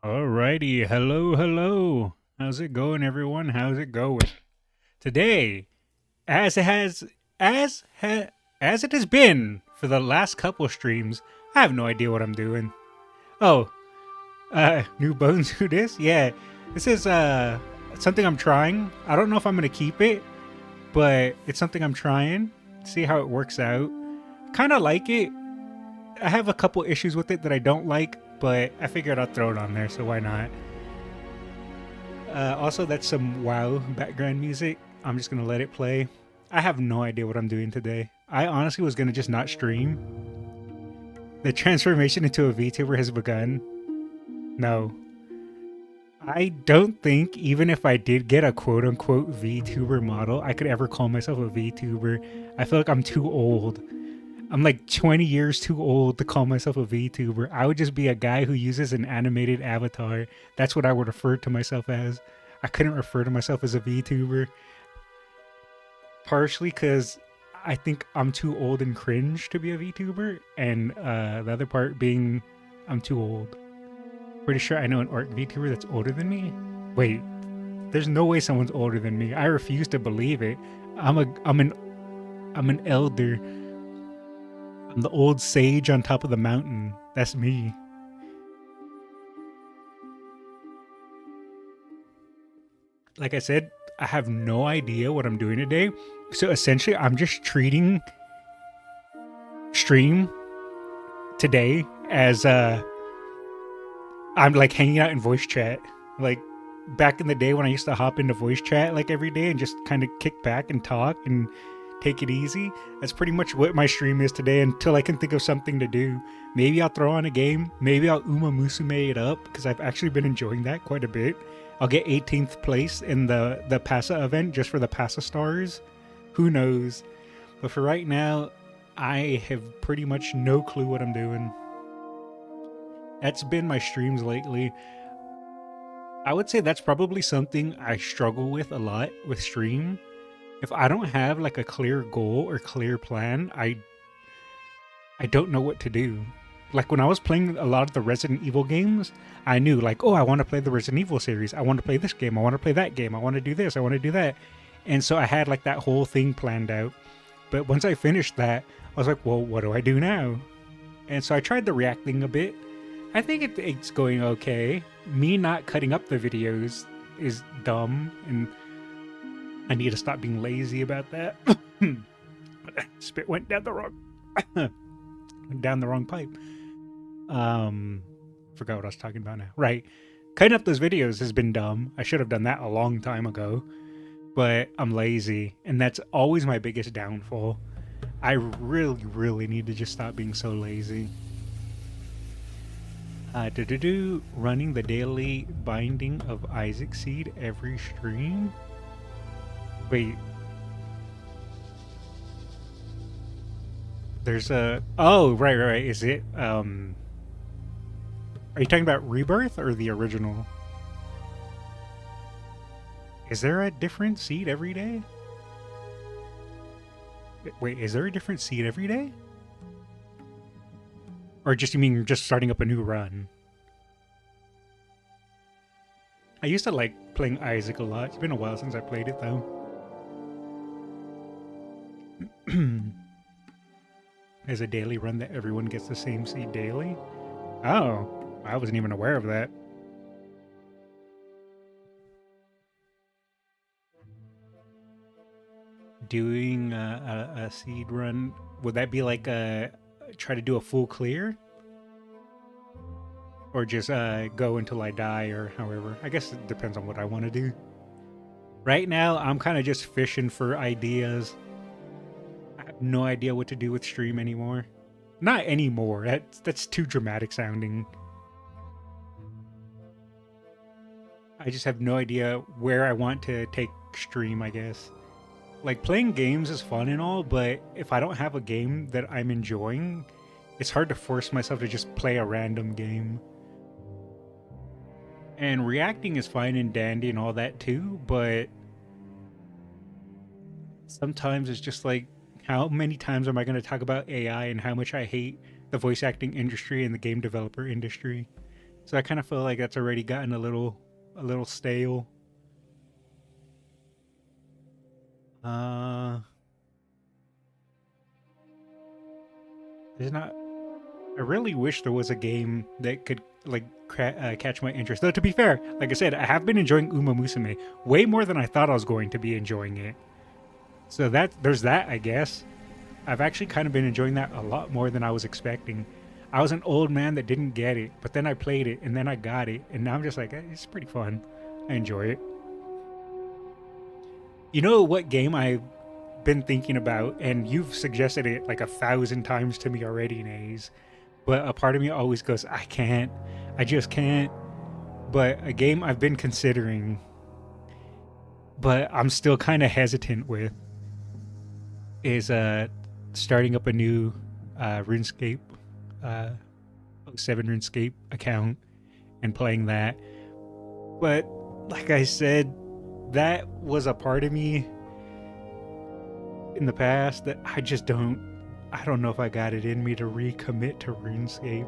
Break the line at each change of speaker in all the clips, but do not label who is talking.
Alrighty, hello. How's it going, everyone? How's it going? Today, as it has, as ha, as it has been for the last couple streams, I have no idea what I'm doing. Oh, new bones who this? Yeah, this is something I'm trying. I don't know if I'm gonna keep it, but it's something I'm trying. See how it works out. Kind of like it. I have a couple issues with it that I don't like, but I figured I'll throw it on there, so why not? Also, that's some WoW background music. I'm just gonna let it play. I have no idea what I'm doing today. I honestly was gonna just not stream. The transformation into a VTuber has begun. No. I don't think, even if I did get a quote-unquote VTuber model, I could ever call myself a VTuber. I feel like I'm too old. I'm like 20 years too old to call myself a VTuber. I would just be a guy who uses an animated avatar. That's what I would refer to myself as. I couldn't refer to myself as a VTuber. Partially because I think I'm too old and cringe to be a VTuber. And the other part being I'm too old. Pretty sure I know an orc VTuber that's older than me. Wait, there's no way someone's older than me. I refuse to believe it. I'm an elder. I'm the old sage on top of the mountain. That's me. Like I said, I have no idea what I'm doing today. So essentially, I'm just treating stream today as I'm like hanging out in voice chat. Like back in the day when I used to hop into voice chat like every day and just kind of kick back and talk and take it easy. That's pretty much what my stream is today until I can think of something to do. Maybe I'll throw on a game. Maybe I'll Uma Musume it up because I've actually been enjoying that quite a bit. I'll get 18th place in the PASA event just for the PASA stars. Who knows? But for right now, I have pretty much no clue what I'm doing. That's been my streams lately. I would say that's probably something I struggle with a lot with stream. If I don't have like a clear goal or clear plan, I don't know what to do. Like when I was playing a lot of the Resident Evil games, I knew like, oh, I want to play the Resident Evil series. I want to play this game. I want to play that game. I want to do this. I want to do that. And so I had like that whole thing planned out. But once I finished that, I was like, well, what do I do now? And so I tried the reacting a bit. I think it's going okay. Me not cutting up the videos is dumb, and I need to stop being lazy about that. Spit went down the wrong pipe. Forgot what I was talking about now. Right. Cutting up those videos has been dumb. I should have done that a long time ago. But I'm lazy, and that's always my biggest downfall. I really, really need to just stop being so lazy. Running the daily binding of Isaac Seed every stream? Wait. There's a... Oh, right. Is it, Are you talking about Rebirth or the original? Is there a different seed every day? Wait, is there a different seed every day? Or just, you mean just starting up a new run? I used to like playing Isaac a lot. It's been a while since I played it, though. There's a daily run that everyone gets the same seed daily? Oh, I wasn't even aware of that. Doing a seed run, would that be like try to do a full clear? Or just go until I die, or however. I guess it depends on what I want to do. Right now, I'm kind of just fishing for ideas. I have no idea what to do with stream anymore. Not anymore. That's too dramatic sounding. I just have no idea where I want to take stream, I guess. Like, playing games is fun and all, but if I don't have a game that I'm enjoying, it's hard to force myself to just play a random game. And reacting is fine and dandy and all that too, but sometimes it's just like, how many times am I going to talk about AI and how much I hate the voice acting industry and the game developer industry? So I kind of feel like that's already gotten a little stale. There's not... I really wish there was a game that could, like, catch my interest. Though, to be fair, like I said, I have been enjoying Uma Musume way more than I thought I was going to be enjoying it. So there's that, I guess. I've actually kind of been enjoying that a lot more than I was expecting. I was an old man that didn't get it, but then I played it, and then I got it, and now I'm just like, it's pretty fun. I enjoy it. You know what game I've been thinking about, and you've suggested it like 1,000 times to me already, Naze, but a part of me always goes, I can't. I just can't. But a game I've been considering, but I'm still kind of hesitant with, is starting up a new RuneScape 07 RuneScape account and playing that. But like I said, that was a part of me in the past that I don't know if I got it in me to recommit to RuneScape.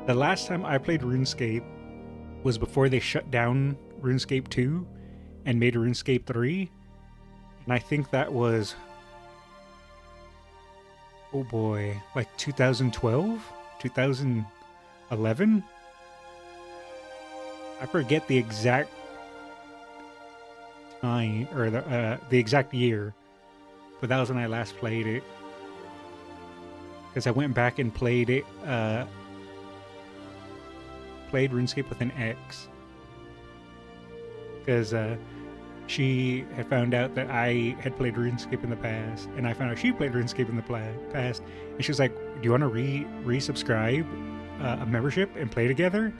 The last time I played RuneScape was before they shut down RuneScape 2 and made RuneScape 3. And I think that was, oh boy, like 2012? 2011? I forget the exact time, or the exact year, but that was when I last played it. Because I went back and played it, played RuneScape with an ex. Because she had found out that I had played RuneScape in the past, and I found out she played RuneScape in the past, and she was like, do you want to resubscribe a membership and play together?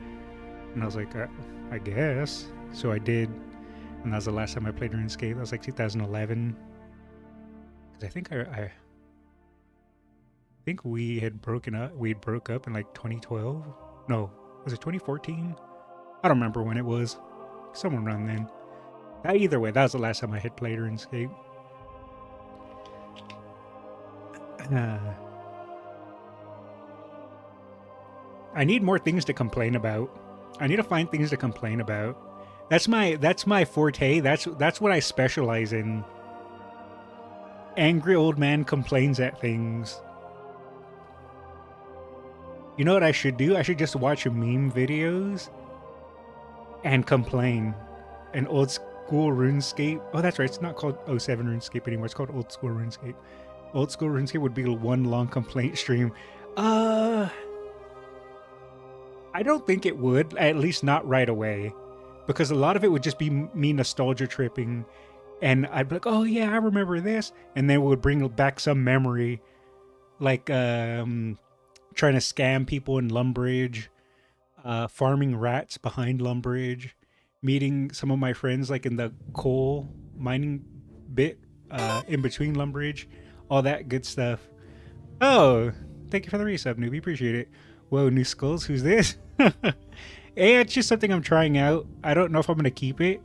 And I was like, I guess. So I did, and that was the last time I played RuneScape. That was like 2011. Because I think we had broken up. We broke up in like 2012. No, was it 2014? I don't remember when it was. Somewhere around then. Either way, that was the last time I had played RuneScape. I need more things to complain about. I need to find things to complain about. That's my forte. That's what I specialize in. Angry old man complains at things. You know what I should do? I should just watch meme videos and complain. An old school RuneScape. Oh, that's right. It's not called 07 RuneScape anymore. It's called old school RuneScape. Old school RuneScape would be one long complaint stream. Uh, I don't think it would, at least not right away, because a lot of it would just be me nostalgia tripping, and I'd be like, "Oh yeah, I remember this," and then it would bring back some memory, like trying to scam people in Lumbridge, farming rats behind Lumbridge, meeting some of my friends like in the coal mining bit in between Lumbridge, all that good stuff. Oh, thank you for the resub, newbie. Appreciate it. Whoa, new skulls. Who's this? Hey, it's just something I'm trying out. I don't know if I'm gonna keep it,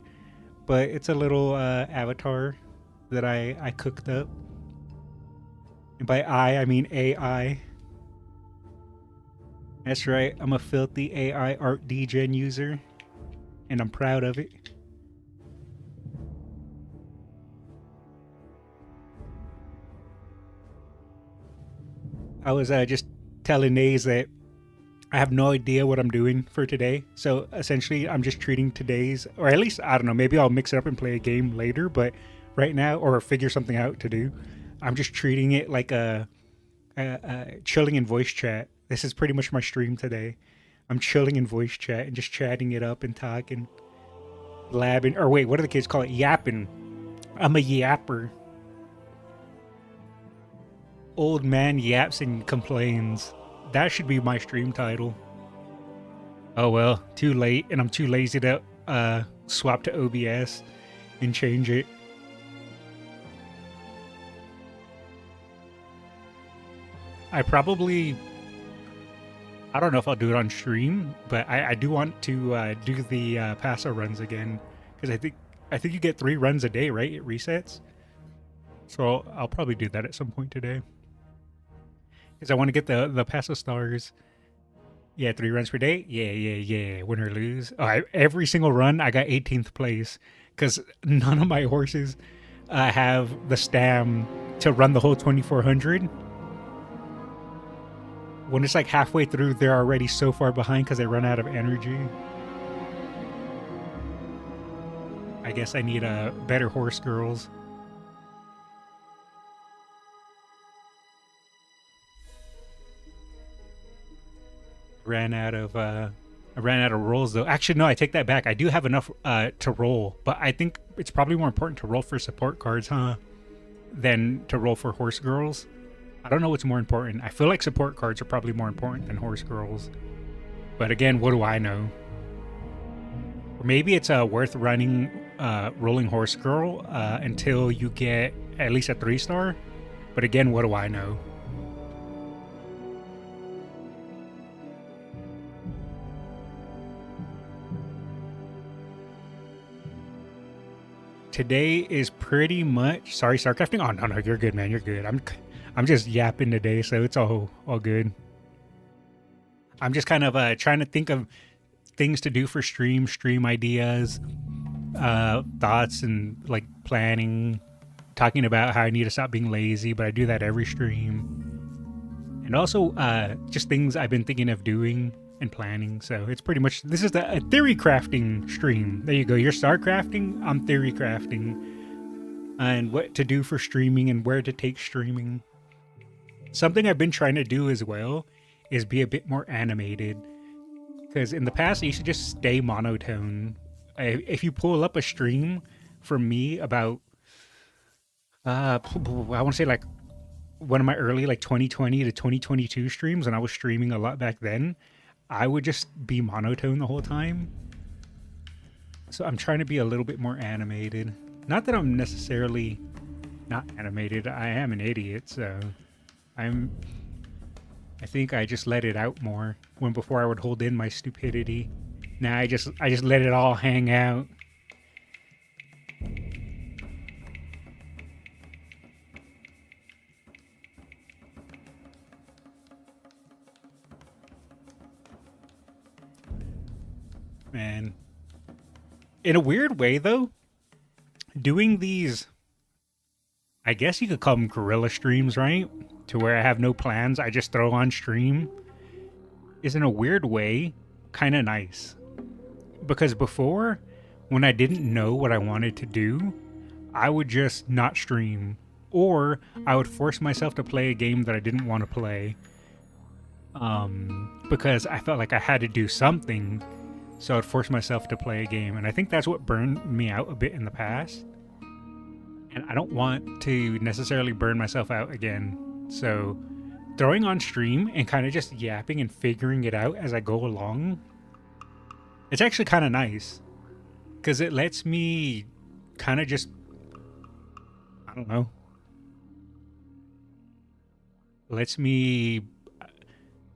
but it's a little avatar that I cooked up. And by I mean AI. That's right. I'm a filthy AI art degen user, and I'm proud of it. I was just telling Nays that I have no idea what I'm doing for today. So essentially, I'm just treating today's, or at least, I don't know, maybe I'll mix it up and play a game later, but right now, or figure something out to do, I'm just treating it like a chilling in voice chat. This is pretty much my stream today. I'm chilling in voice chat and just chatting it up and talking, labbing, or wait, what do the kids call it? Yapping. I'm a yapper. Old man yaps and complains. That should be my stream title. Oh well, too late, and I'm too lazy to swap to OBS and change it. I don't know if I'll do it on stream, but I do want to do the passo runs again, because I think you get 3 runs a day, right? It resets. So I'll probably do that at some point today, because I want to get the passo stars. Yeah, 3 runs per day. Yeah. Win or lose. Oh, every single run, I got 18th place, because none of my horses have the stam to run the whole 2400. When it's like halfway through, they're already so far behind because they run out of energy. I guess I need better horse girls. I ran out of rolls though. Actually, no, I take that back. I do have enough to roll, but I think it's probably more important to roll for support cards, than to roll for horse girls. I don't know what's more important. I feel like support cards are probably more important than horse girls. But again, what do I know? Or maybe it's worth running rolling horse girl until you get at least a 3-star. But again, what do I know? Today is pretty much... Sorry, Starcrafting? Oh, no, you're good, man. You're good. I'm just yapping today, so it's all good. I'm just kind of trying to think of things to do for stream ideas, thoughts, and like planning, talking about how I need to stop being lazy, but I do that every stream. And also just things I've been thinking of doing and planning. So it's pretty much, this is a theory crafting stream. There you go. You're star crafting, I'm theory crafting. And what to do for streaming and where to take streaming. Something I've been trying to do as well is be a bit more animated. Because in the past, I used to just stay monotone. If you pull up a stream from me about, I want to say like one of my early like 2020 to 2022 streams, when I was streaming a lot back then, I would just be monotone the whole time. So I'm trying to be a little bit more animated. Not that I'm necessarily not animated. I am an idiot, so I think I just let it out more when before I would hold in my stupidity. Now I just let it all hang out. Man. In a weird way though, doing these, I guess you could call them guerrilla streams, right? To where I have no plans, I just throw on stream, is in a weird way kind of nice. Because before, when I didn't know what I wanted to do, I would just not stream. or I would force myself to play a game that I didn't want to play, because I felt like I had to do something. So I'd force myself to play a game, and I think that's what burned me out a bit in the past. And I don't want to necessarily burn myself out again. So throwing on stream and kind of just yapping and figuring it out as I go along, it's actually kind of nice because it lets me kind of just, I don't know, lets me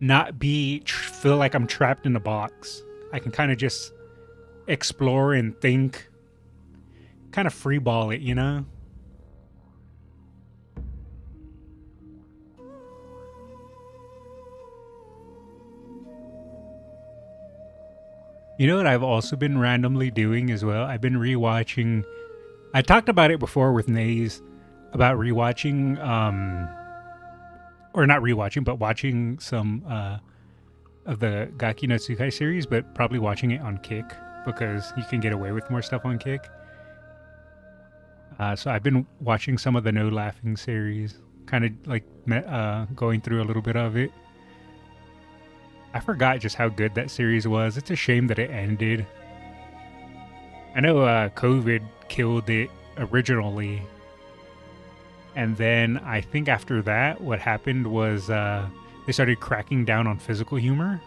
not feel like I'm trapped in a box. I can kind of just explore and think, kind of freeball it, you know? You know what I've also been randomly doing as well? I've been rewatching. I talked about it before with Nays about rewatching, or not rewatching, but watching some of the Gaki no Tsukai series, but probably watching it on Kick because you can get away with more stuff on Kick. So I've been watching some of the No Laughing series, kind of like going through a little bit of it. I forgot just how good that series was. It's a shame that it ended. I know COVID killed it originally. And then I think after that, what happened was they started cracking down on physical humor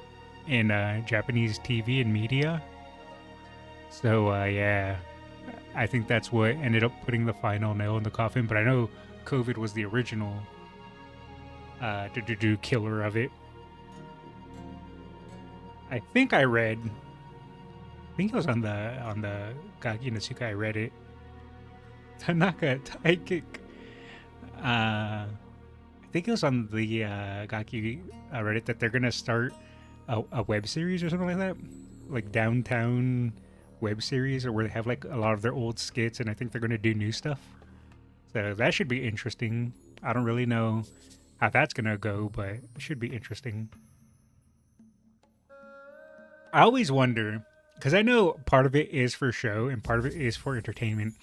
in Japanese TV and media. So, yeah, I think that's what ended up putting the final nail in the coffin. But I know COVID was the original killer of it. I think it was on the Gaki no Tsukai Reddit. Tanaka Taikik. I think it was on the Gaki Reddit that they're gonna start a web series or something like that, like downtown web series, or where they have like a lot of their old skits, and I think they're gonna do new stuff. So that should be interesting. I don't really know how that's gonna go, but it should be interesting. I always wonder, because I know part of it is for show and part of it is for entertainment.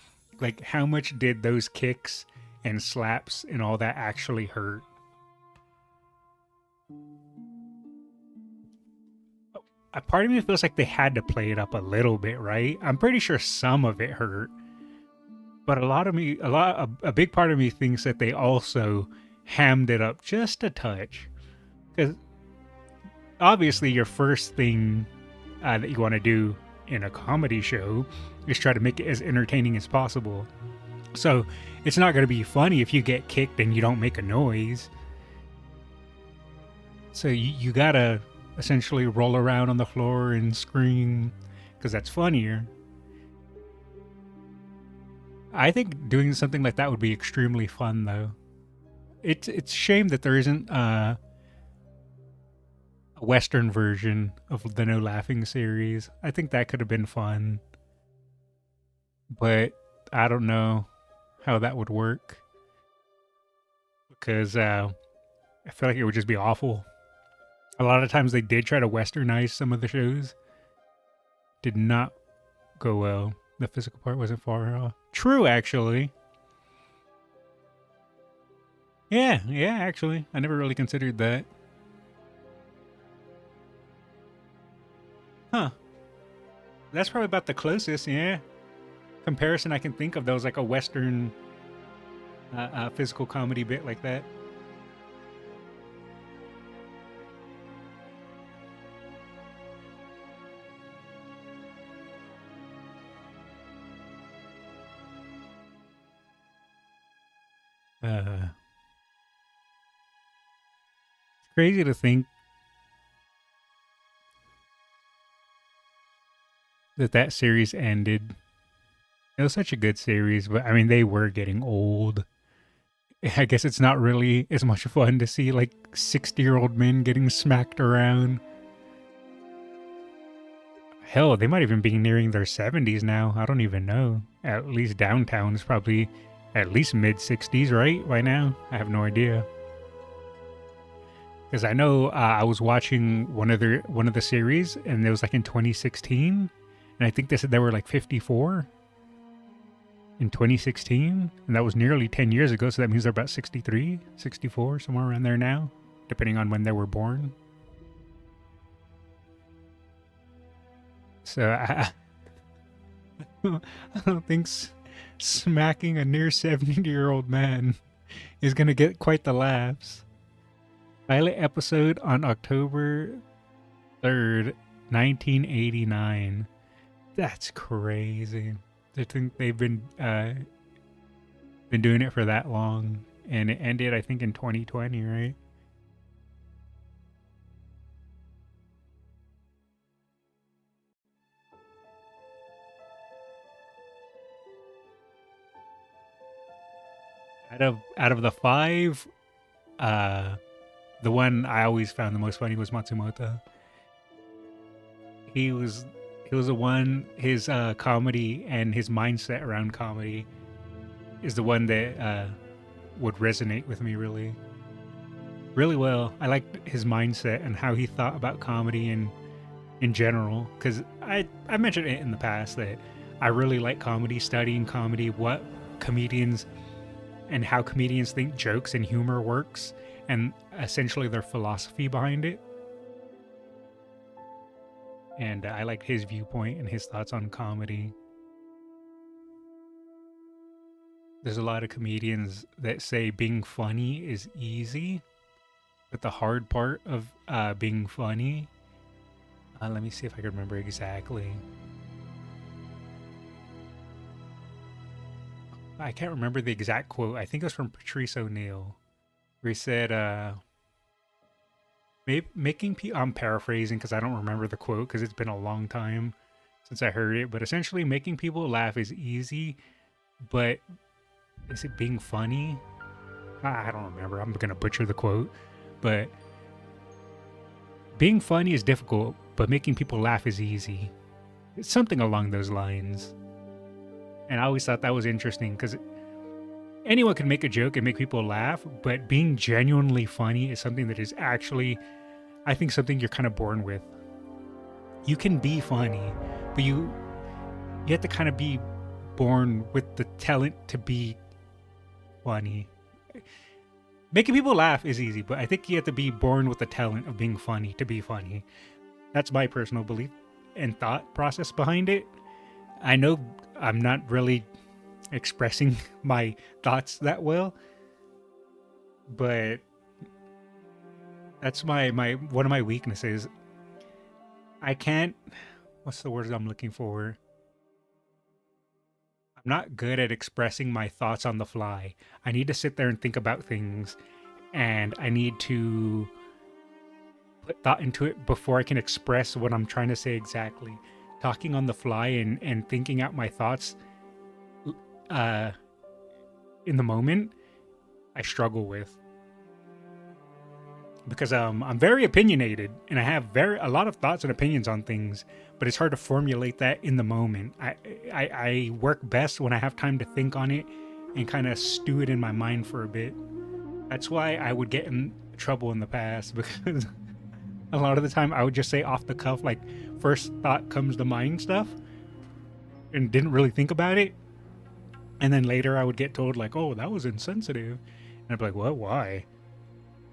Like, how much did those kicks and slaps and all that actually hurt? A part of me feels like they had to play it up a little bit, right? I'm pretty sure some of it hurt, but a big part of me thinks that they also hammed it up just a touch, because obviously your first thing that you want to do in a comedy show is try to make it as entertaining as possible. So it's not going to be funny if you get kicked and you don't make a noise. So you gotta essentially roll around on the floor and scream, because that's funnier. I think doing something like that would be extremely fun, though. It's a shame that there isn't a Western version of the No Laughing series. I think that could have been fun, but I don't know how that would work, because I feel like it would just be awful. A lot of times they did try to westernize some of the shows. Did not go well. The physical part wasn't far off. True, actually. Yeah, actually. I never really considered that. Huh. That's probably about the closest, yeah, comparison I can think of that was like a Western physical comedy bit like that. It's crazy to think that series ended. It was such a good series, but I mean, they were getting old. I guess it's not really as much fun to see like 60-year-old men getting smacked around. Hell, they might even be nearing their 70s now. I don't even know. At least downtown is probably at least mid-60s, right? By now? I have no idea. Because I know I was watching one of the series, and it was like in 2016, and I think they said they were like 54. in 2016, and that was nearly 10 years ago, so that means they're about 63, 64, somewhere around there now, depending on when they were born. So I don't think smacking a near 70-year-old man is going to get quite the laughs. Pilot episode on October 3rd, 1989. That's crazy. I think they've been doing it for that long, and it ended, I think, in 2020, right? Out of the five, the one I always found the most funny was Matsumoto. He was the one. His comedy and his mindset around comedy is the one that would resonate with me really well. I liked his mindset and how he thought about comedy and in general, because I mentioned it in the past that I really like comedy, studying comedy, what comedians and how comedians think jokes and humor works, and essentially their philosophy behind it. And I like his viewpoint and his thoughts on comedy. There's a lot of comedians that say being funny is easy, but the hard part of being funny, let me see if I can remember exactly. I can't remember the exact quote. I think it was from Patrice O'Neill, where he said, making people, I'm paraphrasing because I don't remember the quote because it's been a long time since I heard it, but essentially making people laugh is easy, but is it being funny? I don't remember. I'm going to butcher the quote, but being funny is difficult, but making people laugh is easy. It's something along those lines. And I always thought that was interesting because anyone can make a joke and make people laugh, but being genuinely funny is something that is actually, I think, something you're kind of born with. You can be funny, but you have to kind of be born with the talent to be funny. Making people laugh is easy, but I think you have to be born with the talent of being funny to be funny. That's my personal belief and thought process behind it. I know I'm not really expressing my thoughts that well, but that's my one of my weaknesses. I can't, what's the words I'm looking for? I'm not good at expressing my thoughts on the fly. I need to sit there and think about things, and I need to put thought into it before I can express what I'm trying to say exactly. Talking on the fly and thinking out my thoughts in the moment, I struggle with, because I'm very opinionated and I have a lot of thoughts and opinions on things, but it's hard to formulate that in the moment. I work best when I have time to think on it and kind of stew it in my mind for a bit. That's why I would get in trouble in the past, because a lot of the time I would just say off the cuff, like first thought comes to mind stuff, and didn't really think about it. And then later I would get told like, oh, that was insensitive. And I'd be like, what, why?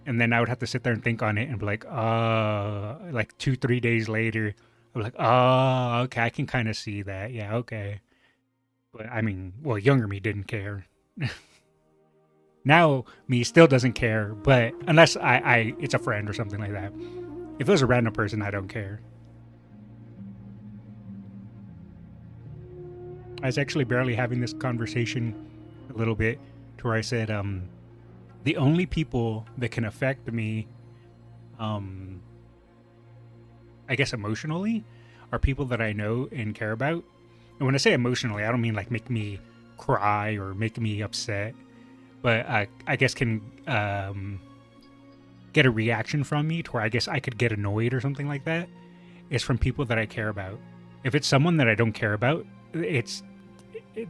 And then I would have to sit there and think on it and be like 2-3 days later, I'm like, oh, okay, I can kind of see that. Yeah, okay. But I mean, well, younger me didn't care. Now me still doesn't care, but unless I it's a friend or something like that. If it was a random person, I don't care. I was actually barely having this conversation a little bit to where I said, the only people that can affect me, I guess emotionally, are people that I know and care about. And when I say emotionally, I don't mean like make me cry or make me upset, but I guess can get a reaction from me to where I guess I could get annoyed or something like that. It's from people that I care about. If it's someone that I don't care about, it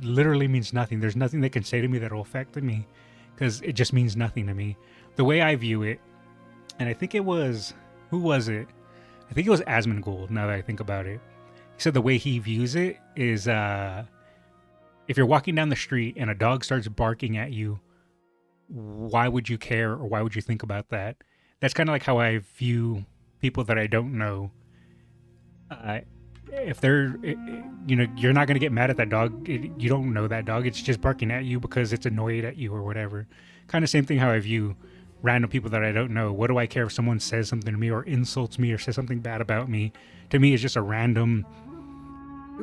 literally means nothing. There's nothing they can say to me that will affect me, because it just means nothing to me. The way I view it, and I think it was, who was it? I think it was Asmongold, now that I think about it. He said the way he views it is If you're walking down the street and a dog starts barking at you, why would you care or why would you think about that? That's kind of like how I view people that I don't know. Uh, if they're, you're not going to get mad at that dog. You don't know that dog. It's just barking at you because it's annoyed at you or whatever. Kind of same thing how I view random people that I don't know. What do I care if someone says something to me or insults me or says something bad about me? To me, it's just a random.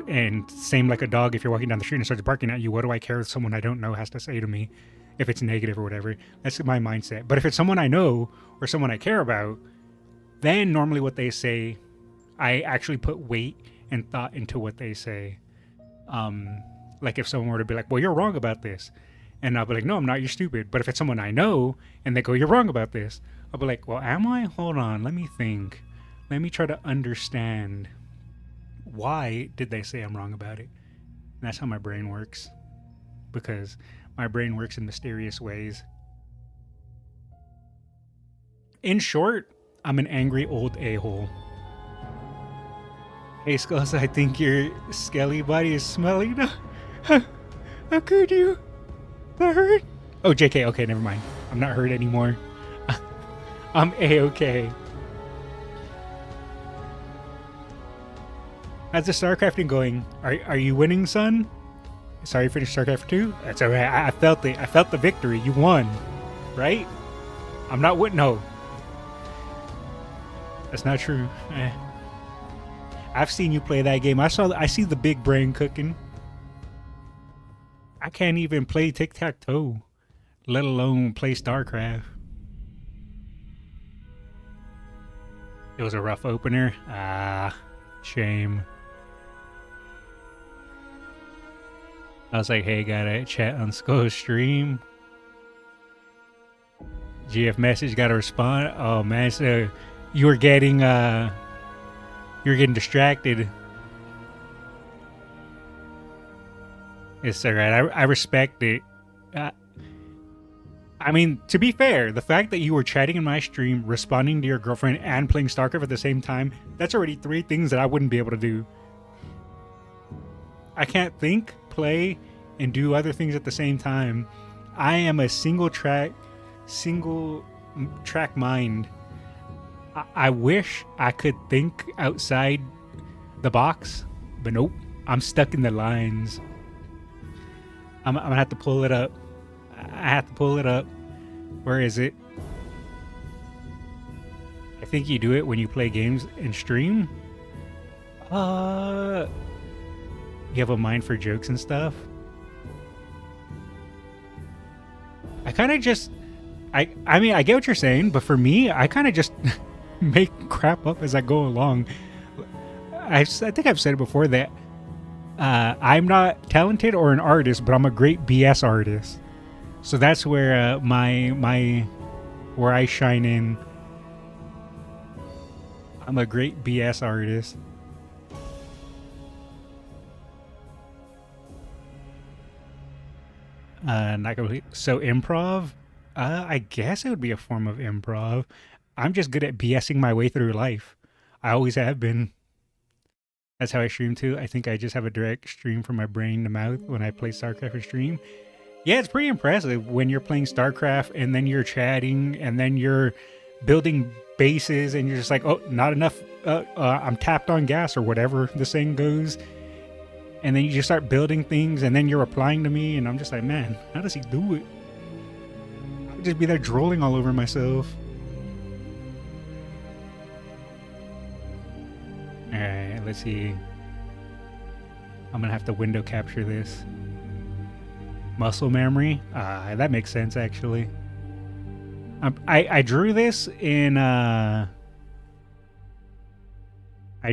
And same like a dog, if you're walking down the street and it starts barking at you, what do I care if someone I don't know has to say to me if it's negative or whatever? That's my mindset. But if it's someone I know or someone I care about, then normally what they say, I actually put weight and thought into what they say. Like if someone were to be like, well, you're wrong about this. And I'll be like, no, I'm not, you're stupid. But if it's someone I know and they go, you're wrong about this, I'll be like, well, am I? Hold on, let me think. Let me try to understand. Why did they say I'm wrong about it? And that's how my brain works. Because my brain works in mysterious ways. In short, I'm an angry old a-hole. Hey, Skulls, I think your skelly body is smelly. How could you? That hurt? Oh, JK, okay, never mind. I'm not hurt anymore. I'm A-okay. How's the StarCrafting going? Are you winning, son? Sorry you finished StarCraft 2? That's alright. I felt it. I felt the victory. You won. Right? I'm not winning. No. That's not true. I've seen you play that game. I see the big brain cooking. I can't even play tic-tac-toe, let alone play StarCraft. It was a rough opener. Shame. I was like, hey, gotta chat on Skull's stream. GF message, gotta respond. Oh man, so you were getting distracted. It's alright. I respect it. I mean, to be fair, the fact that you were chatting in my stream, responding to your girlfriend, and playing StarCraft at the same time, that's already 3 things that I wouldn't be able to do. I can't think, play, and do other things at the same time. I am a single track mind. I wish I could think outside the box, but nope. I'm stuck in the lines. I'm gonna have to pull it up. I have to pull it up. Where is it? I think you do it when you play games and stream. You have a mind for jokes and stuff. I kind of just... I mean, I get what you're saying, but for me, I kind of just make crap up as I go along. I think I've said it before that I'm not talented or an artist, but I'm a great BS artist. So that's where where I shine in. I'm a great BS artist. Not complete. So improv, I guess it would be a form of improv. I'm just good at BSing my way through life. I always have been. That's how I stream too. I think I just have a direct stream from my brain to mouth when I play StarCraft or stream. Yeah, it's pretty impressive when you're playing StarCraft and then you're chatting and then you're building bases and you're just like, oh, not enough. I'm tapped on gas or whatever the saying goes. And then you just start building things and then you're replying to me and I'm just like, man, how does he do it? I'd just be there drooling all over myself. Alright, let's see. I'm gonna have to window capture this. Muscle memory? That makes sense actually. I drew this in I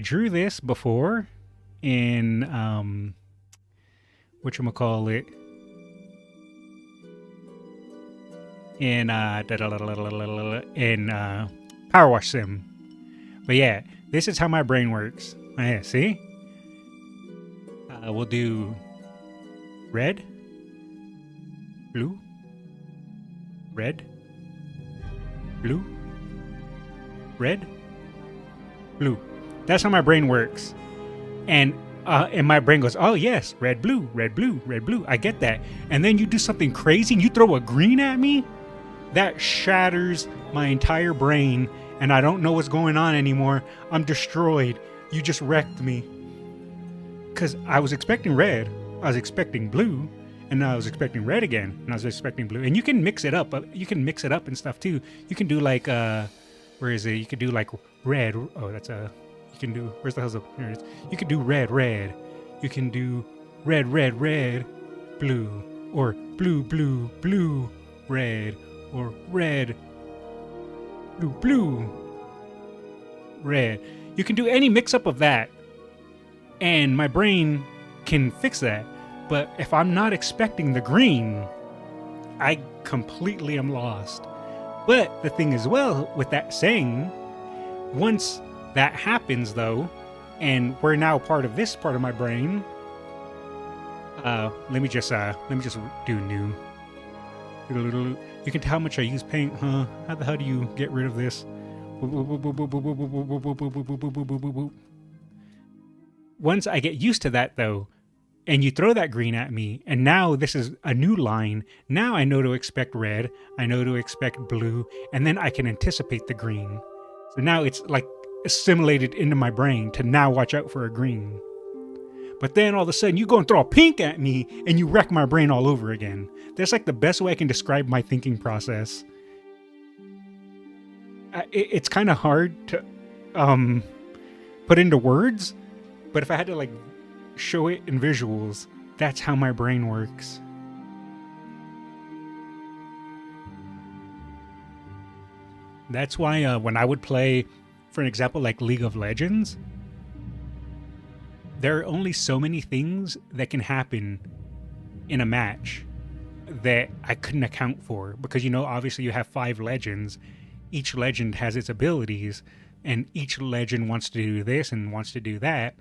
drew this before in whatchamacallit, in Power Wash Sim. But yeah, this is how my brain works. Yeah, see? We'll do red, blue, red, blue, red, blue. That's how my brain works. And and my brain goes, oh yes, red, blue, red, blue, red, blue. I get that. And then you do something crazy and you throw a green at me? That shatters my entire brain and I don't know what's going on anymore. I'm destroyed. You just wrecked me. Because I was expecting red, I was expecting blue, and I was expecting red again, and I was expecting blue. And you can mix it up. You can mix it up and stuff too. You can do like, where is it? You could do like red. Oh, that's a... You can do, where's the hell's up? Here it is. You can do red, red. You can do red, red, red, blue. Or blue, blue, blue, red. Or red, blue, blue, red. You can do any mix up of that. And my brain can fix that. But if I'm not expecting the green, I completely am lost. But the thing as well with that saying, once that happens though, and we're now part of this part of my brain. Let me just do new. You can tell how much I use paint, huh? How the hell do you get rid of this? Once I get used to that though, and you throw that green at me, and now this is a new line. Now I know to expect red, I know to expect blue, and then I can anticipate the green. So now it's like assimilated into my brain to now watch out for a green. But then all of a sudden you go and throw a pink at me and you wreck my brain all over again. That's like the best way I can describe my thinking process. It's kind of hard to put into words, but if I had to like show it in visuals, that's how my brain works. That's why when I would play, for an example, like League of Legends, there are only so many things that can happen in a match that I couldn't account for. Because, you know, obviously you have 5 legends. Each legend has its abilities, and each legend wants to do this and wants to do that.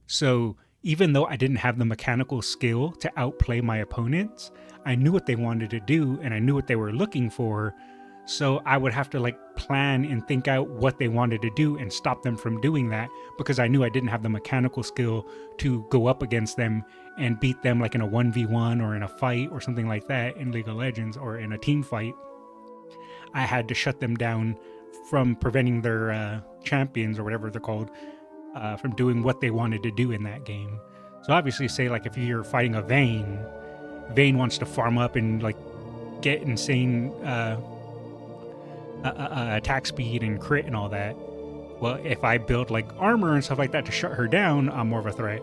So even though I didn't have the mechanical skill to outplay my opponents, I knew what they wanted to do and I knew what they were looking for. So I would have to like plan and think out what they wanted to do and stop them from doing that, because I knew I didn't have the mechanical skill to go up against them and beat them like in a 1v1 or in a fight or something like that in League of Legends or in a team fight. I had to shut them down from preventing their champions or whatever they're called from doing what they wanted to do in that game. So obviously, say like if you're fighting a Vayne wants to farm up and like get insane attack speed and crit and all that. Well, if I build like armor and stuff like that to shut her down, I'm more of a threat.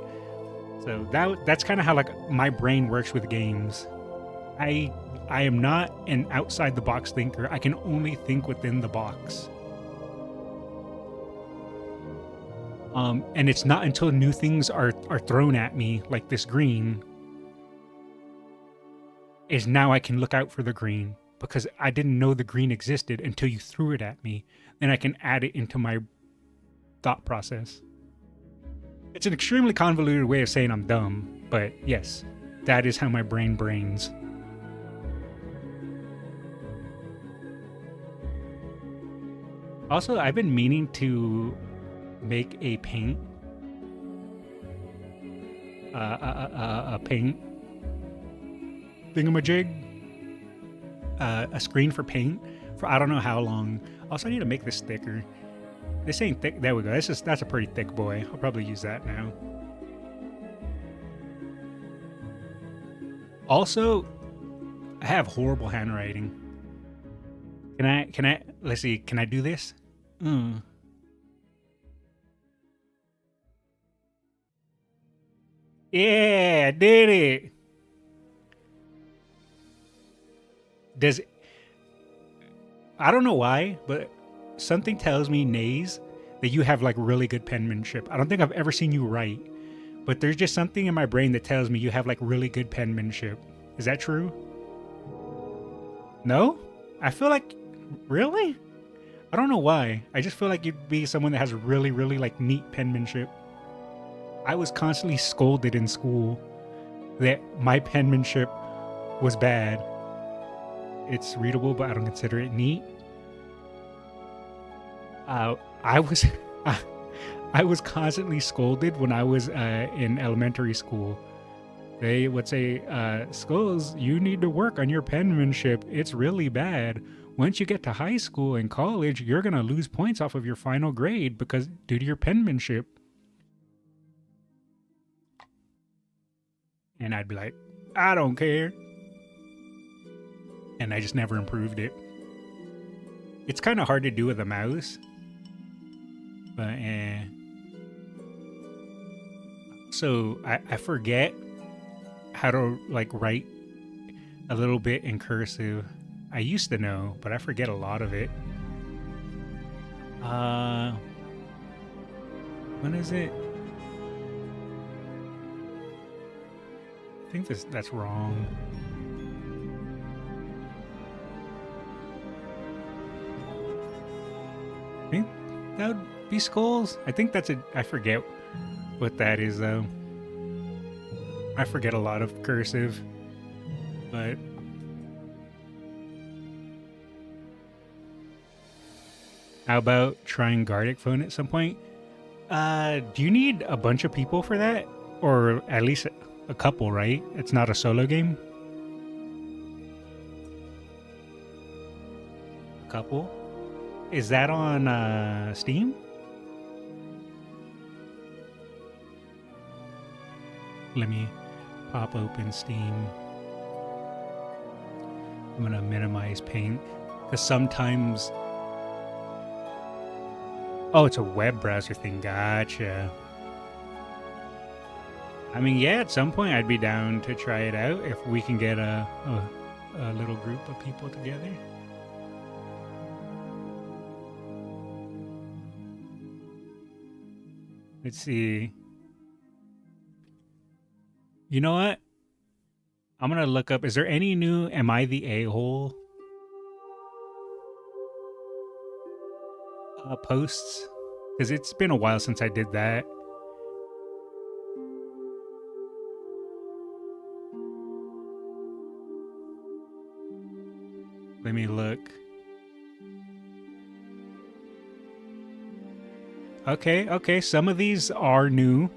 So that's kind of how like my brain works with games. I am not an outside the box thinker. I can only think within the box. And it's not until new things are thrown at me, like this green, is now I can look out for the green. Because I didn't know the green existed until you threw it at me. Then I can add it into my thought process. It's an extremely convoluted way of saying I'm dumb, but yes, that is how my brain brains. Also, I've been meaning to make a paint. A paint thingamajig. A screen for paint for I don't know how long. Also, I need to make this thicker. This ain't thick. There we go. That's a pretty thick boy. I'll probably use that now. Also, I have horrible handwriting. Can I let's see, can I do this? Yeah, I did it. I don't know why, but something tells me, Nays, that you have like really good penmanship. I don't think I've ever seen you write, but there's just something in my brain that tells me you have like really good penmanship. Is that true? No? I feel like, really? I don't know why. I just feel like you'd be someone that has really, really like neat penmanship. I was constantly scolded in school that my penmanship was bad. It's readable, but I don't consider it neat. I was I was constantly scolded when I was in elementary school. They would say, Skulls, you need to work on your penmanship. It's really bad. Once you get to high school and college, you're going to lose points off of your final grade because due to your penmanship. And I'd be like, I don't care. And I just never improved it. It's kind of hard to do with a mouse. But, So I forget how to like write a little bit in cursive. I used to know, but I forget a lot of it. When is it? I think that's wrong. I think that would be skulls. I think that's I forget what that is though. I forget a lot of cursive, but how about trying Gardic phone at some point? Do you need a bunch of people for that? Or at least a couple, right? It's not a solo game? A couple? Is that on Steam? Let me pop open Steam. I'm gonna minimize paint because sometimes. Oh, it's a web browser thing. Gotcha. I mean, yeah, at some point I'd be down to try it out if we can get a little group of people together. Let's see. You know what? I'm gonna look up. Is there any new Am I the A-hole posts? Because it's been a while since I did that. Let me look. Okay. Some of these are new.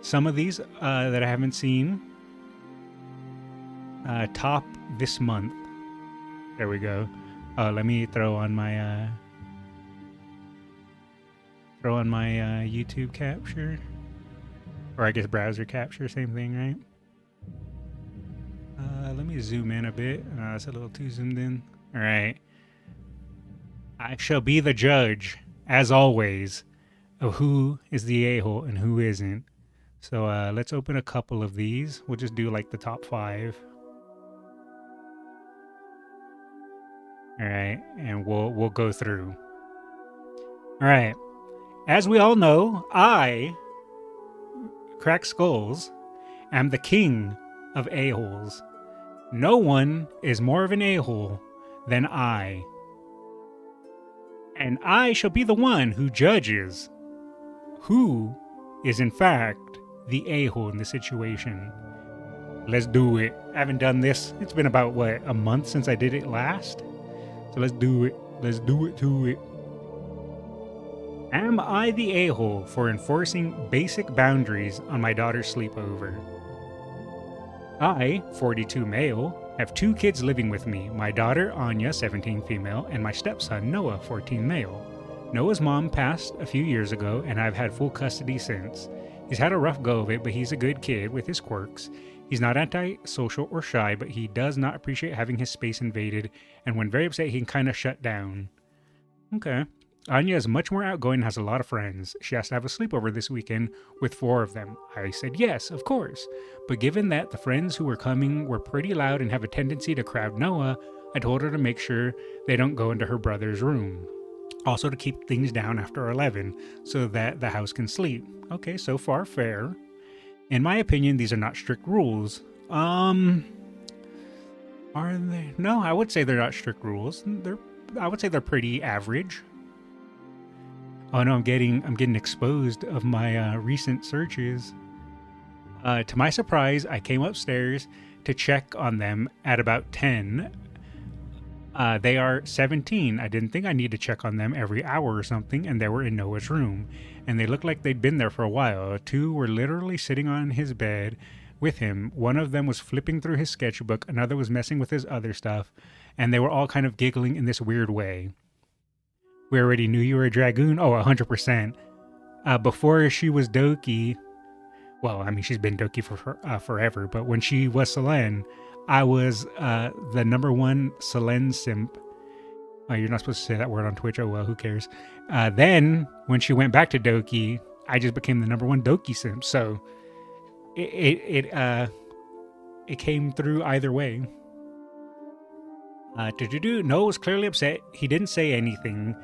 Some of these that I haven't seen. Top this month. There we go. Let me throw on my YouTube capture, or I guess browser capture, same thing, right? Let me zoom in a bit. It's a little too zoomed in. All right. I shall be the judge, as always, of who is the a-hole and who isn't. So let's open a couple of these. We'll just do like the top 5. All right, and we'll go through. All right. As we all know, I, Crack Skulls, am the king of a-holes. No one is more of an a-hole than I. And I shall be the one who judges who is in fact the a-hole in the situation. Let's do it. I haven't done this. It's been about, what, a month since I did it last? So let's do it. Let's do it to it. Am I the a-hole for enforcing basic boundaries on my daughter's sleepover? I, 42 male, have 2 kids living with me, my daughter Anya, 17 female, and my stepson Noah, 14 male. Noah's mom passed a few years ago, and I've had full custody since. He's had a rough go of it, but he's a good kid with his quirks. He's not antisocial or shy, but he does not appreciate having his space invaded, and when very upset, he can kind of shut down. Okay. Anya is much more outgoing and has a lot of friends. She has to have a sleepover this weekend with 4 of them. I said yes, of course. But given that the friends who were coming were pretty loud and have a tendency to crowd Noah, I told her to make sure they don't go into her brother's room. Also to keep things down after 11 so that the house can sleep. Okay, so far fair. In my opinion, these are not strict rules. Are they? No, I would say they're not strict rules. I would say they're pretty average. Oh no, I'm getting exposed of my recent searches. To my surprise, I came upstairs to check on them at about 10. They are 17. I didn't think I need to check on them every hour or something, and they were in Noah's room. And they looked like they'd been there for a while. Two were literally sitting on his bed with him. One of them was flipping through his sketchbook, another was messing with his other stuff, and they were all kind of giggling in this weird way. We already knew you were a dragoon? Oh, 100%. Before she was Doki, well, I mean, she's been Doki for forever, but when she was Selene, I was the number one Selene simp. Oh, you're not supposed to say that word on Twitch. Oh, well, who cares? Then, when she went back to Doki, I just became the number one Doki simp. So, it came through either way. Noah was clearly upset. He didn't say anything,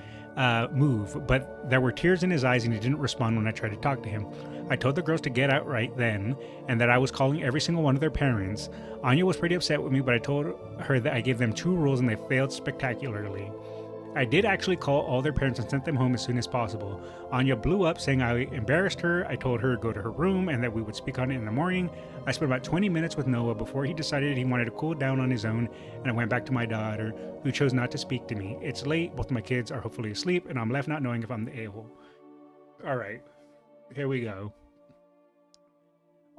move, but there were tears in his eyes and he didn't respond when I tried to talk to him. I told the girls to get out right then and that I was calling every single one of their parents. Anya was pretty upset with me, but I told her that I gave them 2 rules and they failed spectacularly. I did actually call all their parents and sent them home as soon as possible. Anya blew up saying I embarrassed her. I told her to go to her room and that we would speak on it in the morning. I spent about 20 minutes with Noah before he decided he wanted to cool down on his own, and I went back to my daughter, who chose not to speak to me. It's late, both my kids are hopefully asleep, and I'm left not knowing if I'm the a-hole. Alright, here we go.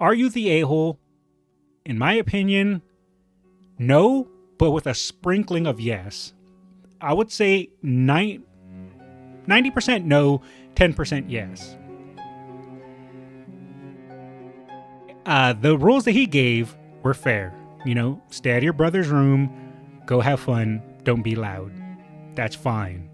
Are you the a-hole? In my opinion, no, but with a sprinkling of yes. I would say 90% no, 10% yes. The rules that he gave were fair. You know, stay at your brother's room, go have fun, don't be loud. That's fine.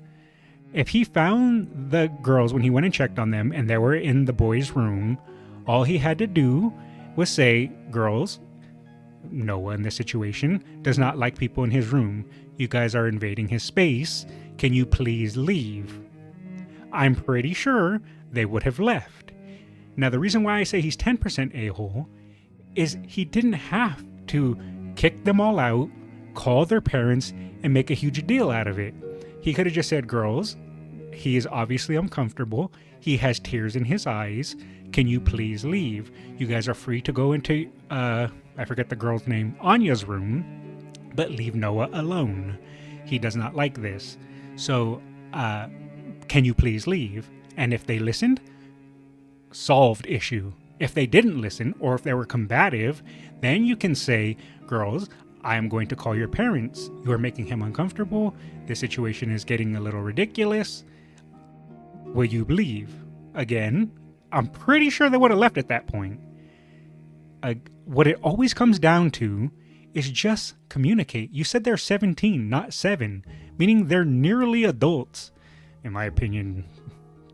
If he found the girls when he went and checked on them and they were in the boys' room, all he had to do was say, girls, Noah in this situation does not like people in his room. You guys are invading his space. Can you please leave? I'm pretty sure they would have left. Now, the reason why I say he's 10% a-hole is he didn't have to kick them all out, call their parents, and make a huge deal out of it. He could have just said, girls, he is obviously uncomfortable. He has tears in his eyes. Can you please leave? You guys are free to go into, I forget the girl's name, Anya's room, but leave Noah alone. He does not like this. So, can you please leave? And if they listened, solved issue. If they didn't listen, or if they were combative, then you can say, girls, I am going to call your parents. You are making him uncomfortable. This situation is getting a little ridiculous. Will you leave? Again, I'm pretty sure they would have left at that point. What it always comes down to is just communicate. You said they're 17, not 7, meaning they're nearly adults. In my opinion,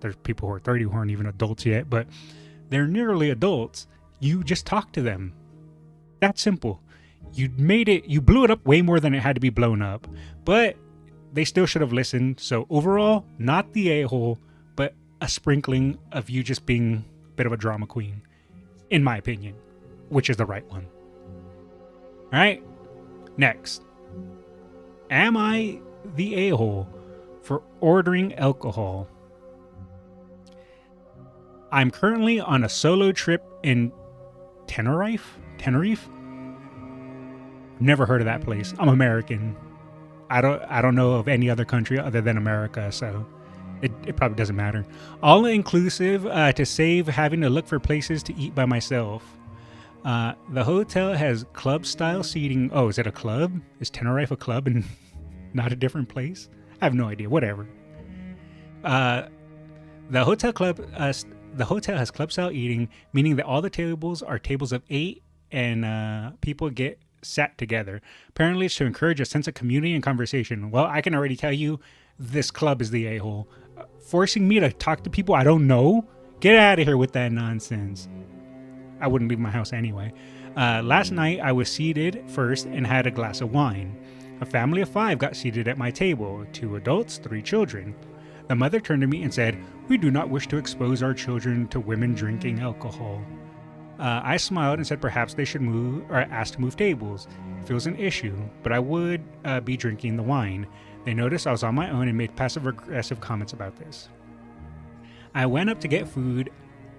there's people who are 30 who aren't even adults yet, but they're nearly adults. You just talk to them. That's simple. You blew it up way more than it had to be blown up, but they still should have listened. So overall, not the a-hole, but a sprinkling of you just being a bit of a drama queen, in my opinion, which is the right one. All right, next. Am I the a-hole for ordering alcohol? I'm currently on a solo trip in Tenerife? Never heard of that place. I'm American. I don't know of any other country other than America, so it probably doesn't matter. All inclusive to save having to look for places to eat by myself. The hotel has club style seating. Oh, is it a club? Is Tenerife a club and not a different place? I have no idea. Whatever. The hotel has club style eating, meaning that all the tables are tables of 8 and people get sat together. Apparently it's to encourage a sense of community and conversation. Well, I can already tell you this club is the a-hole. Forcing me to talk to people I don't know? Get out of here with that nonsense. I wouldn't leave my house anyway. Last night I was seated first and had a glass of wine. A family of 5 got seated at my table, 2 adults, 3 children. The mother turned to me and said, "We do not wish to expose our children to women drinking alcohol." I smiled and said perhaps they should move, or ask to move tables if it was an issue, but I would be drinking the wine. They noticed I was on my own and made passive-aggressive comments about this. I went up to get food,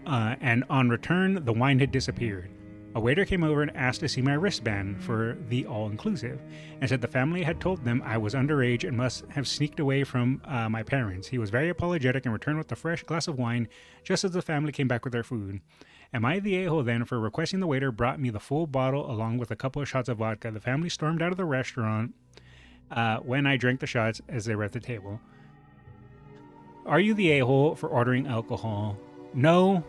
and on return, the wine had disappeared. A waiter came over and asked to see my wristband for the all-inclusive, and said the family had told them I was underage and must have sneaked away from my parents. He was very apologetic and returned with a fresh glass of wine just as the family came back with their food. Am I the a-hole then for requesting the waiter brought me the full bottle along with a couple of shots of vodka? The family stormed out of the restaurant when I drank the shots as they were at the table. Are you the a-hole for ordering alcohol? No,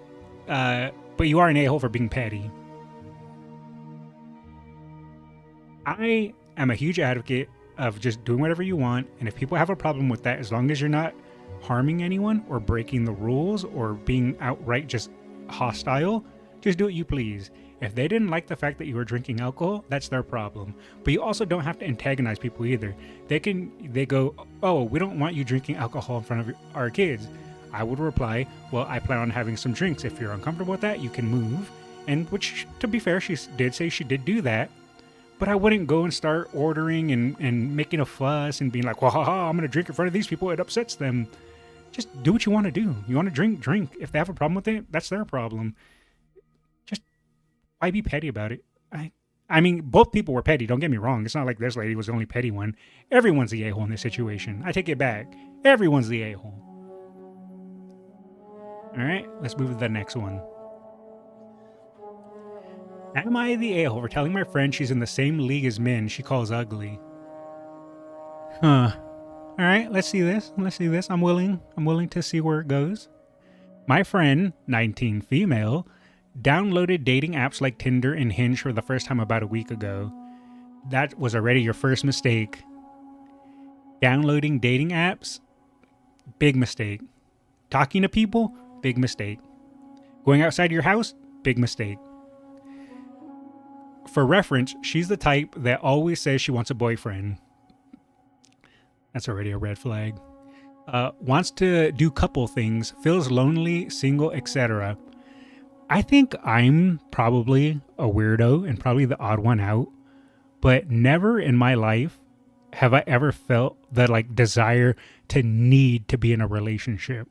but you are an a-hole for being petty. I am a huge advocate of just doing whatever you want, and if people have a problem with that, as long as you're not harming anyone or breaking the rules or being outright just hostile, just do what you please. If they didn't like the fact that you were drinking alcohol, that's their problem. But you also don't have to antagonize people either. They go, oh, we don't want you drinking alcohol in front of our kids. I would reply, well, I plan on having some drinks. If you're uncomfortable with that, you can move. And which, to be fair, she did say she did do that. But I wouldn't go and start ordering and making a fuss and being like, well, haha, I'm going to drink in front of these people. It upsets them. Just do what you want to do. You want to drink. If they have a problem with it, that's their problem. Just why be petty about it? I mean, both people were petty. Don't get me wrong. It's not like this lady was the only petty one. Everyone's the a-hole in this situation. I take it back. Everyone's the a-hole. All right, let's move to the next one. Am I the a-hole for telling my friend she's in the same league as men she calls ugly? Huh. Alright, let's see this. I'm willing to see where it goes. My friend, 19 female, downloaded dating apps like Tinder and Hinge for the first time about a week ago. That was already your first mistake. Downloading dating apps? Big mistake. Talking to people? Big mistake. Going outside your house? Big mistake. For reference, she's the type that always says she wants a boyfriend. That's already a red flag. Wants to do couple things, feels lonely, single, etc. I think I'm probably a weirdo and probably the odd one out, but never in my life have I ever felt the desire to need to be in a relationship.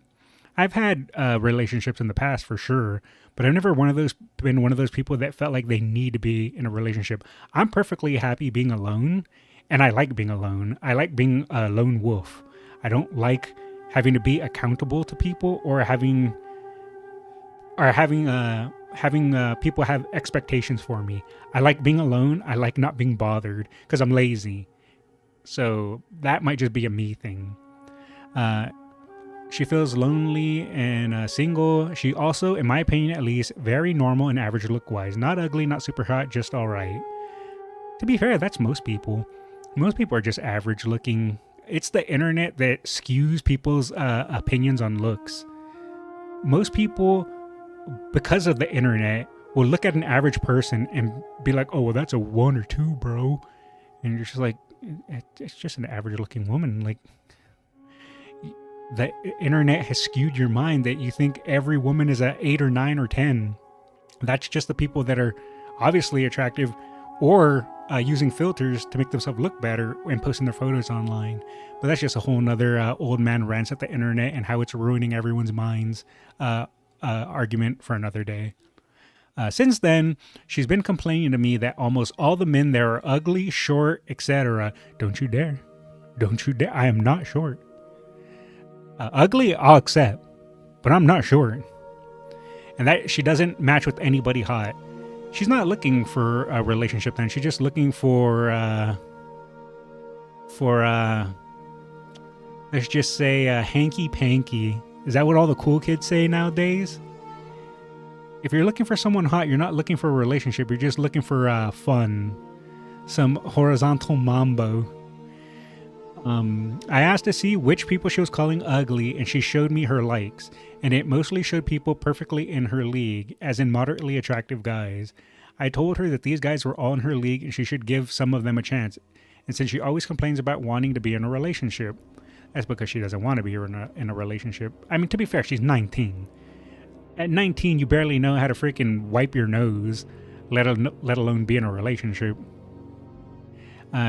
I've had relationships in the past for sure, but I've never been one of those people that felt like they need to be in a relationship. I'm perfectly happy being alone, and I like being alone. I like being a lone wolf. I don't like having to be accountable to people or having people have expectations for me. I like being alone. I like not being bothered because I'm lazy. So that might just be a me thing. She feels lonely and single. She also, in my opinion at least, very normal and average look-wise. Not ugly, not super hot, just alright. To be fair, that's most people. Most people are just average looking. It's the internet that skews people's opinions on looks. Most people, because of the internet, will look at an average person and be like, oh, well, that's a 1 or 2, bro. And you're just like, it's just an average looking woman. Like, the internet has skewed your mind that you think every woman is a 8 or 9 or 10. That's just the people that are obviously attractive or using filters to make themselves look better and posting their photos online. But that's just a whole nother old man rants at the internet and how it's ruining everyone's minds argument for another day. Since then, she's been complaining to me that almost all the men there are ugly, short, etc. Don't you dare. Don't you dare. I am not short. Ugly, I'll accept, but I'm not short. And that she doesn't match with anybody hot. She's not looking for a relationship then. She's just looking for let's just say hanky-panky. Is that what all the cool kids say nowadays? If you're looking for someone hot, you're not looking for a relationship. You're just looking for fun. Some horizontal mambo. I asked to see which people she was calling ugly, and she showed me her likes, and it mostly showed people perfectly in her league, as in moderately attractive guys. I told her that these guys were all in her league and she should give some of them a chance, and since she always complains about wanting to be in a relationship, that's because she doesn't want to be in a relationship. I mean, to be fair, she's 19. At 19, you barely know how to freaking wipe your nose, let alone be in a relationship.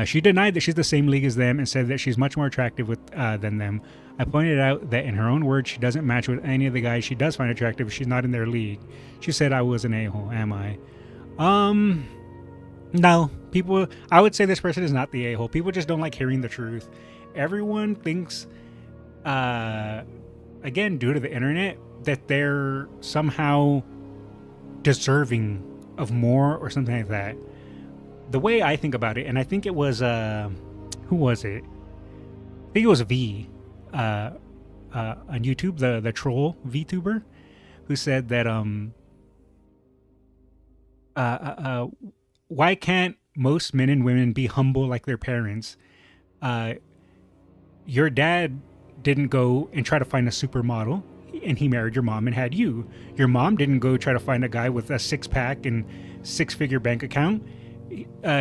She denied that she's the same league as them and said that she's much more attractive than them. I pointed out that in her own words, she doesn't match with any of the guys she does find attractive if she's not in their league. She said I was an a-hole, am I? Um, no, people. I would say this person is not the a hole. People just don't like hearing the truth. Everyone thinks, uh, again, due to the internet, that they're somehow deserving of more or something like that. The way I think about it, and I think it was, who was it? I think it was V, uh, on YouTube, the troll VTuber, who said that uh, uh, uh, why can't most men and women be humble like their parents? Uh, your dad didn't go and try to find a supermodel, and he married your mom and had you. Your mom didn't go try to find a guy with a six pack and six-figure bank account.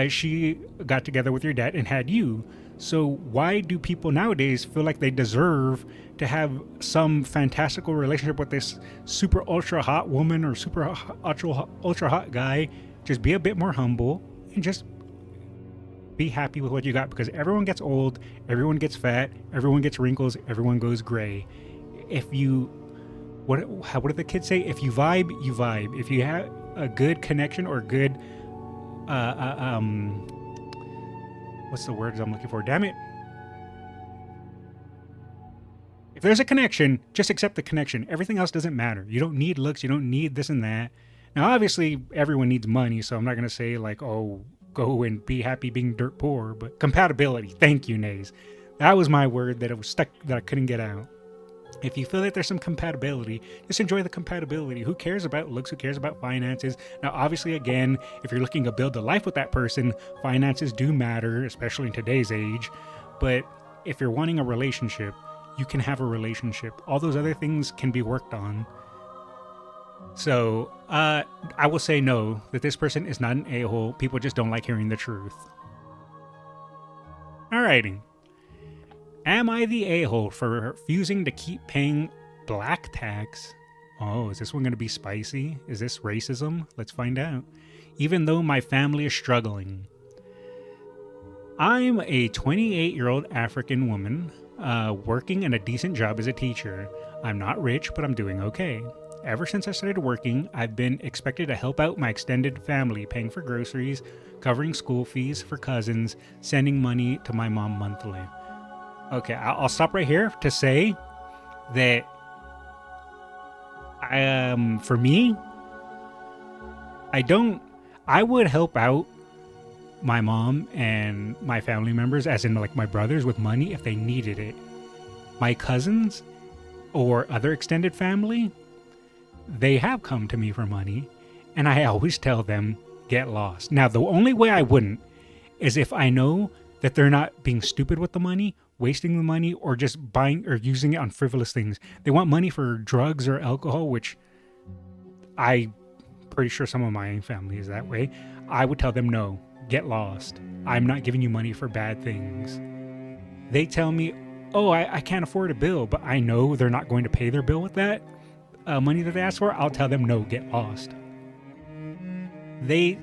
She got together with your dad and had you. So why do people nowadays feel like they deserve to have some fantastical relationship with this super ultra hot woman or super ultra hot guy? Just be a bit more humble and just be happy with what you got, because everyone gets old, everyone gets fat, everyone gets wrinkles, everyone goes gray. If you, what did the kids say? If you vibe, you vibe. If you have a good connection or good, uh, uh, um, what's the words I'm looking for? Damn it. If there's a connection, just accept the connection. Everything else doesn't matter. You don't need looks. You don't need this and that. Now, obviously, everyone needs money, so I'm not going to say, like, oh, go and be happy being dirt poor, but compatibility. Thank you, Nays. That was my word that it was stuck, that I couldn't get out. If you feel that there's some compatibility, just enjoy the compatibility. Who cares about looks? Who cares about finances? Now, obviously, again, if you're looking to build a life with that person, finances do matter, especially in today's age. But if you're wanting a relationship, you can have a relationship. All those other things can be worked on. So, I will say no, that this person is not an a-hole. People just don't like hearing the truth. Alrighty. Am I the a-hole for refusing to keep paying black tax? Oh, is this one going to be spicy? Is this racism? Let's find out. Even though my family is struggling. I'm a 28-year-old African woman working in a decent job as a teacher. I'm not rich, but I'm doing okay. Ever since I started working, I've been expected to help out my extended family, paying for groceries, covering school fees for cousins, sending money to my mom monthly. Okay, I'll stop right here to say that for me, I would help out my mom and my family members, as in like my brothers, with money if they needed it. My cousins or other extended family, they have come to me for money, and I always tell them, get lost. Now, the only way I wouldn't is if I know that they're not being stupid with the money, wasting the money, or just buying or using it on frivolous things. They want money for drugs or alcohol, which I'm pretty sure some of my family is that way. I would tell them, no, get lost. I'm not giving you money for bad things. They tell me, oh, I can't afford a bill, but I know they're not going to pay their bill with that money that they ask for. I'll tell them, no, get lost. They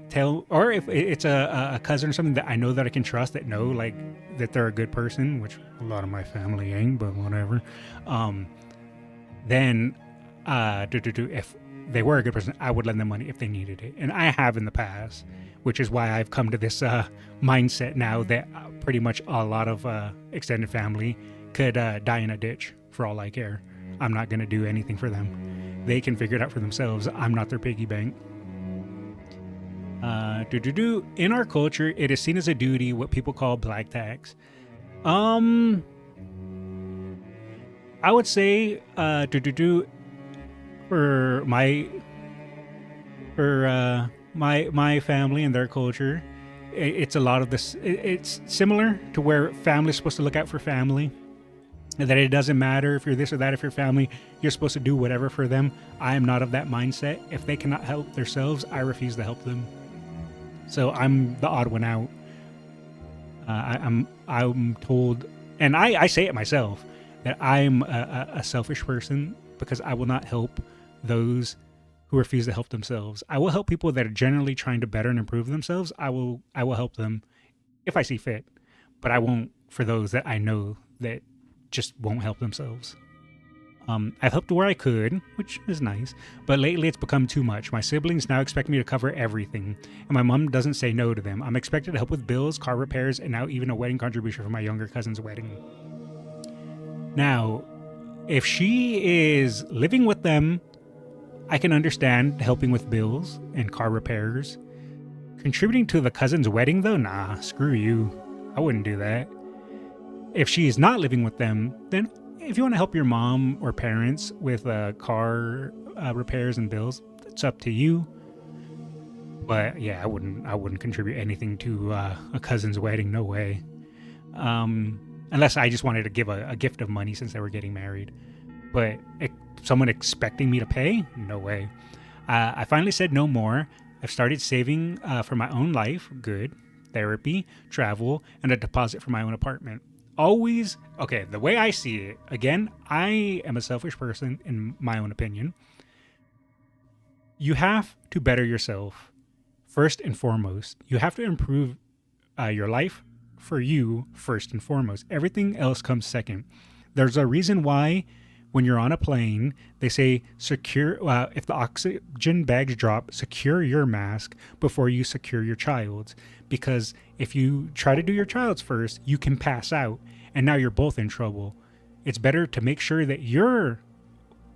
tell, or if it's a cousin or something that I know that I can trust, that know like that they're a good person, which a lot of my family ain't, but whatever. Then if they were a good person, I would lend them money if they needed it, and I have in the past, which is why I've come to this mindset now that pretty much a lot of extended family could die in a ditch for all I care. I'm not going to do anything for them. They can figure it out for themselves. I'm not their piggy bank. In our culture, it is seen as a duty, what people call black tax. I would say for my family and their culture, it's a lot of this. It's similar to where family's supposed to look out for family. That it doesn't matter if you're this or that, if you're family, you're supposed to do whatever for them. I am not of that mindset. If they cannot help themselves, I refuse to help them. So I'm the odd one out. I'm told, and I say it myself, that I'm a selfish person because I will not help those who refuse to help themselves. I will help people that are generally trying to better and improve themselves. I will help them if I see fit, but I won't for those that I know that just won't help themselves. I've helped where I could, which is nice, but lately it's become too much. My siblings now expect me to cover everything, and my mom doesn't say no to them. I'm expected to help with bills, car repairs, and now even a wedding contribution for my younger cousin's wedding. Now, if she is living with them, I can understand helping with bills and car repairs. Contributing to the cousin's wedding, though? Nah, screw you. I wouldn't do that. If she's not living with them, then if you want to help your mom or parents with car repairs and bills, it's up to you. But yeah, I wouldn't contribute anything to a cousin's wedding. No way. Unless I just wanted to give a gift of money since they were getting married. But someone expecting me to pay? No way. I finally said no more. I've started saving for my own life. Good. Therapy, travel, and a deposit for my own apartment. Always, okay, the way I see it, again, I am a selfish person in my own opinion. You have to better yourself first and foremost. You have to improve your life for you first and foremost. Everything else comes second. There's a reason why when you're on a plane, they say secure, if the oxygen bags drop, secure your mask before you secure your child's. Because if you try to do your child's first, you can pass out, and now you're both in trouble. It's better to make sure that you're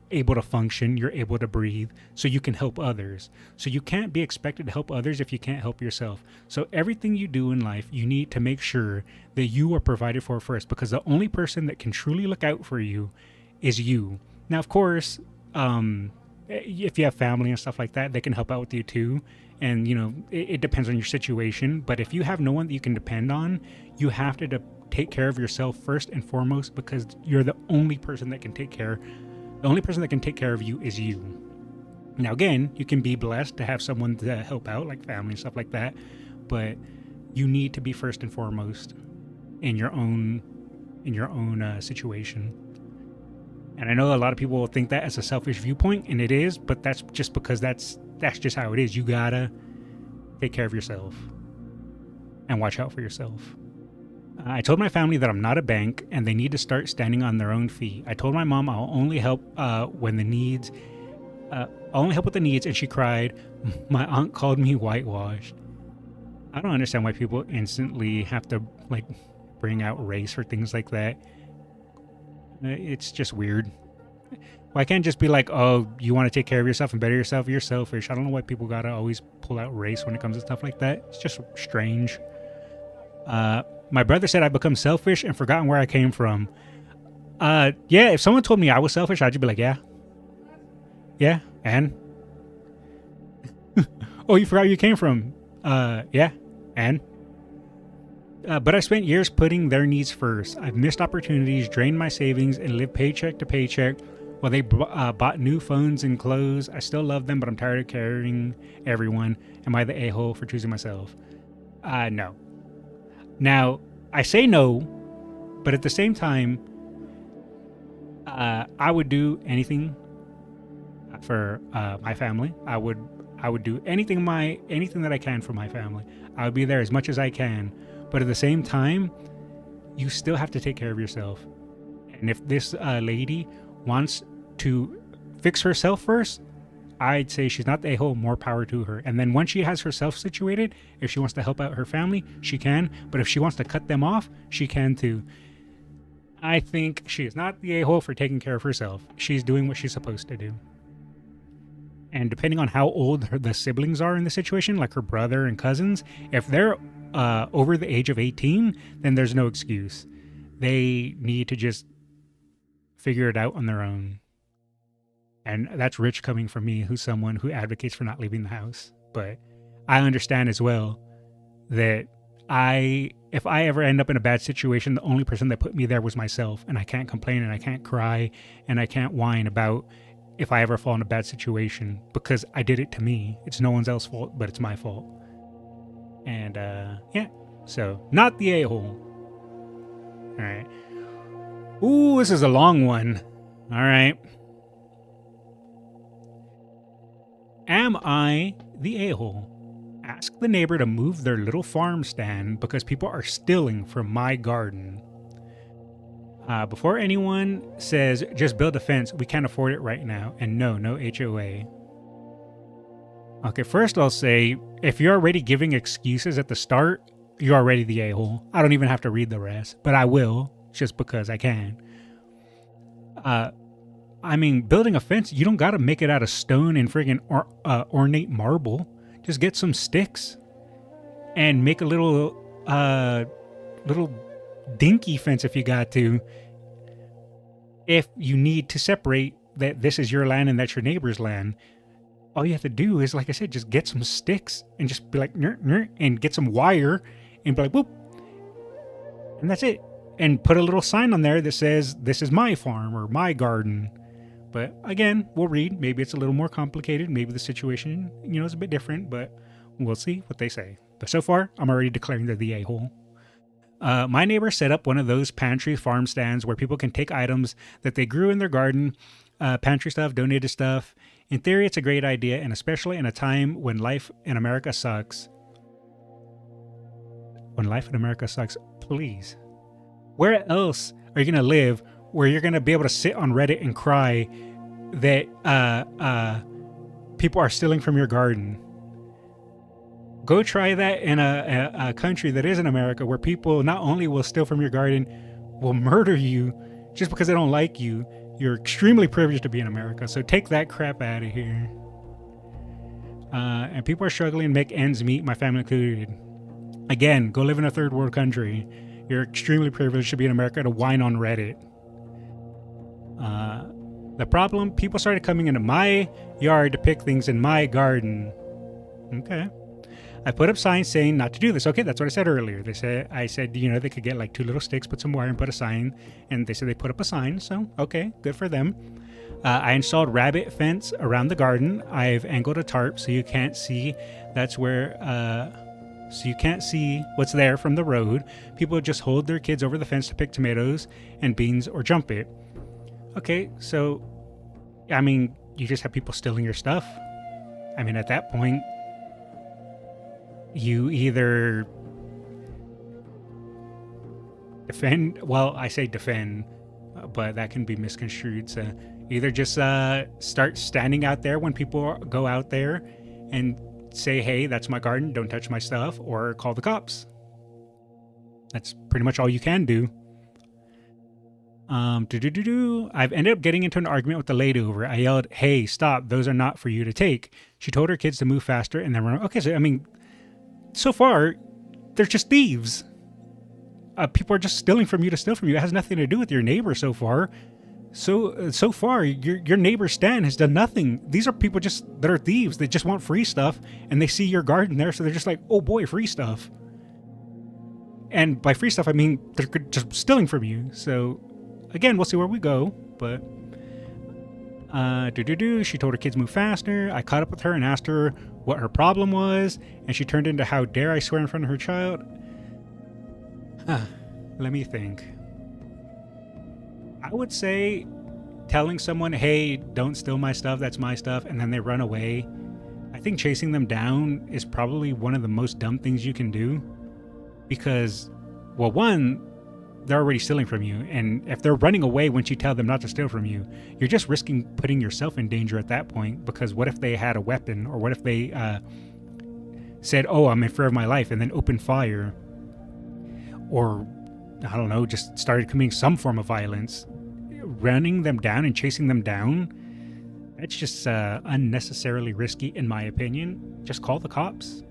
able to function, you're able to breathe, so you can help others. So you can't be expected to help others if you can't help yourself. So everything you do in life, you need to make sure that you are provided for first, because the only person that can truly look out for you is you. Now, of course, if you have family and stuff like that, they can help out with you too. And, you know, it depends on your situation. But if you have no one that you can depend on, you have to take care of yourself first and foremost, because you're the only person that can take care. The only person that can take care of you is you. Now, again, you can be blessed to have someone to help out, like family and stuff like that. But you need to be first and foremost in your own situation. And I know a lot of people will think that as a selfish viewpoint, and it is, but that's just because that's just how it is. You gotta take care of yourself and watch out for yourself. I told my family that I'm not a bank and they need to start standing on their own feet. I told my mom I'll only help with the needs, and she cried. My aunt called me whitewashed. I don't understand why people instantly have to bring out race or things like that. It's just weird. Why can't just be like, oh, you want to take care of yourself and better yourself? You're selfish. I don't know why people gotta always pull out race when it comes to stuff like that. It's just strange. My brother said I've become selfish and forgotten where I came from. Yeah, if someone told me I was selfish, I'd just be like, yeah. Yeah, and? Oh, you forgot where you came from. Yeah, and? But I spent years putting their needs first. I've missed opportunities, drained my savings, and lived paycheck to paycheck while they bought new phones and clothes. I still love them, but I'm tired of carrying everyone. Am I the a-hole for choosing myself? No. Now, I say no, but at the same time, I would do anything for my family. I would do anything that I can for my family. I would be there as much as I can. But at the same time, you still have to take care of yourself. And if this lady wants to fix herself first, I'd say she's not the a-hole, more power to her. And then once she has herself situated, if she wants to help out her family, she can. But if she wants to cut them off, she can too. I think she is not the a-hole for taking care of herself. She's doing what she's supposed to do. And depending on how old the siblings are in the situation, like her brother and cousins, if they're over the age of 18, then there's no excuse. They need to just figure it out on their own. And that's rich coming from me, who's someone who advocates for not leaving the house. But I understand as well that if I ever end up in a bad situation, the only person that put me there was myself. And I can't complain and I can't cry and I can't whine about if I ever fall in a bad situation, because I did it to me. It's no one else's fault, but it's my fault. And yeah, so not the a-hole. All right. Ooh, this is a long one. All right. Am I the a-hole? Ask the neighbor to move their little farm stand because people are stealing from my garden. Before anyone says, just build a fence, we can't afford it right now. And no HOA. Okay, first I'll say, if you're already giving excuses at the start, you're already the a-hole. I don't even have to read the rest, but I will, just because I can. I mean, building a fence, you don't gotta make it out of stone and friggin' ornate marble. Just get some sticks and make a little dinky fence if you got to. If you need to separate that this is your land and that's your neighbor's land, all you have to do is, like I said, just get some sticks and just be like, and get some wire and be like, whoop. And that's it. And put a little sign on there that says, this is my farm or my garden. But again, we'll read. Maybe it's a little more complicated. Maybe the situation, is a bit different, but we'll see what they say. But so far, I'm already declaring they're the a-hole. My neighbor set up one of those pantry farm stands where people can take items that they grew in their garden, pantry stuff, donated stuff. In theory, it's a great idea, and especially in a time when life in America sucks. When life in America sucks, please. Where else are you going to live where you're going to be able to sit on Reddit and cry that people are stealing from your garden? Go try that in a country that isn't America, where people not only will steal from your garden, will murder you just because they don't like you. You're extremely privileged to be in America, so take that crap out of here. And people are struggling to make ends meet, my family included. Again, go live in a third world country. You're extremely privileged to be in America to whine on Reddit. The problem, people started coming into my yard to pick things in my garden. Okay. I put up signs saying not to do this. Okay, that's what I said earlier. I said, they could get like 2 little sticks, put some wire and put a sign. And they said they put up a sign. So, okay, good for them. I installed rabbit fence around the garden. I've angled a tarp so you can't see. That's where, so you can't see what's there from the road. People just hold their kids over the fence to pick tomatoes and beans or jump it. Okay, so, I mean, you just have people stealing your stuff. I mean, at that point, you either defend, well, I say defend, but that can be misconstrued. So either just start standing out there when people go out there and say, hey, that's my garden, don't touch my stuff, or call the cops. That's pretty much all you can do. I've ended up getting into an argument with the lady over it. I yelled, hey, stop, those are not for you to take. She told her kids to move faster and then run. Okay, so I mean, so far, they're just thieves. People are just stealing from you to steal from you. It has nothing to do with your neighbor so far. So far, your neighbor Stan has done nothing. These are people that are thieves. They just want free stuff, and they see your garden there, so they're just like, oh boy, free stuff. And by free stuff, I mean they're just stealing from you. So, again, we'll see where we go. But she told her kids move faster. I caught up with her and asked her what her problem was, and she turned into how dare I swear in front of her child. Let me think. I would say telling someone, hey, don't steal my stuff, that's my stuff, and then they run away. I think chasing them down is probably one of the most dumb things you can do. Because, well, one, they're already stealing from you, and if they're running away once you tell them not to steal from you, you're just risking putting yourself in danger at that point. Because what if they had a weapon, or what if they said, oh, I'm in fear of my life, and then opened fire, or I don't know, just started committing some form of violence. Running them down and chasing them down, that's just unnecessarily risky, in my opinion. Just call the cops.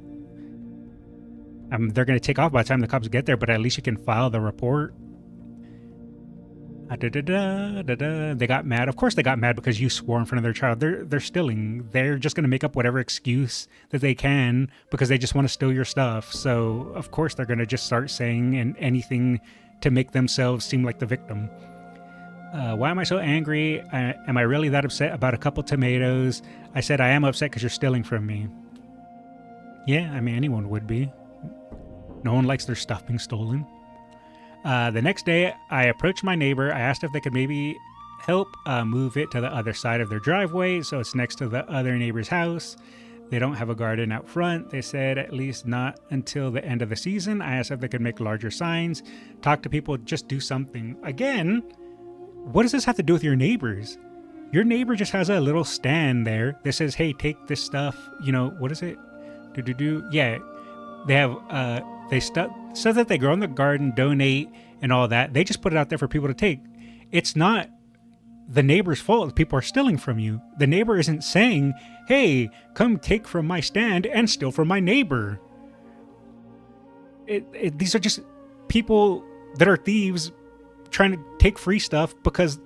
They're going to take off by the time the cops get there, but at least you can file the report. They got mad. Of course they got mad because you swore in front of their child. They're stealing. They're just going to make up whatever excuse that they can because they just want to steal your stuff. So, of course, they're going to just start saying anything to make themselves seem like the victim. Why am I so angry? Am I really that upset about a couple tomatoes? I said I am upset because you're stealing from me. Yeah, I mean, anyone would be. No one likes their stuff being stolen. The next day, I approached my neighbor. I asked if they could maybe help move it to the other side of their driveway so it's next to the other neighbor's house. They don't have a garden out front. They said at least not until the end of the season. I asked if they could make larger signs, talk to people, just do something. Again, what does this have to do with your neighbors? Your neighbor just has a little stand there that says, hey, take this stuff. You know, what is it? Yeah, they have, stuff that they grow in the garden, donate, and all that. They just put it out there for people to take. It's not the neighbor's fault if people are stealing from you. The neighbor isn't saying, hey, come take from my stand and steal from my neighbor. These are just people that are thieves trying to take free stuff because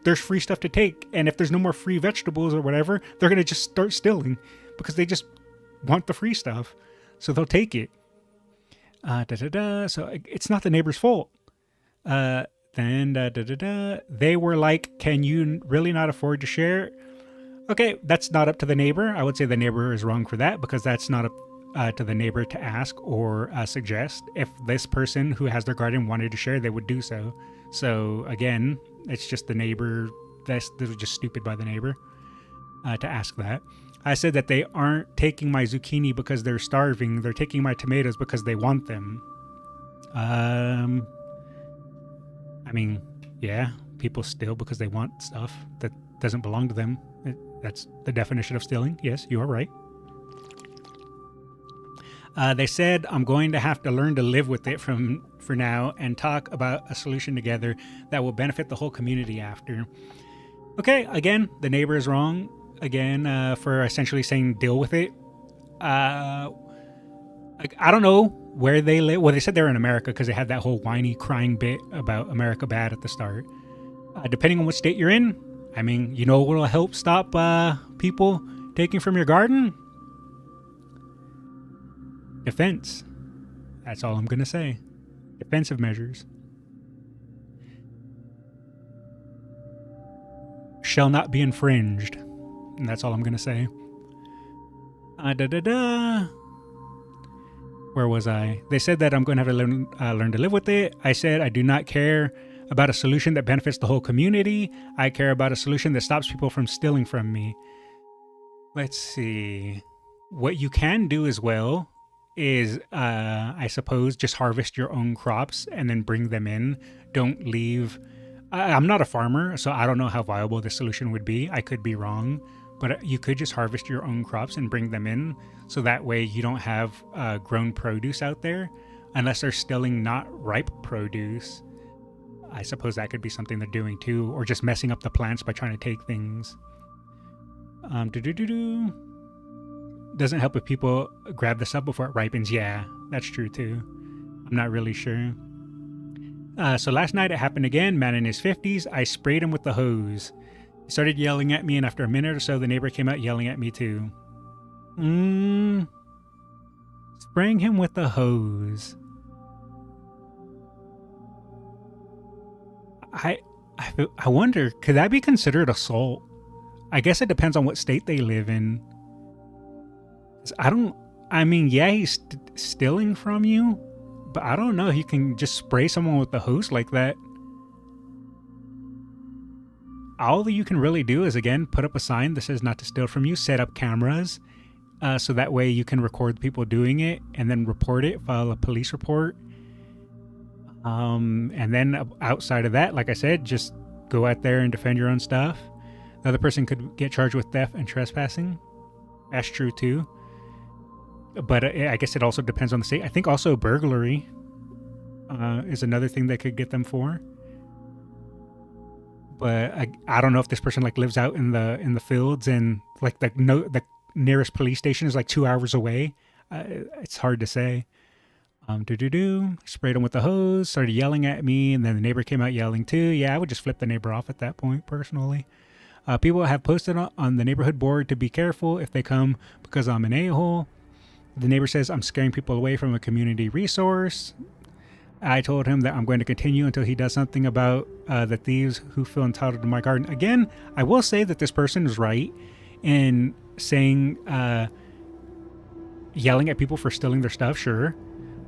there's free stuff to take. And if there's no more free vegetables or whatever, they're going to just start stealing because they just want the free stuff. So they'll take it. So it's not the neighbor's fault. They were like, can you really not afford to share? Okay, that's not up to the neighbor. I would say the neighbor is wrong for that because that's not up to the neighbor to ask or suggest. If this person who has their garden wanted to share, they would do so. So again, it's just the neighbor. This was just stupid by the neighbor to ask that. I said that they aren't taking my zucchini because they're starving. They're taking my tomatoes because they want them. I mean, yeah, people steal because they want stuff that doesn't belong to them. That's the definition of stealing. Yes, you are right. They said I'm going to have to learn to live with it for now and talk about a solution together that will benefit the whole community after. Okay, again, the neighbor is wrong. Again, for essentially saying deal with it. I don't know where they live. Well, they said they're in America because they had that whole whiny crying bit about America bad at the start. Depending on what state you're in, I mean, you know what will help stop people taking from your garden? Defense. That's all I'm going to say. Defensive measures. Shall not be infringed. And that's all I'm going to say. Where was I? They said that I'm going to have to learn to live with it. I said I do not care about a solution that benefits the whole community. I care about a solution that stops people from stealing from me. Let's see. What you can do as well is, I suppose, just harvest your own crops and then bring them in. Don't leave. I'm not a farmer, so I don't know how viable this solution would be. I could be wrong. But you could just harvest your own crops and bring them in. So that way you don't have grown produce out there. Unless they're stealing not ripe produce. I suppose that could be something they're doing too. Or just messing up the plants by trying to take things. Doesn't help if people grab this up before it ripens. Yeah, that's true too. I'm not really sure. So last night it happened again. Man in his 50s. I sprayed him with the hose. He started yelling at me, and after a minute or so, the neighbor came out yelling at me too. Spraying him with the hose. I wonder, could that be considered assault? I guess it depends on what state they live in. Yeah, he's stealing from you, but I don't know if you can just spray someone with the hose like that. All that you can really do is, again, put up a sign that says not to steal from you, set up cameras, so that way you can record people doing it and then report it, file a police report. And then outside of that, like I said, just go out there and defend your own stuff. The other person could get charged with theft and trespassing. That's true too. But I guess it also depends on the state. I think also burglary is another thing that could get them for. But I don't know if this person like lives out in the fields and like the nearest police station is like 2 hours away. It's hard to say. Sprayed him with the hose, started yelling at me, and then the neighbor came out yelling too. Yeah, I would just flip the neighbor off at that point, personally. People have posted on the neighborhood board to be careful if they come because I'm an a-hole. The neighbor says I'm scaring people away from a community resource. I told him that I'm going to continue until he does something about the thieves who feel entitled to my garden. Again, I will say that this person is right in saying, yelling at people for stealing their stuff, sure.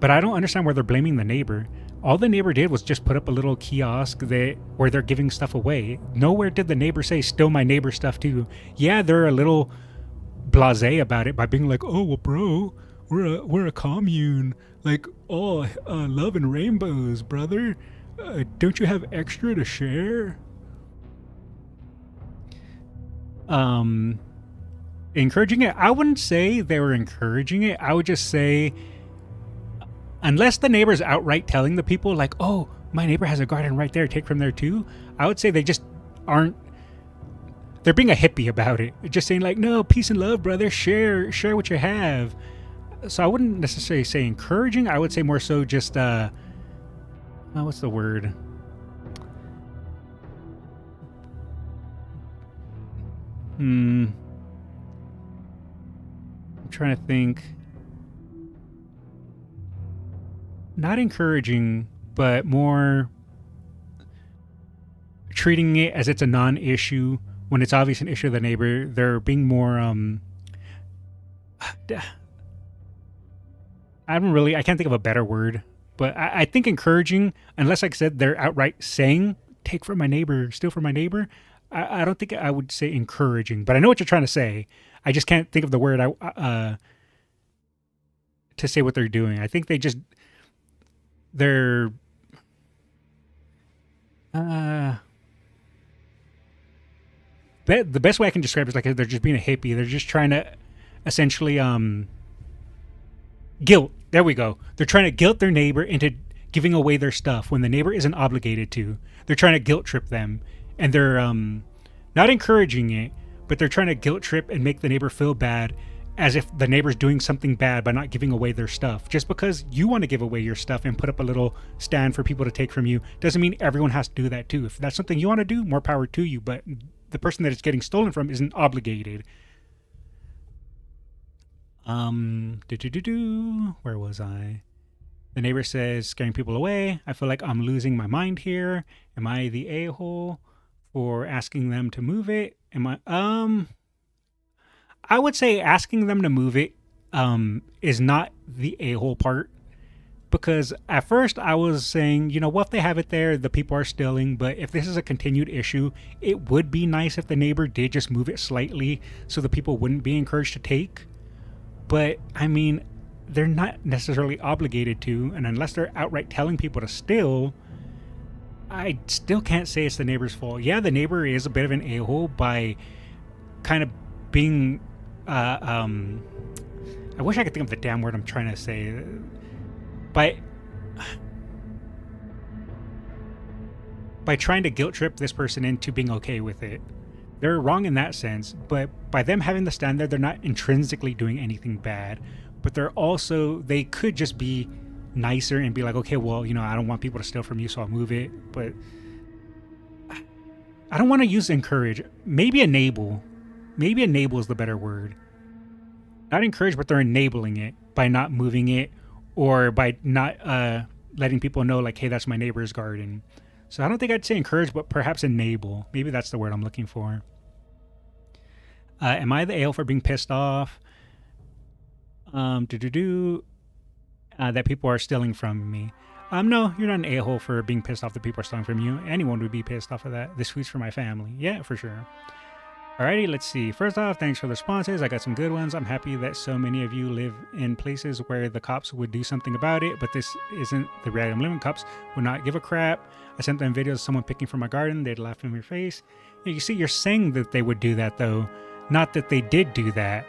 But I don't understand why they're blaming the neighbor. All the neighbor did was just put up a little kiosk where they're giving stuff away. Nowhere did the neighbor say, steal my neighbor's stuff too. Yeah, they're a little blasé about it by being like, "Oh well, bro, we're a commune. Like, oh, love and rainbows, brother. Don't you have extra to share?" Encouraging it, I wouldn't say they were encouraging it. I would just say, unless the neighbor's outright telling the people like, "Oh, my neighbor has a garden right there, take from there too," I would say they just aren't. They're being a hippie about it, just saying like, "No, peace and love, brother. Share what you have." So I wouldn't necessarily say encouraging. I would say more so just what's the word? I'm trying to think. Not encouraging, but more treating it as it's a non-issue when it's obvious an issue to the neighbor. They're being more I can't think of a better word, but I think encouraging, unless like I said they're outright saying take from my neighbor, steal from my neighbor, I don't think I would say encouraging, but I know what you're trying to say. I just can't think of the word to say what they're doing. I think they're the best way I can describe it is like they're just being a hippie. They're just trying to essentially guilt. There we go. They're trying to guilt their neighbor into giving away their stuff when the neighbor isn't obligated to. They're trying to guilt trip them, and they're not encouraging it, but they're trying to guilt trip and make the neighbor feel bad, as if the neighbor's doing something bad by not giving away their stuff. Just because you want to give away your stuff and put up a little stand for people to take from you doesn't mean everyone has to do that too. If that's something you want to do, more power to you, but the person that it's getting stolen from isn't obligated. Where was I? The neighbor says, scaring people away. I feel like I'm losing my mind here. Am I the a-hole for asking them to move it? I would say asking them to move it is not the a-hole part, because at first I was saying, what if they have it there, the people are stealing, but if this is a continued issue, it would be nice if the neighbor did just move it slightly so the people wouldn't be encouraged to take. But I mean, they're not necessarily obligated to, and unless they're outright telling people to steal, I still can't say it's the neighbor's fault. Yeah, the neighbor is a bit of an a-hole by kind of being I wish I could think of the damn word I'm trying to say. By trying to guilt trip this person into being okay with it. They're wrong in that sense, but by them having the stand there, they're not intrinsically doing anything bad, but they could just be nicer and be like, okay, well, I don't want people to steal from you, so I'll move it. But I don't want to use encourage. Maybe enable. Maybe enable is the better word. Not encourage, but they're enabling it by not moving it, or by not letting people know, like, hey, that's my neighbor's garden. So I don't think I'd say encourage, but perhaps enable. Maybe that's the word I'm looking for. Am I the a-hole for being pissed off? That people are stealing from me. No, you're not an a-hole for being pissed off that people are stealing from you. Anyone would be pissed off of that. This food's for my family. Yeah, for sure. Alrighty, let's see. First off, thanks for the responses. I got some good ones. I'm happy that so many of you live in places where the cops would do something about it, but this isn't the reality I'm living. Cops would not give a crap. I sent them videos of someone picking from my garden. They'd laugh in your face. You see, you're saying that they would do that, though, not that they did do that.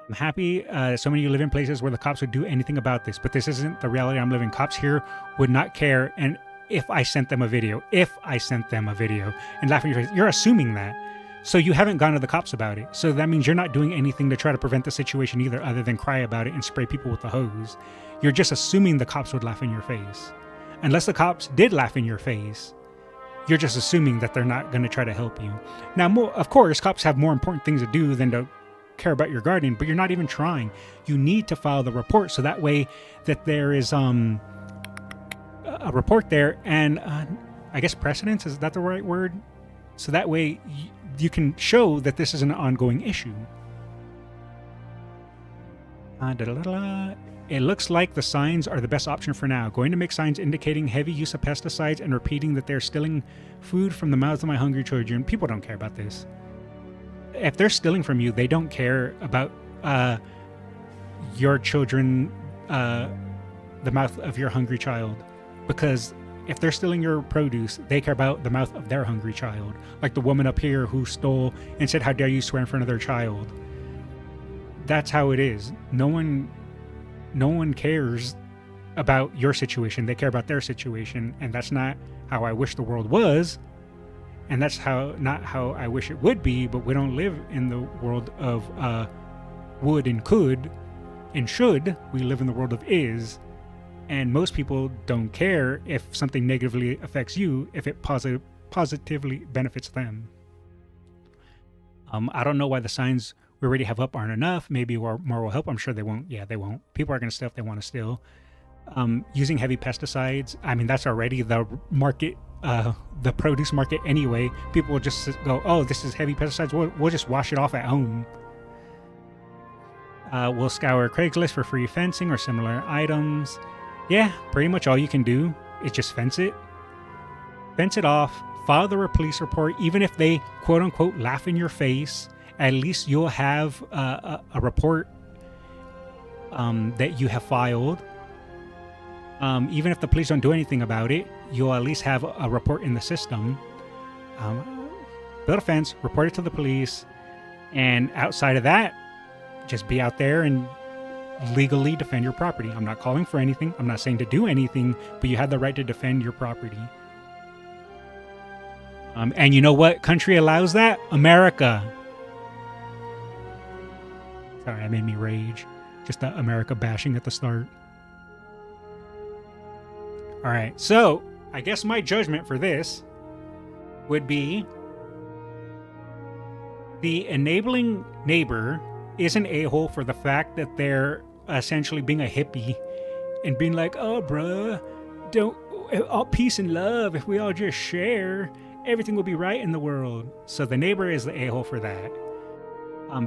I'm happy so many of you live in places where the cops would do anything about this, but this isn't the reality I'm living. Cops here would not care, and if I sent them a video and laugh in your face, you're assuming that. So you haven't gone to the cops about it. So that means you're not doing anything to try to prevent the situation either, other than cry about it and spray people with the hose. You're just assuming the cops would laugh in your face. Unless the cops did laugh in your face, you're just assuming that they're not going to try to help you. Now, of course, cops have more important things to do than to care about your garden, but you're not even trying. You need to file the report so that way that there is a report there, and I guess precedence, is that the right word? So that way you can show that this is an ongoing issue. It looks like the signs are the best option for now. Going to make signs indicating heavy use of pesticides and repeating that they're stealing food from the mouths of my hungry children. People don't care about this. if they're stealing from you, they don't care about your children, the mouth of your hungry child, because if they're stealing your produce, they care about the mouth of their hungry child. Like the woman up here who stole and said, "How dare you swear in front of their child?" That's how it is. No one cares about your situation. They care about their situation, and that's not how I wish the world was, and that's not how I wish it would be. But we don't live in the world of would and could and should. We live in the world of is, and most people don't care if something negatively affects you if it positively benefits them. I don't know why the signs we already have up aren't enough. Maybe more will help. I'm sure they won't. Yeah, they won't. People are going to steal if they want to steal. Using heavy pesticides, I mean, that's already the market, the produce market anyway. People will just go, "Oh, this is heavy pesticides. We'll just wash it off at home." We'll scour Craigslist for free fencing or similar items. Yeah, pretty much all you can do is just fence it. Fence it off, file the police report, even if they quote-unquote laugh in your face. At least you'll have a report that you have filed. Even if the police don't do anything about it, you'll at least have a report in the system. Build a fence, report it to the police, and outside of that, just be out there and legally defend your property. I'm not calling for anything. I'm not saying to do anything, but you have the right to defend your property. And you know what country allows that? America. Sorry, that made me rage. Just the America bashing at the start. All right, so I guess my judgment for this would be the enabling neighbor is an a-hole for the fact that they're essentially being a hippie and being like, "Oh, bruh, don't all peace and love. If we all just share, everything will be right in the world." So the neighbor is the a-hole for that,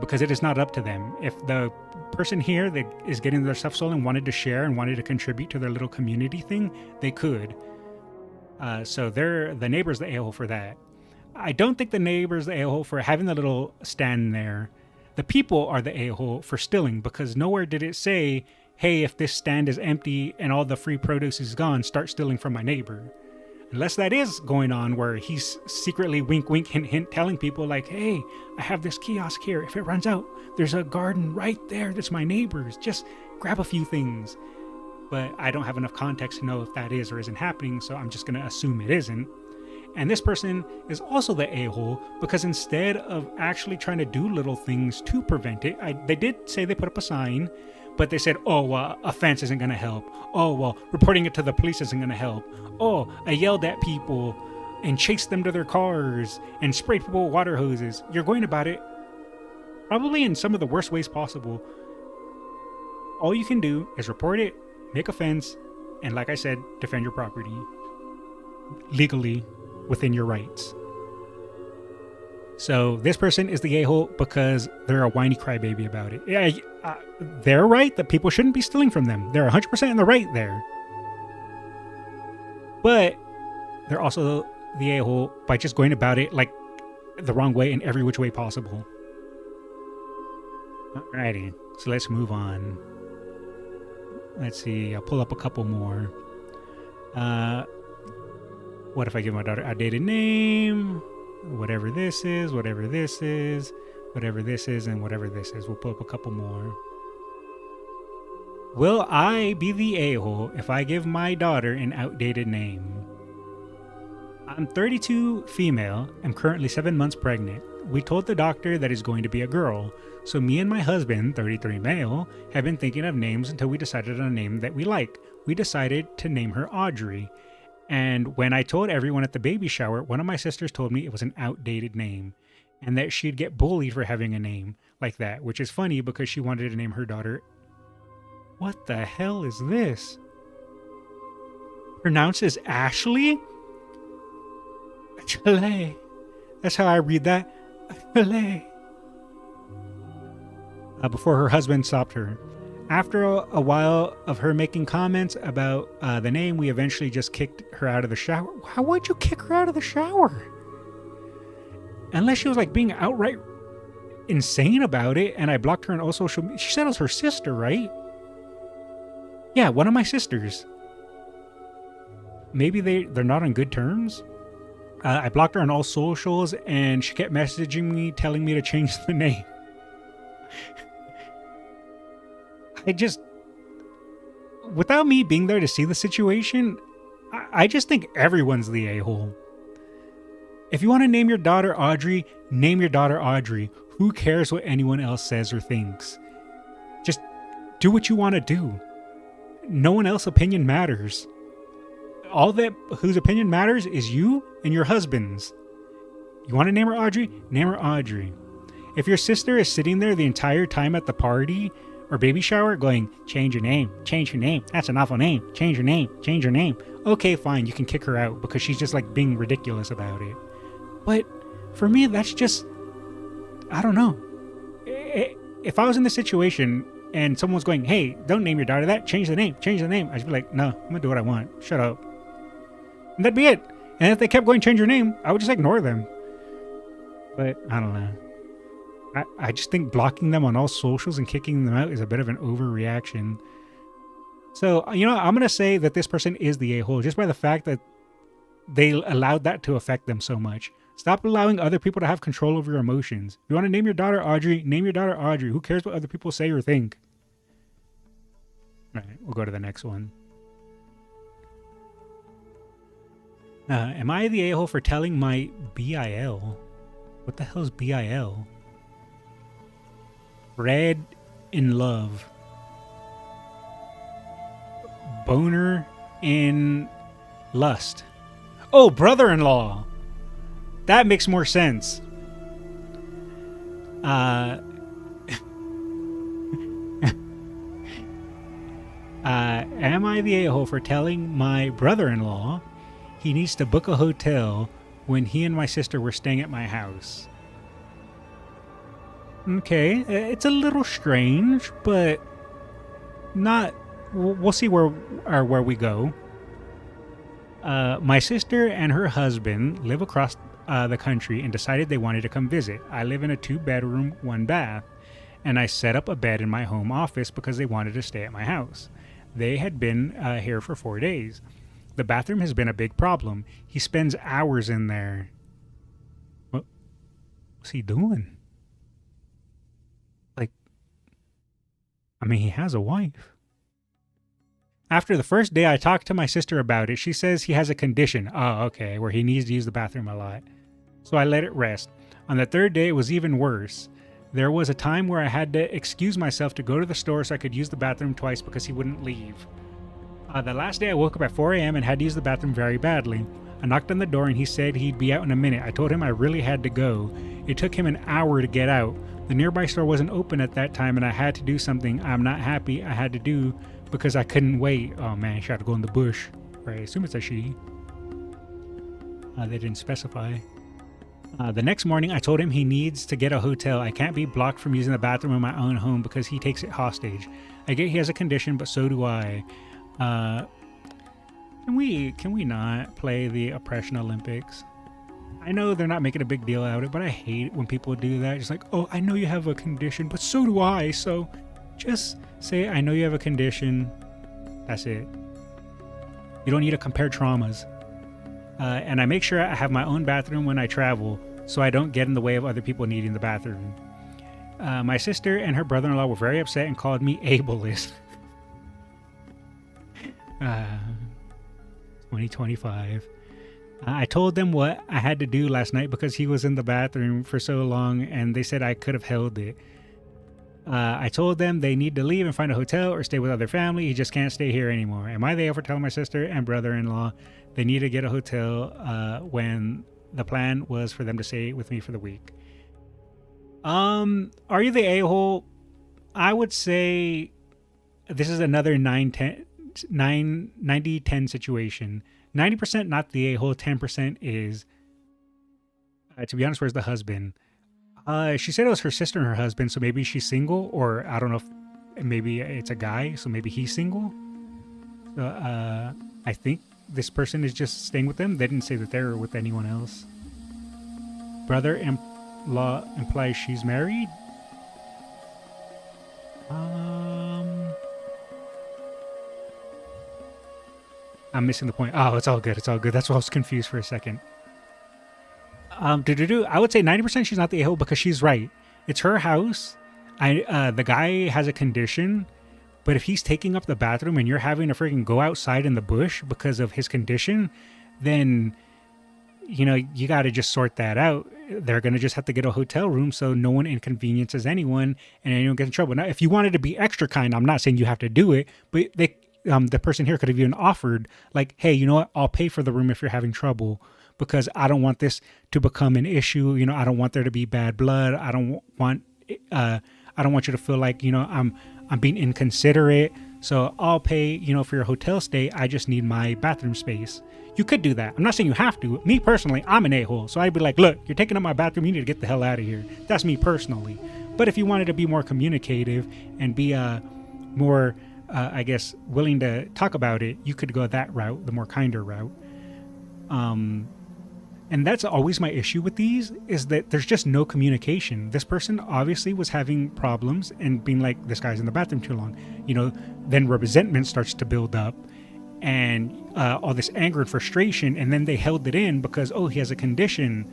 because it is not up to them. If the person here that is getting their stuff stolen wanted to share and wanted to contribute to their little community thing, they could. So the neighbor's the a-hole for that. I don't think the neighbor's the a-hole for having the little stand there. The people are the a-hole for stealing, because nowhere did it say, "Hey, if this stand is empty and all the free produce is gone, start stealing from my neighbor." Unless that is going on where he's secretly wink, wink, hint, hint, telling people like, "Hey, I have this kiosk here. If it runs out, there's a garden right there that's my neighbor's. Just grab a few things." But I don't have enough context to know if that is or isn't happening, so I'm just going to assume it isn't. And this person is also the a-hole because instead of actually trying to do little things to prevent it, they did say they put up a sign, but they said, "Oh, a fence isn't going to help. Oh, well, reporting it to the police isn't going to help. Oh, I yelled at people and chased them to their cars and sprayed people with water hoses." You're going about it probably in some of the worst ways possible. All you can do is report it, make a fence, and like I said, defend your property legally within your rights. So this person is the a-hole because they're a whiny crybaby about it. Yeah, they're right that people shouldn't be stealing from them. They're 100% in the right there. But they're also the a-hole by just going about it like the wrong way in every which way possible. Alrighty, so let's move on. Let's see, I'll pull up a couple more. What if I give my daughter outdated name? Whatever this is, whatever this is, whatever this is, and whatever this is. We'll pull up a couple more. Will I be the a-hole if I give my daughter an outdated name? I'm 32, female. I'm currently 7 months pregnant. We told the doctor that it's going to be a girl. So me and my husband, 33 male, have been thinking of names until we decided on a name that we like. We decided to name her Audrey. And when I told everyone at the baby shower, one of my sisters told me it was an outdated name and that she'd get bullied for having a name like that, which is funny because she wanted to name her daughter. What the hell is this? Pronounced as Ashley? Chillin. That's how I read that. Chillin. Before her husband stopped her. After a while of her making comments about the name, we eventually just kicked her out of the shower. How would you kick her out of the shower? Unless she was like being outright insane about it, and I blocked her on all social media. She said it was her sister, right? Yeah, one of my sisters. Maybe they're not on good terms. I blocked her on all socials, and she kept messaging me, telling me to change the name. I just, without me being there to see the situation, I just think everyone's the a-hole. If you want to name your daughter Audrey, name your daughter Audrey. Who cares what anyone else says or thinks? Just do what you want to do. No one else's opinion matters. All that whose opinion matters is you and your husband's. You want to name her Audrey? Name her Audrey. If your sister is sitting there the entire time at the party or baby shower going, change your name, that's an awful name, change your name. Okay, fine, you can kick her out because she's just like being ridiculous about it. But for me, that's just, I don't know. If I was in this situation and someone was going, hey, don't name your daughter that, change the name, I'd be like, no, I'm going to do what I want. Shut up. And that'd be it. And if they kept going, change your name, I would just ignore them. But I don't know. I just think blocking them on all socials and kicking them out is a bit of an overreaction. So, I'm going to say that this person is the a-hole just by the fact that they allowed that to affect them so much. Stop allowing other people to have control over your emotions. If you want to name your daughter Audrey, name your daughter Audrey. Who cares what other people say or think? All right, we'll go to the next one. Am I the a-hole for telling my BIL? What the hell is BIL? Red in love. Boner in lust. Oh, brother-in-law. That makes more sense. Am I the a-hole for telling my brother-in-law he needs to book a hotel when he and my sister were staying at my house? Okay, it's a little strange, but not. We'll see where we go. My sister and her husband live across the country and decided they wanted to come visit. I live in a 2-bedroom, 1-bath, and I set up a bed in my home office because they wanted to stay at my house. They had been here for 4 days. The bathroom has been a big problem. He spends hours in there. What's he doing? He has a wife. After the first day I talked to my sister about it, she says he has a condition. Oh, okay, where he needs to use the bathroom a lot. So I let it rest. On the third day, it was even worse. There was a time where I had to excuse myself to go to the store so I could use the bathroom twice because he wouldn't leave. The last day I woke up at 4 a.m. and had to use the bathroom very badly. I knocked on the door and he said he'd be out in a minute. I told him I really had to go. It took him an hour to get out. The nearby store wasn't open at that time and I had to do something I'm not happy I had to do because I couldn't wait. Oh man, she had to go in the bush. Right, I assume it's a she. They didn't specify. The next morning I told him he needs to get a hotel. I can't be blocked from using the bathroom in my own home because he takes it hostage. I get he has a condition, but so do I. Can we not play the Oppression Olympics? I know they're not making a big deal out of it, but I hate when people do that. It's like, oh, I know you have a condition, but so do I. So just say, I know you have a condition. That's it. You don't need to compare traumas. And I make sure I have my own bathroom when I travel so I don't get in the way of other people needing the bathroom. My sister and her brother-in-law were very upset and called me ableist. 2025. I told them what I had to do last night because he was in the bathroom for so long and they said I could have held it. I told them they need to leave and find a hotel or stay with other family. He just can't stay here anymore. Am I there for telling my sister and brother-in-law they need to get a hotel when the plan was for them to stay with me for the week? Are you the a-hole? I would say this is another 90-10 situation. 90% not the a-hole, 10% is, to be honest, where's the husband? She said it was her sister and her husband, so maybe she's single, or I don't know if maybe it's a guy, so maybe he's single. I think this person is just staying with them. They didn't say that they're with anyone else. Brother and law implies she's married. Um, I'm missing the point. Oh, it's all good. It's all good. That's why I was confused for a second. I would say 90% she's not the a-hole because she's right. It's her house. The guy has a condition, but if he's taking up the bathroom and you're having to freaking go outside in the bush because of his condition, then you got to just sort that out. They're going to just have to get a hotel room so no one inconveniences anyone and anyone gets in trouble. Now, if you wanted to be extra kind, I'm not saying you have to do it, but the person here could have even offered, like, hey, you know what? I'll pay for the room if you're having trouble because I don't want this to become an issue. I don't want there to be bad blood. I don't want you to feel like, I'm being inconsiderate. So I'll pay, for your hotel stay. I just need my bathroom space. You could do that. I'm not saying you have to. Me personally, I'm an a-hole. So I'd be like, look, you're taking up my bathroom. You need to get the hell out of here. That's me personally. But if you wanted to be more communicative and be more, I guess, willing to talk about it, you could go that route, the more kinder route. And that's always my issue with these, is that there's just no communication. This person obviously was having problems and being like, this guy's in the bathroom too long. Then resentment starts to build up and all this anger and frustration. And then they held it in because, he has a condition.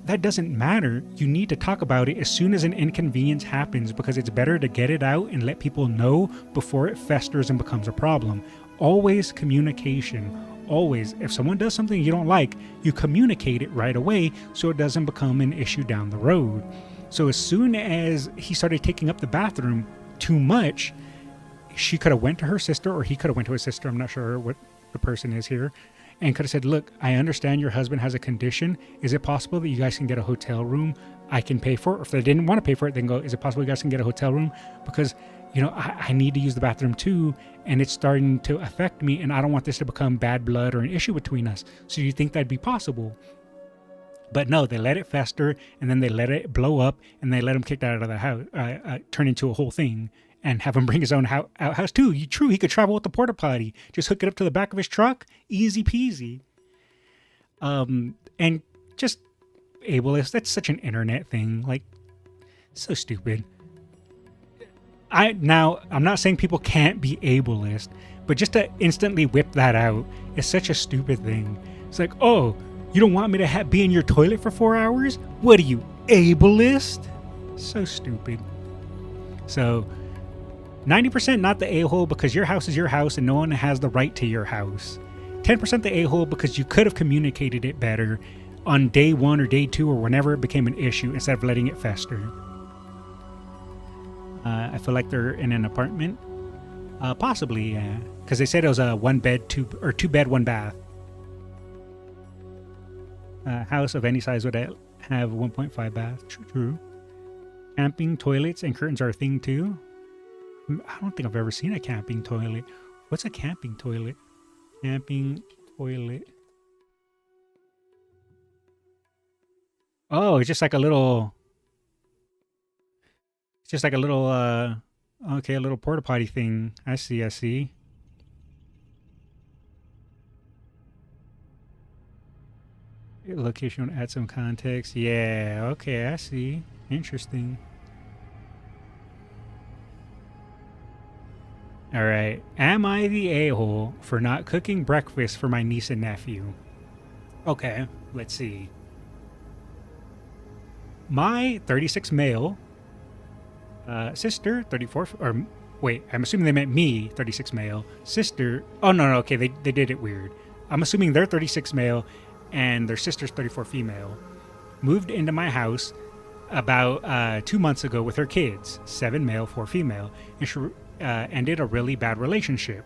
That doesn't matter. You need to talk about it as soon as an inconvenience happens because it's better to get it out and let people know before it festers and becomes a problem. Always communication. Always, if someone does something you don't like, you communicate it right away so it doesn't become an issue down the road. So as soon as he started taking up the bathroom too much, she could have went to her sister, or he could have went to his sister, I'm not sure what the person is here, and could have said, look, I understand your husband has a condition. Is it possible that you guys can get a hotel room I can pay for? Or if they didn't want to pay for it, then go, is it possible you guys can get a hotel room? Because I need to use the bathroom too, and it's starting to affect me, and I don't want this to become bad blood or an issue between us. So you think that'd be possible? But no, they let it fester, and then they let it blow up, and they let him kicked out of the house, turn into a whole thing, and have him bring his own outhouse too. True, he could travel with the porta potty, just hook it up to the back of his truck, easy peasy. And just ableist. That's such an internet thing, like so stupid. I'm not saying people can't be ableist, but just to instantly whip that out is such a stupid thing. It's like, oh, you don't want me to be in your toilet for 4 hours? What are you, ableist? So stupid. So 90% not the a-hole because your house is your house and no one has the right to your house. 10% the a-hole because you could have communicated it better on day 1 or day 2 or whenever it became an issue instead of letting it fester. I feel like they're in an apartment. Possibly, yeah. Because they said it was a 2 bed, 1 bath. House of any size would have 1.5 bath. True. Camping toilets and curtains are a thing too. I don't think I've ever seen a camping toilet. What's a camping toilet? Camping toilet. Oh, it's just like a little... It's just like a little, a little porta potty thing. I see. Location, add some context. Yeah, okay, I see. Interesting. Alright, am I the a-hole for not cooking breakfast for my niece and nephew? Okay, let's see. My 36 male... sister, 34, or wait, I'm assuming they meant me, 36 male. Sister, oh no, okay, they did it weird. I'm assuming they're 36 male and their sister's 34 female. Moved into my house about 2 months ago with her kids, 7 male, 4 female, and she ended a really bad relationship.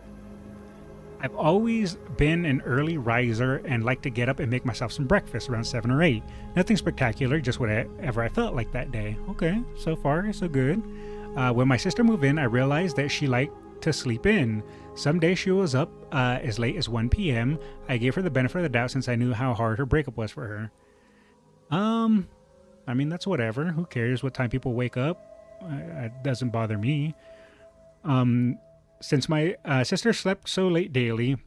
I've always been an early riser and like to get up and make myself some breakfast around 7 or 8. Nothing spectacular, just whatever I felt like that day. Okay, so far so good. When my sister moved in, I realized that she liked to sleep in. Some days she was up as late as 1 p.m. I gave her the benefit of the doubt since I knew how hard her breakup was for her. I mean, that's whatever. Who cares what time people wake up? It doesn't bother me. Since my sister slept so late daily,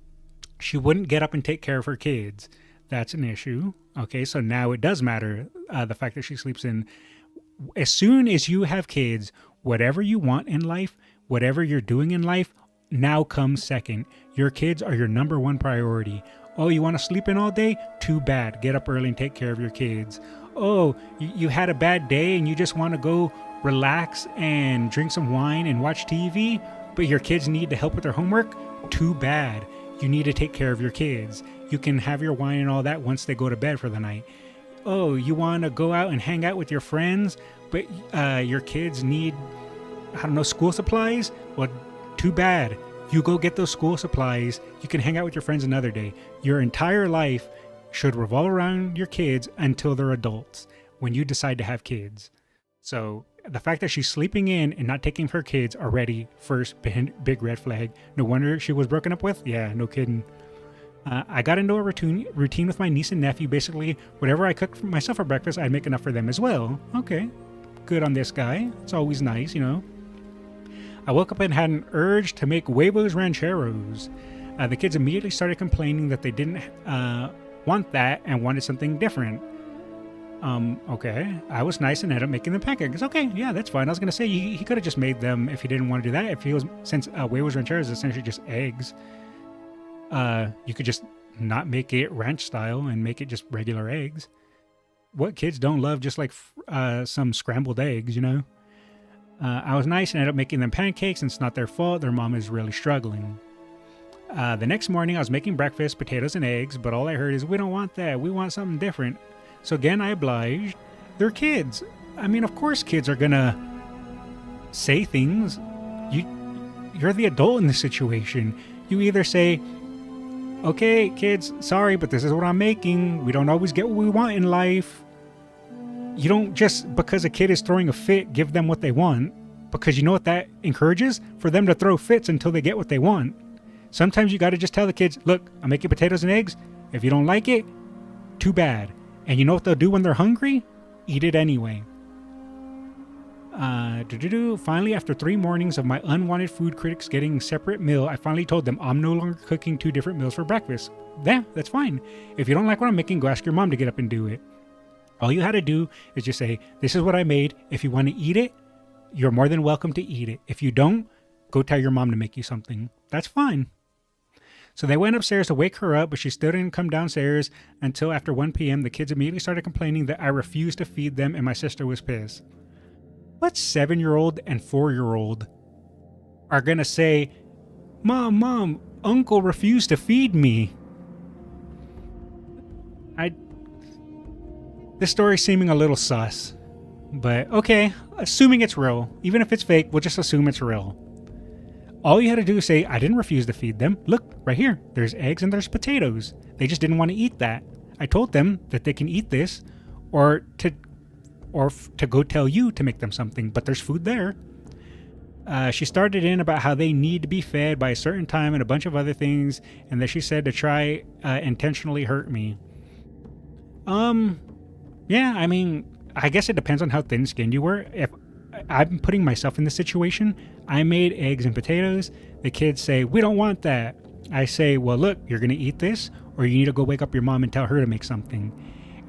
she wouldn't get up and take care of her kids. That's an issue. Okay, so now it does matter, the fact that she sleeps in. As soon as you have kids, whatever you want in life, whatever you're doing in life, now comes second. Your kids are your number one priority. Oh, you want to sleep in all day? Too bad. Get up early and take care of your kids. Oh, you had a bad day and you just want to go relax and drink some wine and watch TV, but your kids need to help with their homework? Too bad. You need to take care of your kids. You can have your wine and all that once they go to bed for the night. Oh, you want to go out and hang out with your friends, but your kids need, I don't know, school supplies? Well, too bad. You go get those school supplies. You can hang out with your friends another day. Your entire life should revolve around your kids until they're adults, when you decide to have kids. So the fact that she's sleeping in and not taking her kids already, first big red flag. No wonder she was broken up with. Yeah, no kidding. I got into a routine with my niece and nephew. Basically, whatever I cooked for myself for breakfast, I'd make enough for them as well. Okay, good on this guy. It's always nice, you know. I woke up and had an urge to make huevos rancheros. The kids immediately started complaining that they didn't want that and wanted something different. Okay. I was nice and ended up making them pancakes. Okay, yeah, that's fine. I was going to say he could have just made them if he didn't want to do that. If he was, since huevos rancheros is essentially just eggs, you could just not make it ranch style and make it just regular eggs. What kids don't love just like some scrambled eggs, you know? I was nice and ended up making them pancakes, and it's not their fault. Their mom is really struggling. The next morning, I was making breakfast, potatoes and eggs, but all I heard is, we don't want that. We want something different. So again, I obliged. They're kids. I mean, of course kids are gonna say things. You're the adult in this situation. You either say, okay, kids, sorry, but this is what I'm making. We don't always get what we want in life. You don't just, because a kid is throwing a fit, give them what they want. Because you know what that encourages? For them to throw fits until they get what they want. Sometimes you got to just tell the kids, look, I'm making potatoes and eggs. If you don't like it, too bad. And you know what they'll do when they're hungry? Eat it anyway. Finally, after 3 mornings of my unwanted food critics getting a separate meal, I finally told them I'm no longer cooking 2 different meals for breakfast. Yeah, that's fine. If you don't like what I'm making, go ask your mom to get up and do it. All you had to do is just say, this is what I made. If you want to eat it, you're more than welcome to eat it. If you don't, go tell your mom to make you something. That's fine. So they went upstairs to wake her up, but she still didn't come downstairs until after 1 p.m. The kids immediately started complaining that I refused to feed them, and my sister was pissed. What 7-year-old and 4-year-old are going to say, Mom, Uncle refused to feed me? This story's seeming a little sus. But okay, assuming it's real. Even if it's fake, we'll just assume it's real. All you had to do is say, I didn't refuse to feed them. Look, right here. There's eggs and there's potatoes. They just didn't want to eat that. I told them that they can eat this or to go tell you to make them something, but there's food there. She started in about how they need to be fed by a certain time and a bunch of other things, and that she said to try intentionally hurt me. Yeah, I mean, I guess it depends on how thin-skinned you were. If I'm putting myself in this situation, I made eggs and potatoes. The kids say, we don't want that. I say, well, look, you're going to eat this, or you need to go wake up your mom and tell her to make something.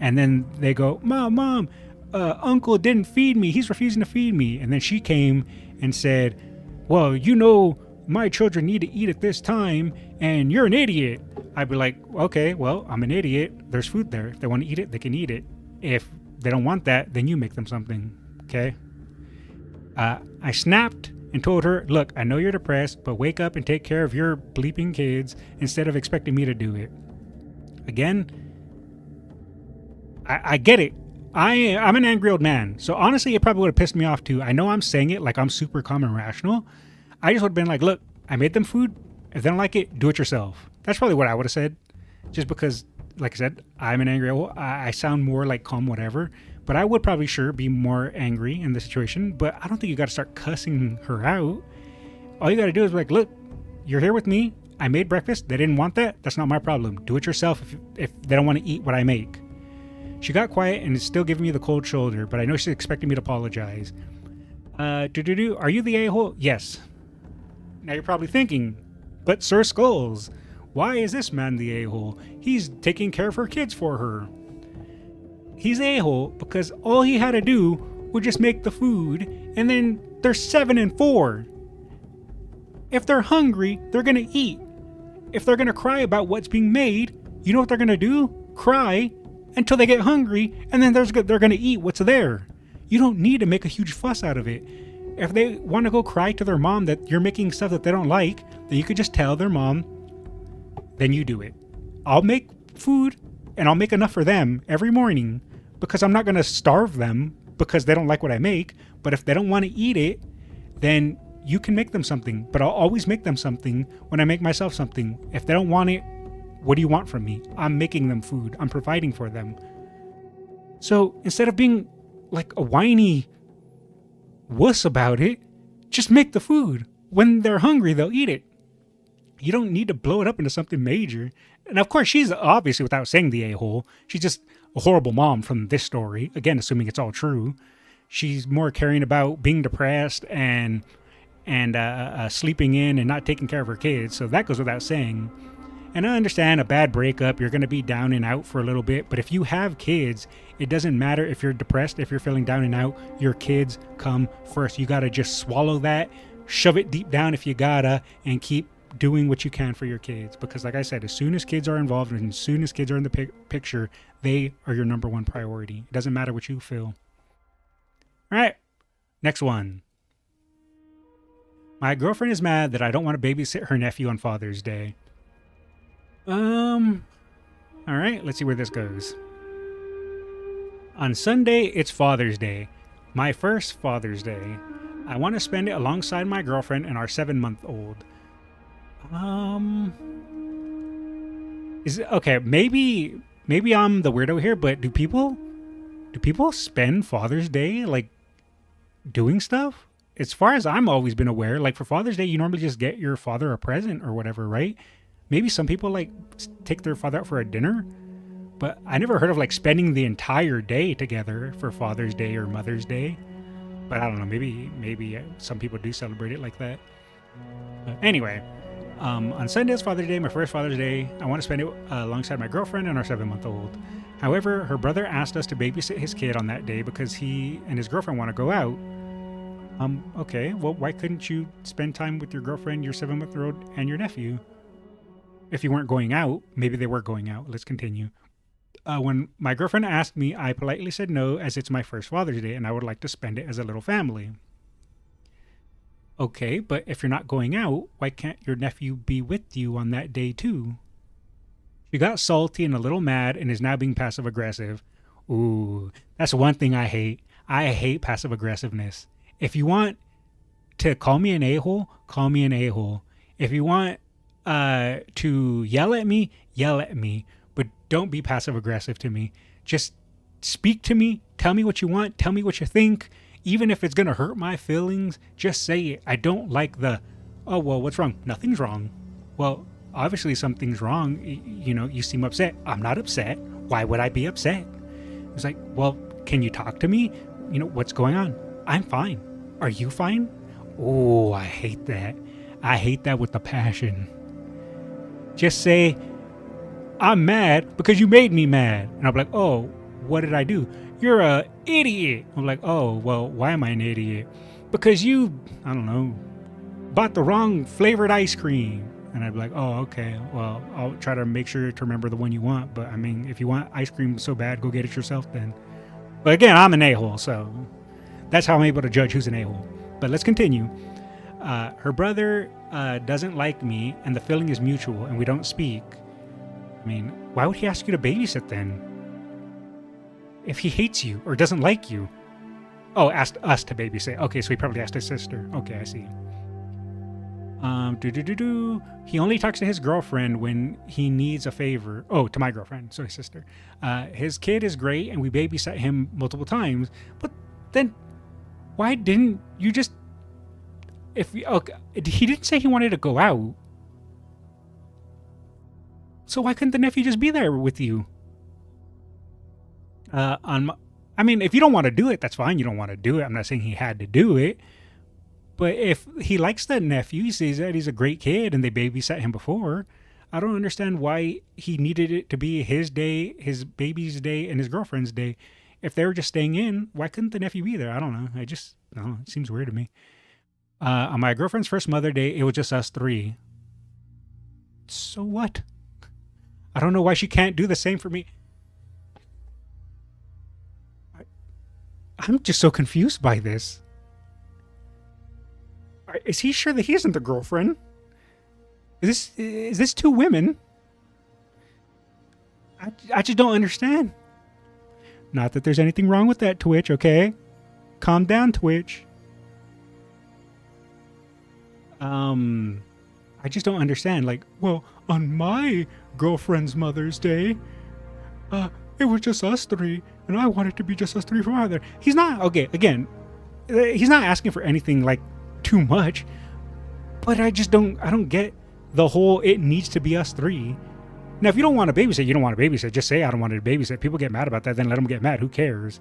And then they go, Mom, Uncle didn't feed me. He's refusing to feed me. And then she came and said, well, you know, my children need to eat at this time, and you're an idiot. I'd be like, okay, well, I'm an idiot. There's food there. If they want to eat it, they can eat it. If they don't want that, then you make them something, okay? I snapped and told her, look, I know you're depressed, but wake up and take care of your bleeping kids instead of expecting me to do it. Again, I get it. I'm an angry old man, so honestly, it probably would have pissed me off too. I know I'm saying it like I'm super calm and rational. I just would have been like, look, I made them food. If they don't like it, do it yourself. That's probably what I would have said, just because, like I said, I'm an angry old, I sound more like calm, whatever, but I would probably be more angry in the situation, but I don't think you got to start cussing her out. All you got to do is be like, look, you're here with me. I made breakfast. They didn't want that. That's not my problem. Do it yourself if they don't want to eat what I make. She got quiet and is still giving me the cold shoulder, but I know she's expecting me to apologize. Are you the a-hole? Yes. Now you're probably thinking, but Sir Skulls, Why is this man the a-hole? He's taking care of her kids for her. He's a-hole because all he had to do was just make the food, and then they're 7 and 4. If they're hungry, they're gonna eat. If they're gonna cry about what's being made, you know what they're gonna do? Cry until they get hungry, and then they're gonna eat what's there. You don't need to make a huge fuss out of it. If they want to go cry to their mom that you're making stuff that they don't like, then you could just tell their mom, then you do it. I'll make food, and I'll make enough for them every morning, because I'm not going to starve them because they don't like what I make. But if they don't want to eat it, then you can make them something. But I'll always make them something when I make myself something. If they don't want it, what do you want from me? I'm making them food. I'm providing for them. So instead of being like a whiny wuss about it, just make the food. When they're hungry, they'll eat it. You don't need to blow it up into something major. And of course, she's obviously, without saying the a-hole, she's just a horrible mom from this story. Again, assuming it's all true. She's more caring about being depressed and sleeping in and not taking care of her kids. So that goes without saying. And I understand a bad breakup, you're going to be down and out for a little bit. But if you have kids, it doesn't matter if you're depressed, if you're feeling down and out, your kids come first. You got to just swallow that, shove it deep down if you gotta, and keep doing what you can for your kids. Because like I said, as soon as kids are involved and as soon as kids are in the picture, they are your number one priority. It doesn't matter what you feel. All right, next one. My girlfriend is mad that I don't want to babysit her nephew on Father's Day. All right, let's see where this goes. On Sunday, it's Father's Day. My first Father's Day. I want to spend it alongside my girlfriend and our 7-month-old. Is it okay? Maybe I'm the weirdo here, but do people spend Father's Day like doing stuff? As far as I'm always been aware, like for Father's Day, you normally just get your father a present or whatever, right? Maybe some people like take their father out for a dinner, but I never heard of like spending the entire day together for Father's Day or Mother's Day. But I don't know, maybe some people do celebrate it like that. But anyway, on Sunday is Father's Day, my first Father's Day. I want to spend it alongside my girlfriend and our 7-month-old. However, her brother asked us to babysit his kid on that day because he and his girlfriend want to go out. Okay, well, why couldn't you spend time with your girlfriend, your 7-month-old, and your nephew? If you weren't going out, maybe they were going out. Let's continue. When my girlfriend asked me, I politely said no, as it's my first Father's Day and I would like to spend it as a little family. Okay, but if you're not going out, why can't your nephew be with you on that day too? She got salty and a little mad and is now being passive aggressive. Ooh, that's one thing I hate. I hate passive aggressiveness. If you want to call me an a-hole, call me an a-hole. If you want to yell at me, but don't be passive aggressive to me. Just speak to me, tell me what you want, tell me what you think. Even if it's going to hurt my feelings, just say it. I don't like oh, well, what's wrong? Nothing's wrong. Well, obviously something's wrong. You seem upset. I'm not upset. Why would I be upset? It's like, well, can you talk to me? What's going on? I'm fine. Are you fine? Oh, I hate that. I hate that with a passion. Just say, I'm mad because you made me mad. And I'm like, oh, what did I do? You're a idiot. I'm like, oh, well, why am I an idiot? Because you, I don't know, bought the wrong flavored ice cream. And I'd be like, oh, okay, well, I'll try to make sure to remember the one you want. But I mean, if you want ice cream so bad, go get it yourself then. But again, I'm an a-hole, so that's how I'm able to judge who's an a-hole. But let's continue. Her brother doesn't like me, and the feeling is mutual, and we don't speak. I mean, why would he ask you to babysit then? If he hates you or doesn't like you. Oh, asked us to babysit. Okay, so he probably asked his sister. Okay, I see. He only talks to his girlfriend when he needs a favor. Oh, to my girlfriend, so his sister. His kid is great, and we babysat him multiple times. But then, why didn't you just... he didn't say he wanted to go out. So why couldn't the nephew just be there with you? I mean, if you don't want to do it, that's fine. You don't want to do it. I'm not saying he had to do it. But if he likes that nephew, he sees that he's a great kid and they babysat him before, I don't understand why he needed it to be his day, his baby's day, and his girlfriend's day. If they were just staying in, why couldn't the nephew be there? I don't know. I don't know. It seems weird to me. On my girlfriend's first Mother Day, it was just us three. So what? I don't know why she can't do the same for me. I'm just so confused by this. Is he sure that he isn't the girlfriend? Is this two women? I just don't understand. Not that there's anything wrong with that, Twitch, okay? Calm down, Twitch. I just don't understand. Like, well, on my girlfriend's Mother's Day, it was just us three, and I wanted to be just us three for my other. He's not, okay, again, he's not asking for anything, like, too much, but I don't get the whole, it needs to be us three. Now, if you don't want to babysit, you don't want to babysit. Just say, I don't want to babysit. People get mad about that, then let them get mad. Who cares?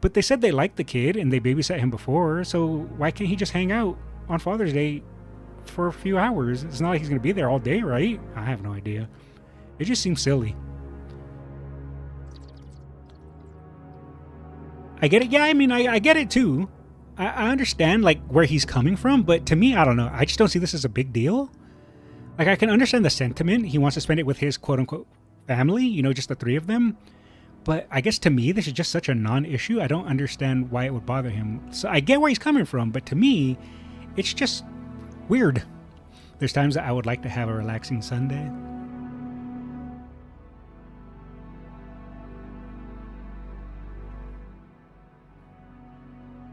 But they said they liked the kid, and they babysat him before, so why can't he just hang out on Father's Day for a few hours? It's not like he's going to be there all day, right? I have no idea. It just seems silly. I get it. Yeah, I mean, I get it too. I understand, like, where he's coming from, but to me, I don't know. I just don't see this as a big deal. Like, I can understand the sentiment. He wants to spend it with his quote-unquote family, you know, just the three of them. But I guess to me, this is just such a non-issue. I don't understand why it would bother him. So I get where he's coming from, but to me, it's just weird. There's times that I would like to have a relaxing Sunday.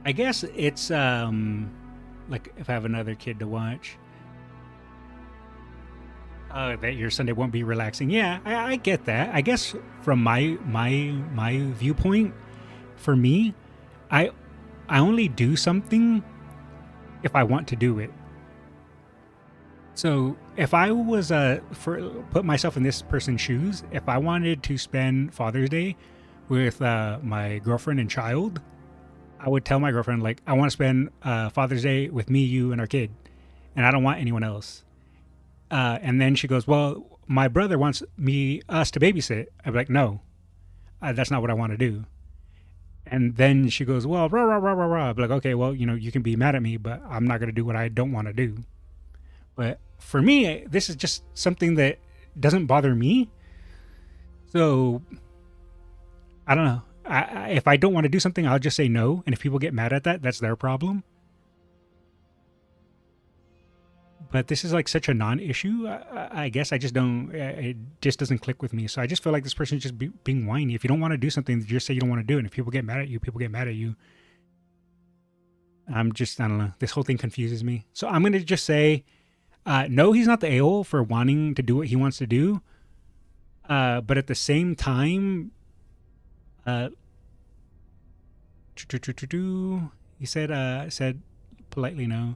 I guess it's, like, if I have another kid to watch, that your Sunday won't be relaxing. Yeah, I get that. I guess from my viewpoint, for me, I only do something if I want to do it. So if I was put myself in this person's shoes, if I wanted to spend Father's Day with my girlfriend and child, I would tell my girlfriend, like, I want to spend Father's Day with me, you, and our kid, and I don't want anyone else. And then she goes, well, my brother wants us to babysit. I'd be like, no, that's not what I want to do. And then she goes, well, rah, rah, rah, rah, rah. I'd be like, okay, well, you know, you can be mad at me, but I'm not going to do what I don't want to do. But for me, this is just something that doesn't bother me. So I don't know. If I don't want to do something, I'll just say no. And if people get mad at that, that's their problem. But this is like such a non-issue. I guess I just don't, it just doesn't click with me. So I just feel like this person is just being whiny. If you don't want to do something, just say you don't want to do it. And if people get mad at you, people get mad at you. I don't know. This whole thing confuses me. So I'm going to just say, no, he's not the a-hole for wanting to do what he wants to do. But at the same time, he said politely no.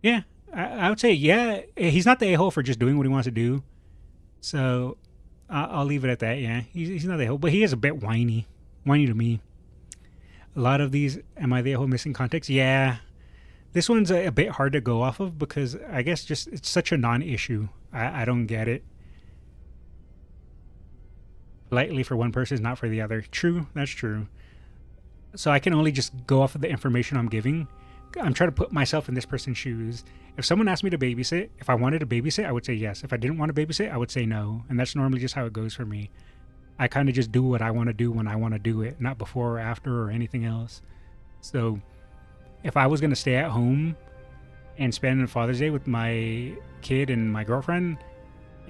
Yeah, I would say, yeah, he's not the a-hole for just doing what he wants to do. So I'll leave it at that. Yeah, he's not the a-hole, but he is a bit whiny to me. A lot of these, am I the a-hole missing context? Yeah, this one's a bit hard to go off of because I guess just it's such a non-issue. I don't get it. Politely for one person is not for the other. True, that's true. So I can only just go off of the information I'm giving. I'm trying to put myself in this person's shoes. If someone asked me to babysit, if I wanted to babysit, I would say yes. If I didn't want to babysit, I would say no. And that's normally just how it goes for me. I kind of just do what I want to do when I want to do it, not before or after or anything else. So if I was going to stay at home and spend Father's Day with my kid and my girlfriend,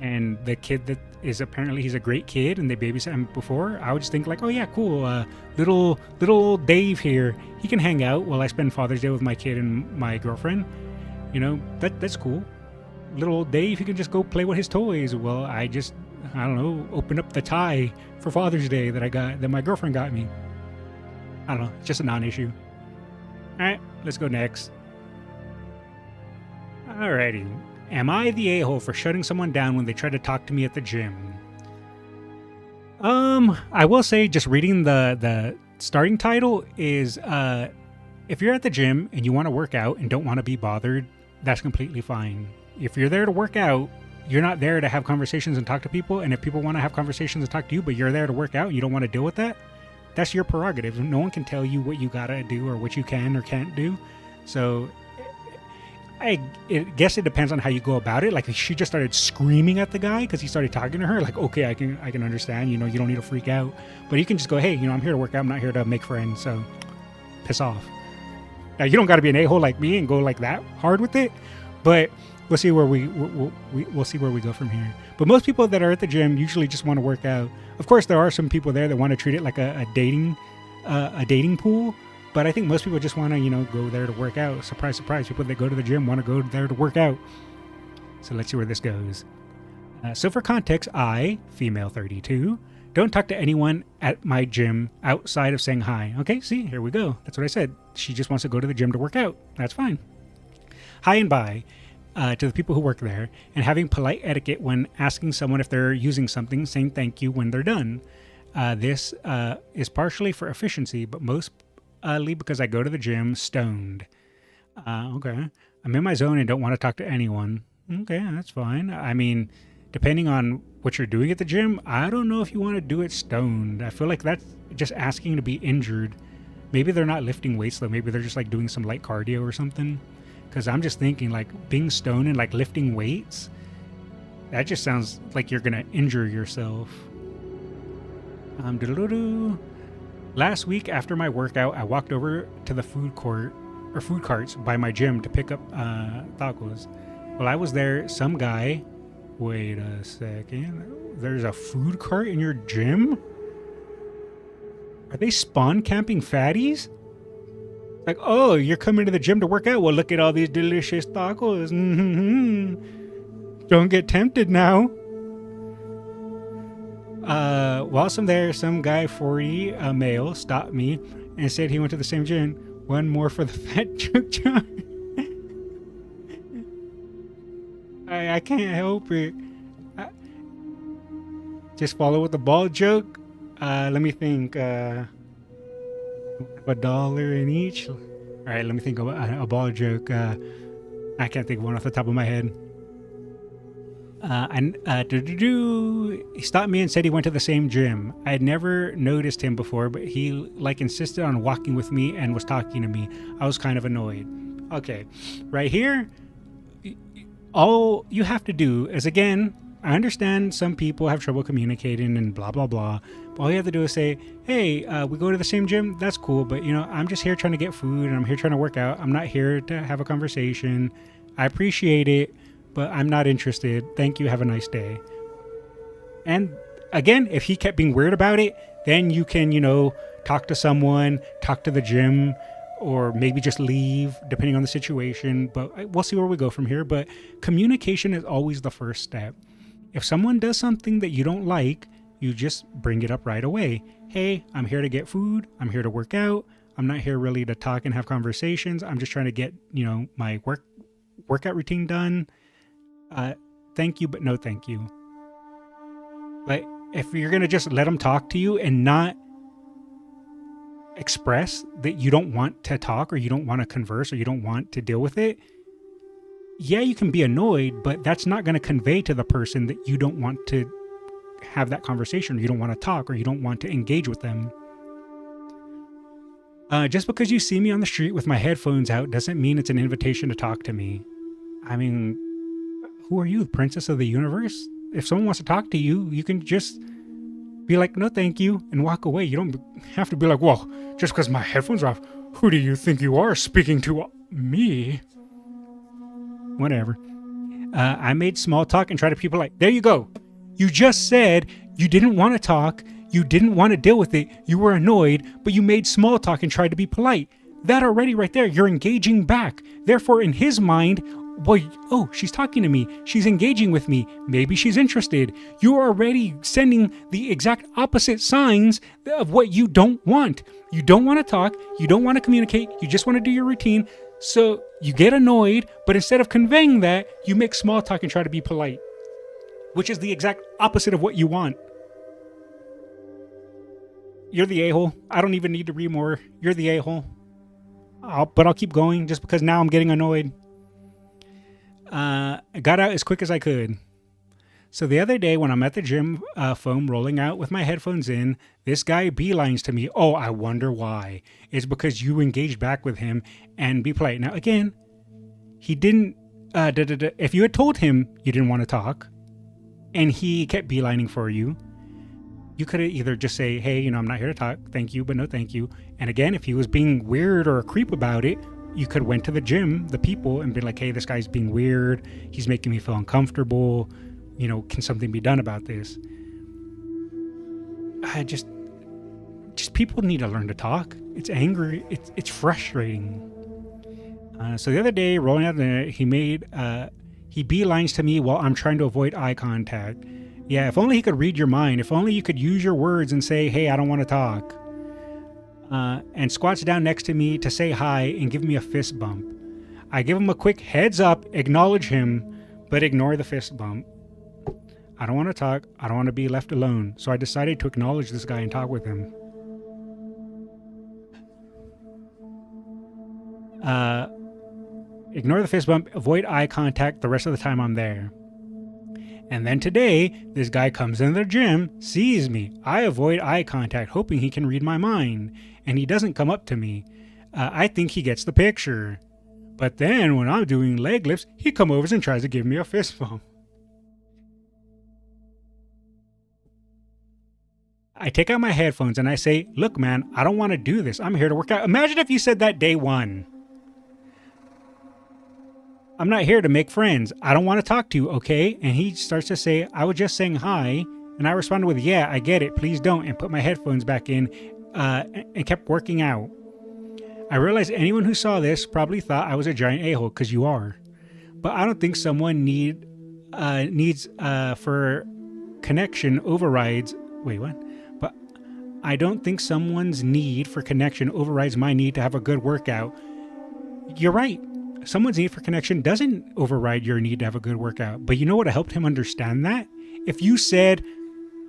and the kid that is apparently he's a great kid and they babysat him before, I would just think like, oh yeah, cool, little old Dave here, he can hang out while I spend Father's Day with my kid and my girlfriend. You know, that's cool. Little old Dave, he can just go play with his toys. Well, I don't know, open up the tie for Father's Day that my girlfriend got me. I don't know, it's just a non-issue. Alright, let's go next. Alrighty. Am I the a-hole for shutting someone down when they try to talk to me at the gym? I will say, just reading the starting title is, if you're at the gym and you want to work out and don't want to be bothered, that's completely fine. If you're there to work out, you're not there to have conversations and talk to people. And if people want to have conversations and talk to you, but you're there to work out and you don't want to deal with that, that's your prerogative. No one can tell you what you gotta do or what you can or can't do. So I guess it depends on how you go about it. Like, she just started screaming at the guy because he started talking to her. Like, okay, I can understand. You don't need to freak out, but you can just go, hey, I'm here to work out. I'm not here to make friends. So piss off. Now, you don't got to be an a-hole like me and go like that hard with it, but we'll see where we'll see where we go from here. But most people that are at the gym usually just want to work out. Of course, there are some people there that want to treat it like a dating pool. But I think most people just want to, go there to work out. Surprise, surprise. People that go to the gym want to go there to work out. So let's see where this goes. So for context, I, female 32, don't talk to anyone at my gym outside of saying hi. Okay, see, here we go. That's what I said. She just wants to go to the gym to work out. That's fine. Hi and bye to the people who work there, and having polite etiquette when asking someone if they're using something, saying thank you when they're done. This is partially for efficiency, but mostly because I go to the gym stoned. Okay. I'm in my zone and don't want to talk to anyone. Okay, that's fine. I mean, depending on what you're doing at the gym, I don't know if you want to do it stoned. I feel like that's just asking to be injured. Maybe they're not lifting weights though. Maybe they're just like doing some light cardio or something. Because I'm just thinking like being stoned and like lifting weights, that just sounds like you're going to injure yourself. Last week after my workout, I walked over to the food carts by my gym to pick up tacos. While I was there, some guy... Wait a second. There's a food cart in your gym? Are they spawn camping fatties? Like, oh, you're coming to the gym to work out? Well, look at all these delicious tacos. Don't get tempted now. Whilst I'm there, some guy 40, a male, stopped me and said he went to the same gym. One more for the fat joke. I can't help it. Just follow with the ball joke. Let me think. $1 in each. All right, let me think of a ball joke. I can't think of one off the top of my head. He stopped me and said he went to the same gym. I had never noticed him before, but he insisted on walking with me and was talking to me. I was kind of annoyed. Okay, right here, all you have to do is, again, I understand some people have trouble communicating and blah blah blah, but all you have to do is say, hey, we go to the same gym. That's cool, but I'm just here trying to get food and I'm here trying to work out. I'm not here to have a conversation. I appreciate it, but I'm not interested. Thank you. Have a nice day. And again, if he kept being weird about it, then you can, talk to someone, talk to the gym, or maybe just leave, depending on the situation. But we'll see where we go from here. But communication is always the first step. If someone does something that you don't like, you just bring it up right away. Hey, I'm here to get food. I'm here to work out. I'm not here really to talk and have conversations. I'm just trying to get, my workout routine done. Thank you, but no thank you. But if you're going to just let them talk to you and not express that you don't want to talk or you don't want to converse or you don't want to deal with it, yeah, you can be annoyed, but that's not going to convey to the person that you don't want to have that conversation, or you don't want to talk, or you don't want to engage with them. Just because you see me on the street with my headphones out doesn't mean it's an invitation to talk to me. I mean, who are you, the princess of the universe? If someone wants to talk to you, you can just be like, no, thank you, and walk away. You don't have to be like, well, just because my headphones are off, who do you think you are speaking to me? Whatever. I made small talk and tried to be polite. There you go. You just said you didn't want to talk. You didn't want to deal with it. You were annoyed, but you made small talk and tried to be polite. That already right there, you're engaging back. Therefore, in his mind, well, oh, she's talking to me. She's engaging with me. Maybe she's interested. You're already sending the exact opposite signs of what you don't want. You don't want to talk. You don't want to communicate. You just want to do your routine. So you get annoyed, but instead of conveying that, you make small talk and try to be polite, which is the exact opposite of what you want. You're the a-hole. I don't even need to read more. You're the a-hole. But I'll keep going just because now I'm getting annoyed. I got out as quick as I could. So the other day when I'm at the gym, foam rolling out with my headphones in, this guy beelines to me. Oh, I wonder why. It's because you engaged back with him and be polite. Now, again, he didn't. If you had told him you didn't want to talk, and he kept beelining for you, you could either just say, "Hey, I'm not here to talk. Thank you, but no thank you." And again, if he was being weird or a creep about it, you could went to the gym, the people, and be like, "Hey, this guy's being weird. He's making me feel uncomfortable. Can something be done about this?" I just people need to learn to talk. It's angry. It's frustrating. So the other day, rolling out there, he beelines to me while I'm trying to avoid eye contact. Yeah, if only he could read your mind. If only you could use your words and say, "Hey, I don't want to talk." And squats down next to me to say hi and give me a fist bump. I give him a quick heads up, acknowledge him, but ignore the fist bump. I don't want to talk. I don't want to be left alone. So I decided to acknowledge this guy and talk with him. Ignore the fist bump, avoid eye contact the rest of the time I'm there. And then today, this guy comes into the gym, sees me. I avoid eye contact, hoping he can read my mind. And he doesn't come up to me. I think he gets the picture. But then when I'm doing leg lifts, he comes over and tries to give me a fist bump. I take out my headphones and I say, "Look, man, I don't want to do this. I'm here to work out." Imagine if you said that day one. "I'm not here to make friends. I don't want to talk to you, okay?" And he starts to say, "I was just saying hi." And I responded with, "Yeah, I get it. Please don't." And put my headphones back in and kept working out. I realized anyone who saw this probably thought I was a giant a-hole, because you are. But I don't think someone needs for connection overrides... Wait, what? But I don't think someone's need for connection overrides my need to have a good workout. You're right. Someone's need for connection doesn't override your need to have a good workout. But you know what helped him understand that? If you said,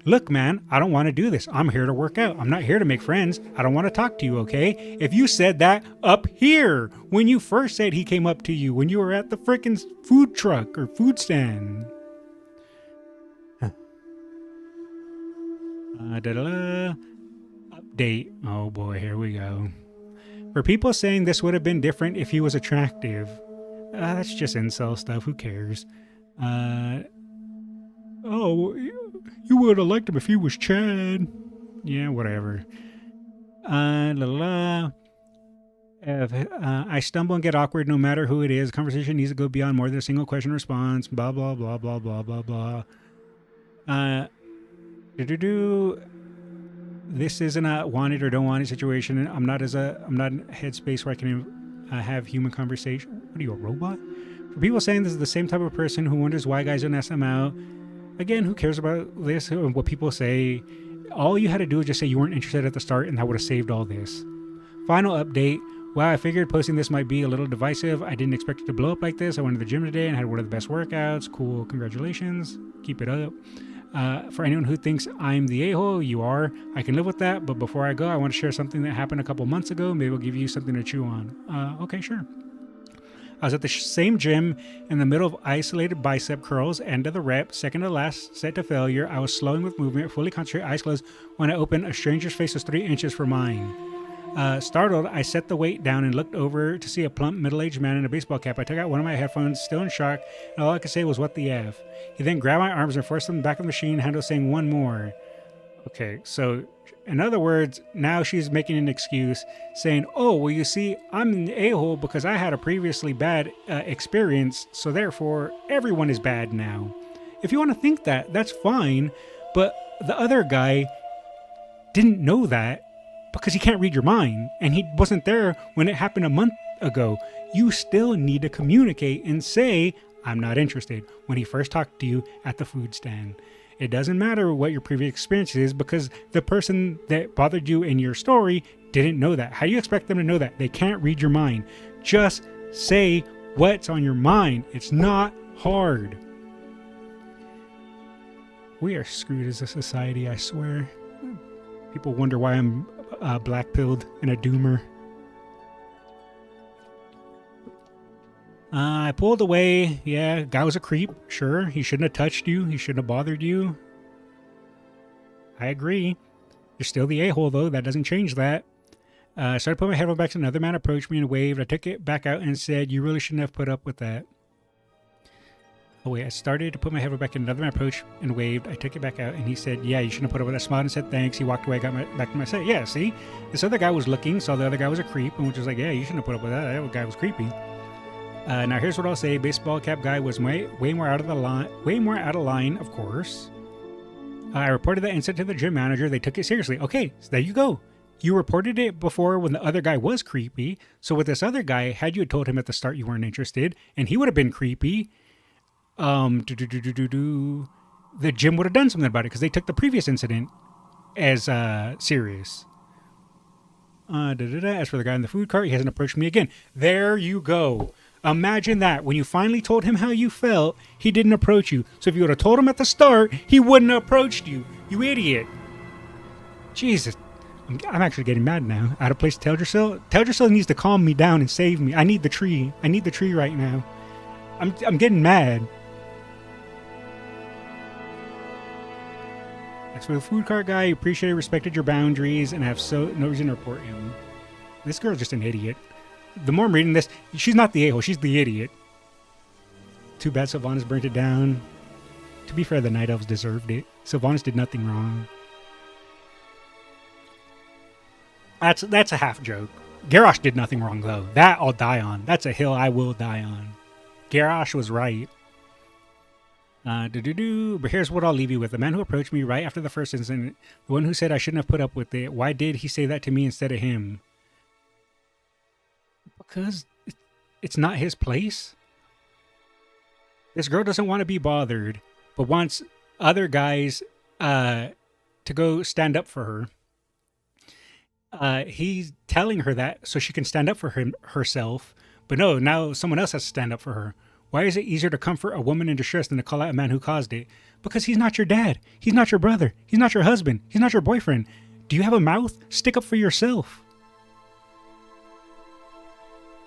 "Look, man, I don't want to do this. I'm here to work out. I'm not here to make friends. I don't want to talk to you, okay?" If you said that up here, when you first said he came up to you, when you were at the frickin' food truck or food stand. Update. Oh boy, here we go. For people saying this would have been different if he was attractive. That's just incel stuff. Who cares? Oh, you would have liked him if he was Chad. Yeah, whatever. I stumble and get awkward no matter who it is. Conversation needs to go beyond more than a single question response. Blah, blah, blah, blah, blah, blah, blah. This isn't a wanted or don't want it situation. I'm not in a headspace where I can have human conversation. What are you, a robot? For people saying this is the same type of person who wonders why guys don't ask them out. Again, who cares about this and what people say? All you had to do was just say you weren't interested at the start, and that would have saved all this. Final update. Wow, I figured posting this might be a little divisive. I didn't expect it to blow up like this. I went to the gym today and had one of the best workouts. Cool, congratulations. Keep it up. For anyone who thinks I'm the a-hole, you are. I can live with that, but before I go, I want to share something that happened a couple months ago. Maybe it'll give you something to chew on. Okay, sure. I was at the same gym in the middle of isolated bicep curls, end of the rep, second to last, set to failure. I was slowing with movement, fully concentrated, eyes closed. When I opened, a stranger's face was 3 inches from mine. Startled, I set the weight down and looked over to see a plump, middle-aged man in a baseball cap. I took out one of my headphones, still in shock, and all I could say was, "What the F?" He then grabbed my arms and forced them back of the machine handle, saying, "One more." Okay, so in other words, now she's making an excuse, saying, "Oh, well, you see, I'm an a-hole because I had a previously bad experience, so therefore everyone is bad now." If you want to think that, that's fine, but the other guy didn't know that, because he can't read your mind, and he wasn't there when it happened a month ago. You still need to communicate and say, "I'm not interested," when he first talked to you at the food stand. It doesn't matter what your previous experience is, because the person that bothered you in your story didn't know that. How do you expect them to know that? They can't read your mind. Just say what's on your mind. It's not hard. We are screwed as a society, I swear. People wonder why I'm black-pilled and a doomer. I pulled away. Yeah, guy was a creep. Sure, he shouldn't have touched you. He shouldn't have bothered you. I agree. You're still the a-hole, though. That doesn't change that. Started putting my headphone back. Another man approached me and waved. I took it back out and said, "You really shouldn't have put up with that." Oh, wait. I started to put my headphone back in. Another man approached and waved. I took it back out and he said, "Yeah, you shouldn't have put up with that." Smiled and said, "Thanks." He walked away. Got back to my set. Yeah, see? This other guy was looking, saw the other guy was a creep, and was just like, "Yeah, you shouldn't have put up with that. That guy was creepy." Now, here's what I'll say. Baseball cap guy was way more out of the line. Way more out of line, of course. I reported that incident to the gym manager. They took it seriously. Okay, so there you go. You reported it before when the other guy was creepy. So with this other guy, had you told him at the start you weren't interested, and he would have been creepy, the gym would have done something about it because they took the previous incident as serious. As for the guy in the food cart, he hasn't approached me again. There you go. Imagine that. When you finally told him how you felt, he didn't approach you. So if you would have told him at the start, he wouldn't have approached you. You idiot. Jesus. I'm actually getting mad now. Out of place, Teldrassil needs to calm me down and save me. I need the tree. I need the tree right now. I'm getting mad. As for the food cart guy, you appreciated, respected your boundaries, and have no reason to report him. This girl's just an idiot. The more I'm reading this, she's not the a-hole, she's the idiot. Too bad Sylvanas burnt it down. To be fair, the Night Elves deserved it. Sylvanas did nothing wrong. That's a half joke. Garrosh did nothing wrong, though. That I'll die on. That's a hill I will die on. Garrosh was right. But here's what I'll leave you with. The man who approached me right after the first incident, the one who said I shouldn't have put up with it, why did he say that to me instead of him? Because it's not his place. This girl doesn't want to be bothered, but wants other guys to go stand up for her. He's telling her that so she can stand up for herself, but no, now someone else has to stand up for her. Why is it easier to comfort a woman in distress than to call out a man who caused it? Because he's not your dad. He's not your brother. He's not your husband. He's not your boyfriend. Do you have a mouth? Stick up for yourself.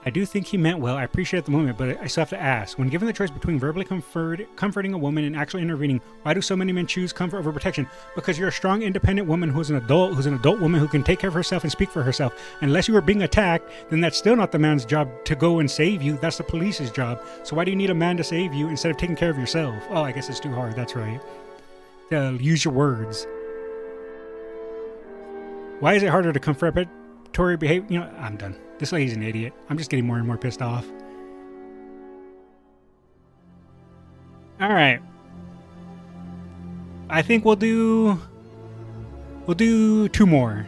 I do think he meant well. I appreciate it at the moment, but I still have to ask. When given the choice between verbally comforting a woman and actually intervening, why do so many men choose comfort over protection? Because you're a strong, independent woman who's an adult woman who can take care of herself and speak for herself. Unless you were being attacked, then that's still not the man's job to go and save you. That's the police's job. So why do you need a man to save you instead of taking care of yourself? Oh, I guess it's too hard. That's right. Use your words. Why is it harder to confront predatory behavior? You know, I'm done. This lady's an idiot. I'm just getting more and more pissed off. All right. I think we'll do two more.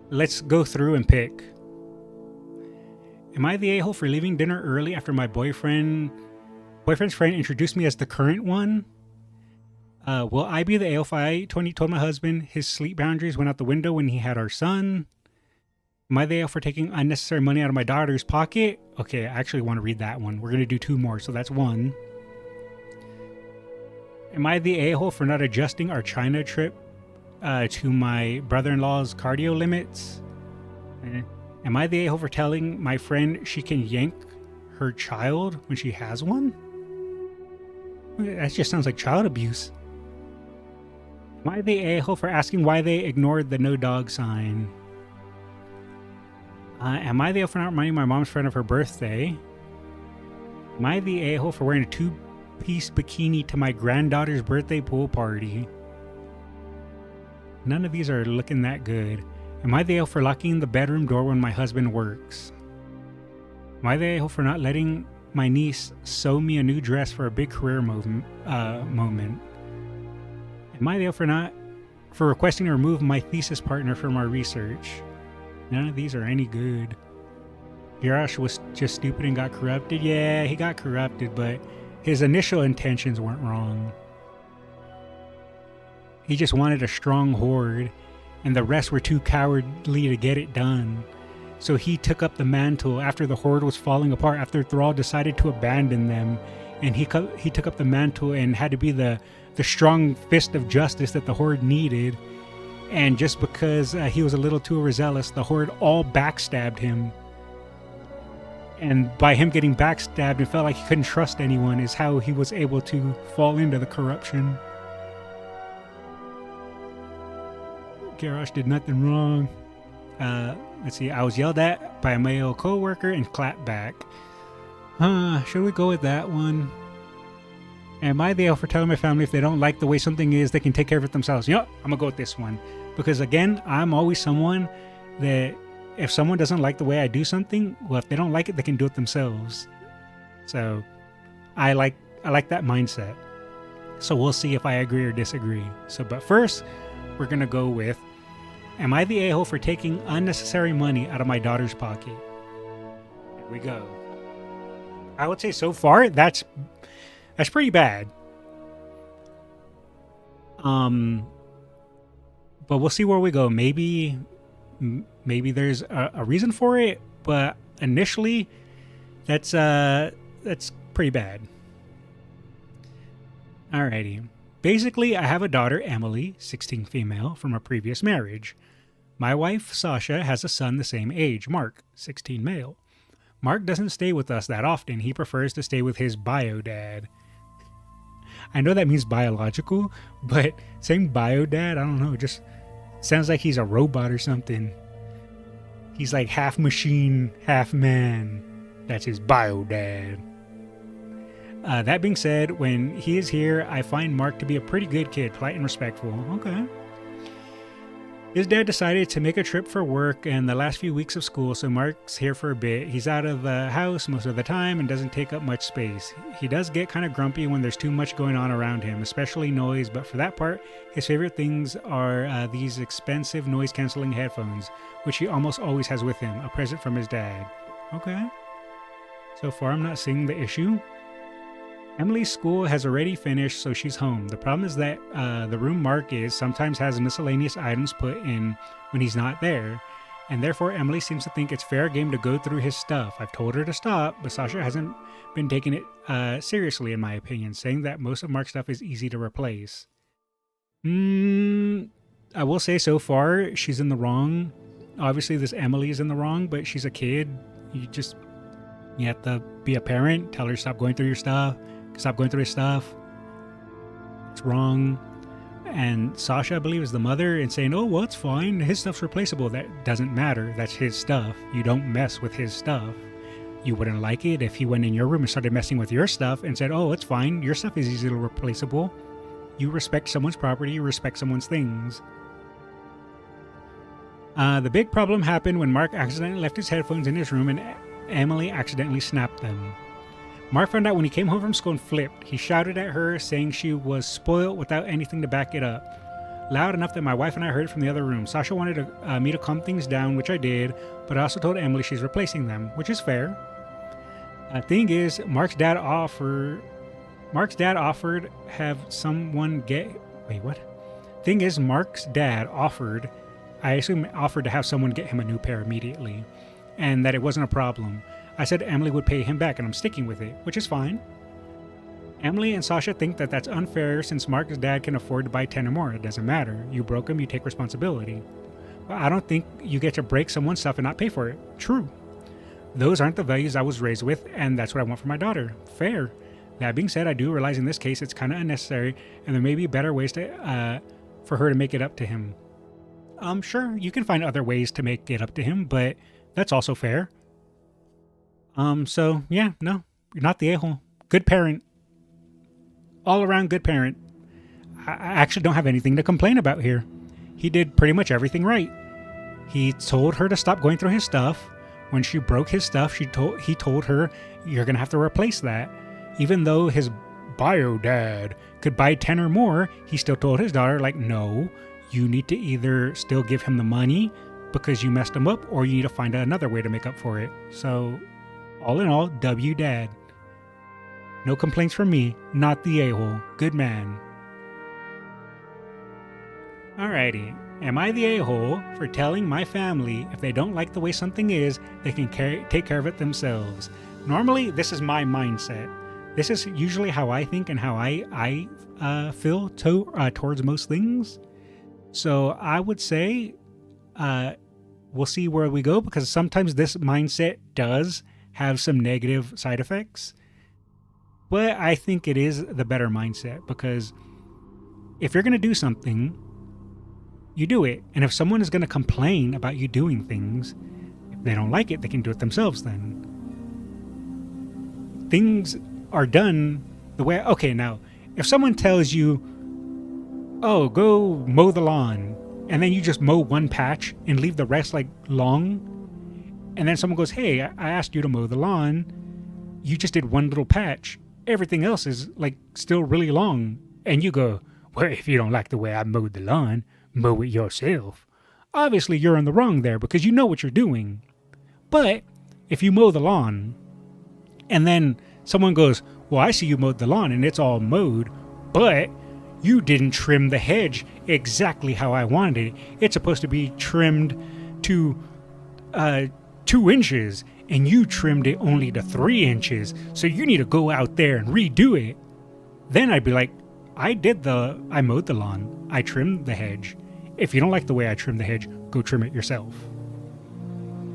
Let's go through and pick. Am I the a-hole for leaving dinner early after my boyfriend's friend introduced me as the current one? Will I be the a-hole if I told my husband his sleep boundaries went out the window when he had our son? Am I the a-hole for taking unnecessary money out of my daughter's pocket? Okay, I actually want to read that one. We're going to do two more, so that's one. Am I the a-hole for not adjusting our China trip to my brother-in-law's cardio limits? Am I the a-hole for telling my friend she can yank her child when she has one? That just sounds like child abuse. Am I the a-hole for asking why they ignored the no dog sign? Am I the a-hole for not reminding my mom's friend of her birthday? Am I the a-hole for wearing a two-piece bikini to my granddaughter's birthday pool party? None of these are looking that good. Am I the a-hole for locking the bedroom door when my husband works? Am I the a-hole for not letting my niece sew me a new dress for a big career moment? Am I the a-hole for requesting to remove my thesis partner from our research? None of these are any good. Garrosh was just stupid and got corrupted. Yeah, he got corrupted, but his initial intentions weren't wrong. He just wanted a strong horde, and the rest were too cowardly to get it done. So he took up the mantle after the horde was falling apart, after Thrall decided to abandon them, and he took up the mantle and had to be the strong fist of justice that the horde needed. And just because he was a little too overzealous, the horde all backstabbed him. And by him getting backstabbed and felt like he couldn't trust anyone is how he was able to fall into the corruption. Garrosh did nothing wrong. Let's see. I was yelled at by a male co-worker and clapped back. Should we go with that one? Am I the for telling my family if they don't like the way something is, they can take care of it themselves? I'm gonna go with this one. Because again, I'm always someone that if someone doesn't like the way I do something, well, if they don't like it, they can do it themselves. So I like that mindset. So we'll see if I agree or disagree. But first, we're gonna go with, am I the a-hole for taking unnecessary money out of my daughter's pocket? Here we go. I would say so far that's pretty bad. But we'll see where we go. Maybe there's a reason for it, but initially that's pretty bad. Alrighty. Basically, I have a daughter, Emily, 16 female, from a previous marriage. My wife, Sasha, has a son the same age, Mark, 16 male. Mark doesn't stay with us that often. He prefers to stay with his bio dad. I know that means biological, but saying bio dad, I don't know, it just sounds like he's a robot or something. He's like half machine, half man. That's his bio dad. That being said, when he is here, I find Mark to be a pretty good kid, polite and respectful. Okay. His dad decided to make a trip for work and the last few weeks of school, so Mark's here for a bit. He's out of the house most of the time and doesn't take up much space. He does get kind of grumpy when there's too much going on around him, especially noise, but for that part, his favorite things are these expensive noise-canceling headphones, which he almost always has with him, a present from his dad. Okay. So far, I'm not seeing the issue. Emily's school has already finished, so she's home. The problem is that the room Mark is sometimes has miscellaneous items put in when he's not there, and therefore Emily seems to think it's fair game to go through his stuff. I've told her to stop, but Sasha hasn't been taking it seriously, in my opinion, saying that most of Mark's stuff is easy to replace. I will say so far, she's in the wrong. Obviously, this Emily is in the wrong, but she's a kid. You have to be a parent, tell her stop going through your stuff. Stop going through his stuff. It's wrong. And Sasha, I believe, is the mother and saying, oh, well, it's fine. His stuff's replaceable. That doesn't matter. That's his stuff. You don't mess with his stuff. You wouldn't like it if he went in your room and started messing with your stuff and said, oh, it's fine. Your stuff is easily replaceable. You respect someone's property. You respect someone's things. The big problem happened when Mark accidentally left his headphones in his room and Emily accidentally snapped them. Mark found out when he came home from school and flipped. He shouted at her, saying she was spoiled without anything to back it up. Loud enough that my wife and I heard it from the other room. Sasha wanted me to calm things down, which I did, but I also told Emily she's replacing them, which is fair. Thing is, Mark's dad offered have someone get... Wait, what? Thing is, Mark's dad offered to have someone get him a new pair immediately, and that it wasn't a problem. I said Emily would pay him back, and I'm sticking with it, which is fine. Emily and Sasha think that that's unfair since Mark's dad can afford to buy 10 or more. It doesn't matter. You broke him, you take responsibility. But I don't think you get to break someone's stuff and not pay for it. True. Those aren't the values I was raised with, and that's what I want for my daughter. Fair. That being said, I do realize in this case it's kind of unnecessary, and there may be better ways to for her to make it up to him. Sure, you can find other ways to make it up to him, but that's also fair. So, yeah, no, you're not the a-hole. Good parent. All around good parent. I actually don't have anything to complain about here. He did pretty much everything right. He told her to stop going through his stuff. When she broke his stuff, he told her, you're going to have to replace that. Even though his bio dad could buy 10 or more, he still told his daughter, like, no, you need to either still give him the money because you messed him up, or you need to find another way to make up for it. So... all in all, W Dad. No complaints from me, not the a-hole. Good man. Alrighty, am I the a-hole for telling my family if they don't like the way something is, they can take care of it themselves? Normally, this is my mindset. This is usually how I think and how I feel towards most things. So I would say we'll see where we go, because sometimes this mindset does have some negative side effects. But I think it is the better mindset, because if you're going to do something, you do it. And if someone is going to complain about you doing things, if they don't like it, they can do it themselves then. Things are done the way... Okay, now, if someone tells you, oh, go mow the lawn, and then you just mow one patch and leave the rest, like, long, and then someone goes, hey, I asked you to mow the lawn, you just did one little patch, everything else is, like, still really long, and you go, well, if you don't like the way I mowed the lawn, mow it yourself. Obviously, you're in the wrong there, because you know what you're doing. But if you mow the lawn, and then someone goes, well, I see you mowed the lawn and it's all mowed, but you didn't trim the hedge exactly how I wanted it. It's supposed to be trimmed to 2 inches, and you trimmed it only to 3 inches, so you need to go out there and redo it. Then I'd be like, I mowed the lawn, I trimmed the hedge. If you don't like the way I trimmed the hedge, go trim it yourself.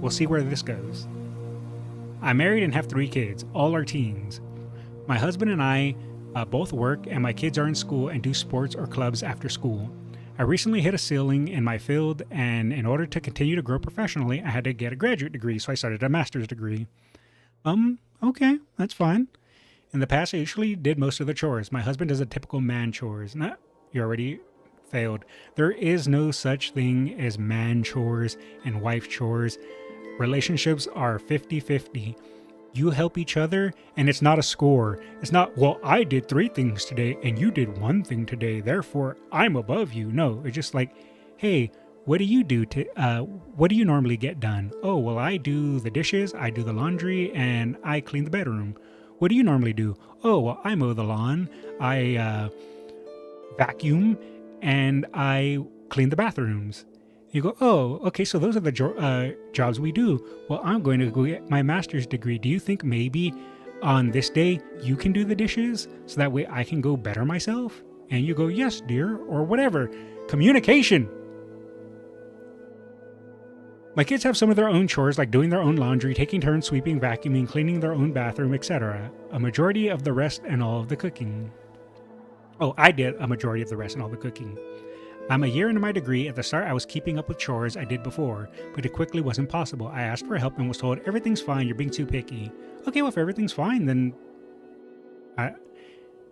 We'll see where this goes. I'm married and have 3 kids, all are teens. My husband and I both work, and my kids are in school and do sports or clubs after school. I recently hit a ceiling in my field, and in order to continue to grow professionally, I had to get a graduate degree, so I started a master's degree. Okay, that's fine. In the past, I usually did most of the chores. My husband does a typical man chores. Nah, you already failed. There is no such thing as man chores and wife chores. Relationships are 50-50. You help each other, and it's not a score. It's not, well, I did 3 things today, and you did 1 thing today, therefore I'm above you. No, it's just like, hey, what do you do what do you normally get done? Oh, well, I do the dishes, I do the laundry, and I clean the bedroom. What do you normally do? Oh, well, I mow the lawn, I vacuum, and I clean the bathrooms. You go, oh, okay, so those are the jobs we do. Well, I'm going to go get my master's degree. Do you think maybe on this day you can do the dishes so that way I can go better myself? And you go, yes, dear, or whatever. Communication. My kids have some of their own chores, like doing their own laundry, taking turns sweeping, vacuuming, cleaning their own bathroom, etc. A majority of the rest and all of the cooking. Oh, I did a majority of the rest and all the cooking. I'm a year into my degree. At the start, I was keeping up with chores I did before, but it quickly wasn't possible. I asked for help and was told, everything's fine, you're being too picky. Okay, well, if everything's fine, then...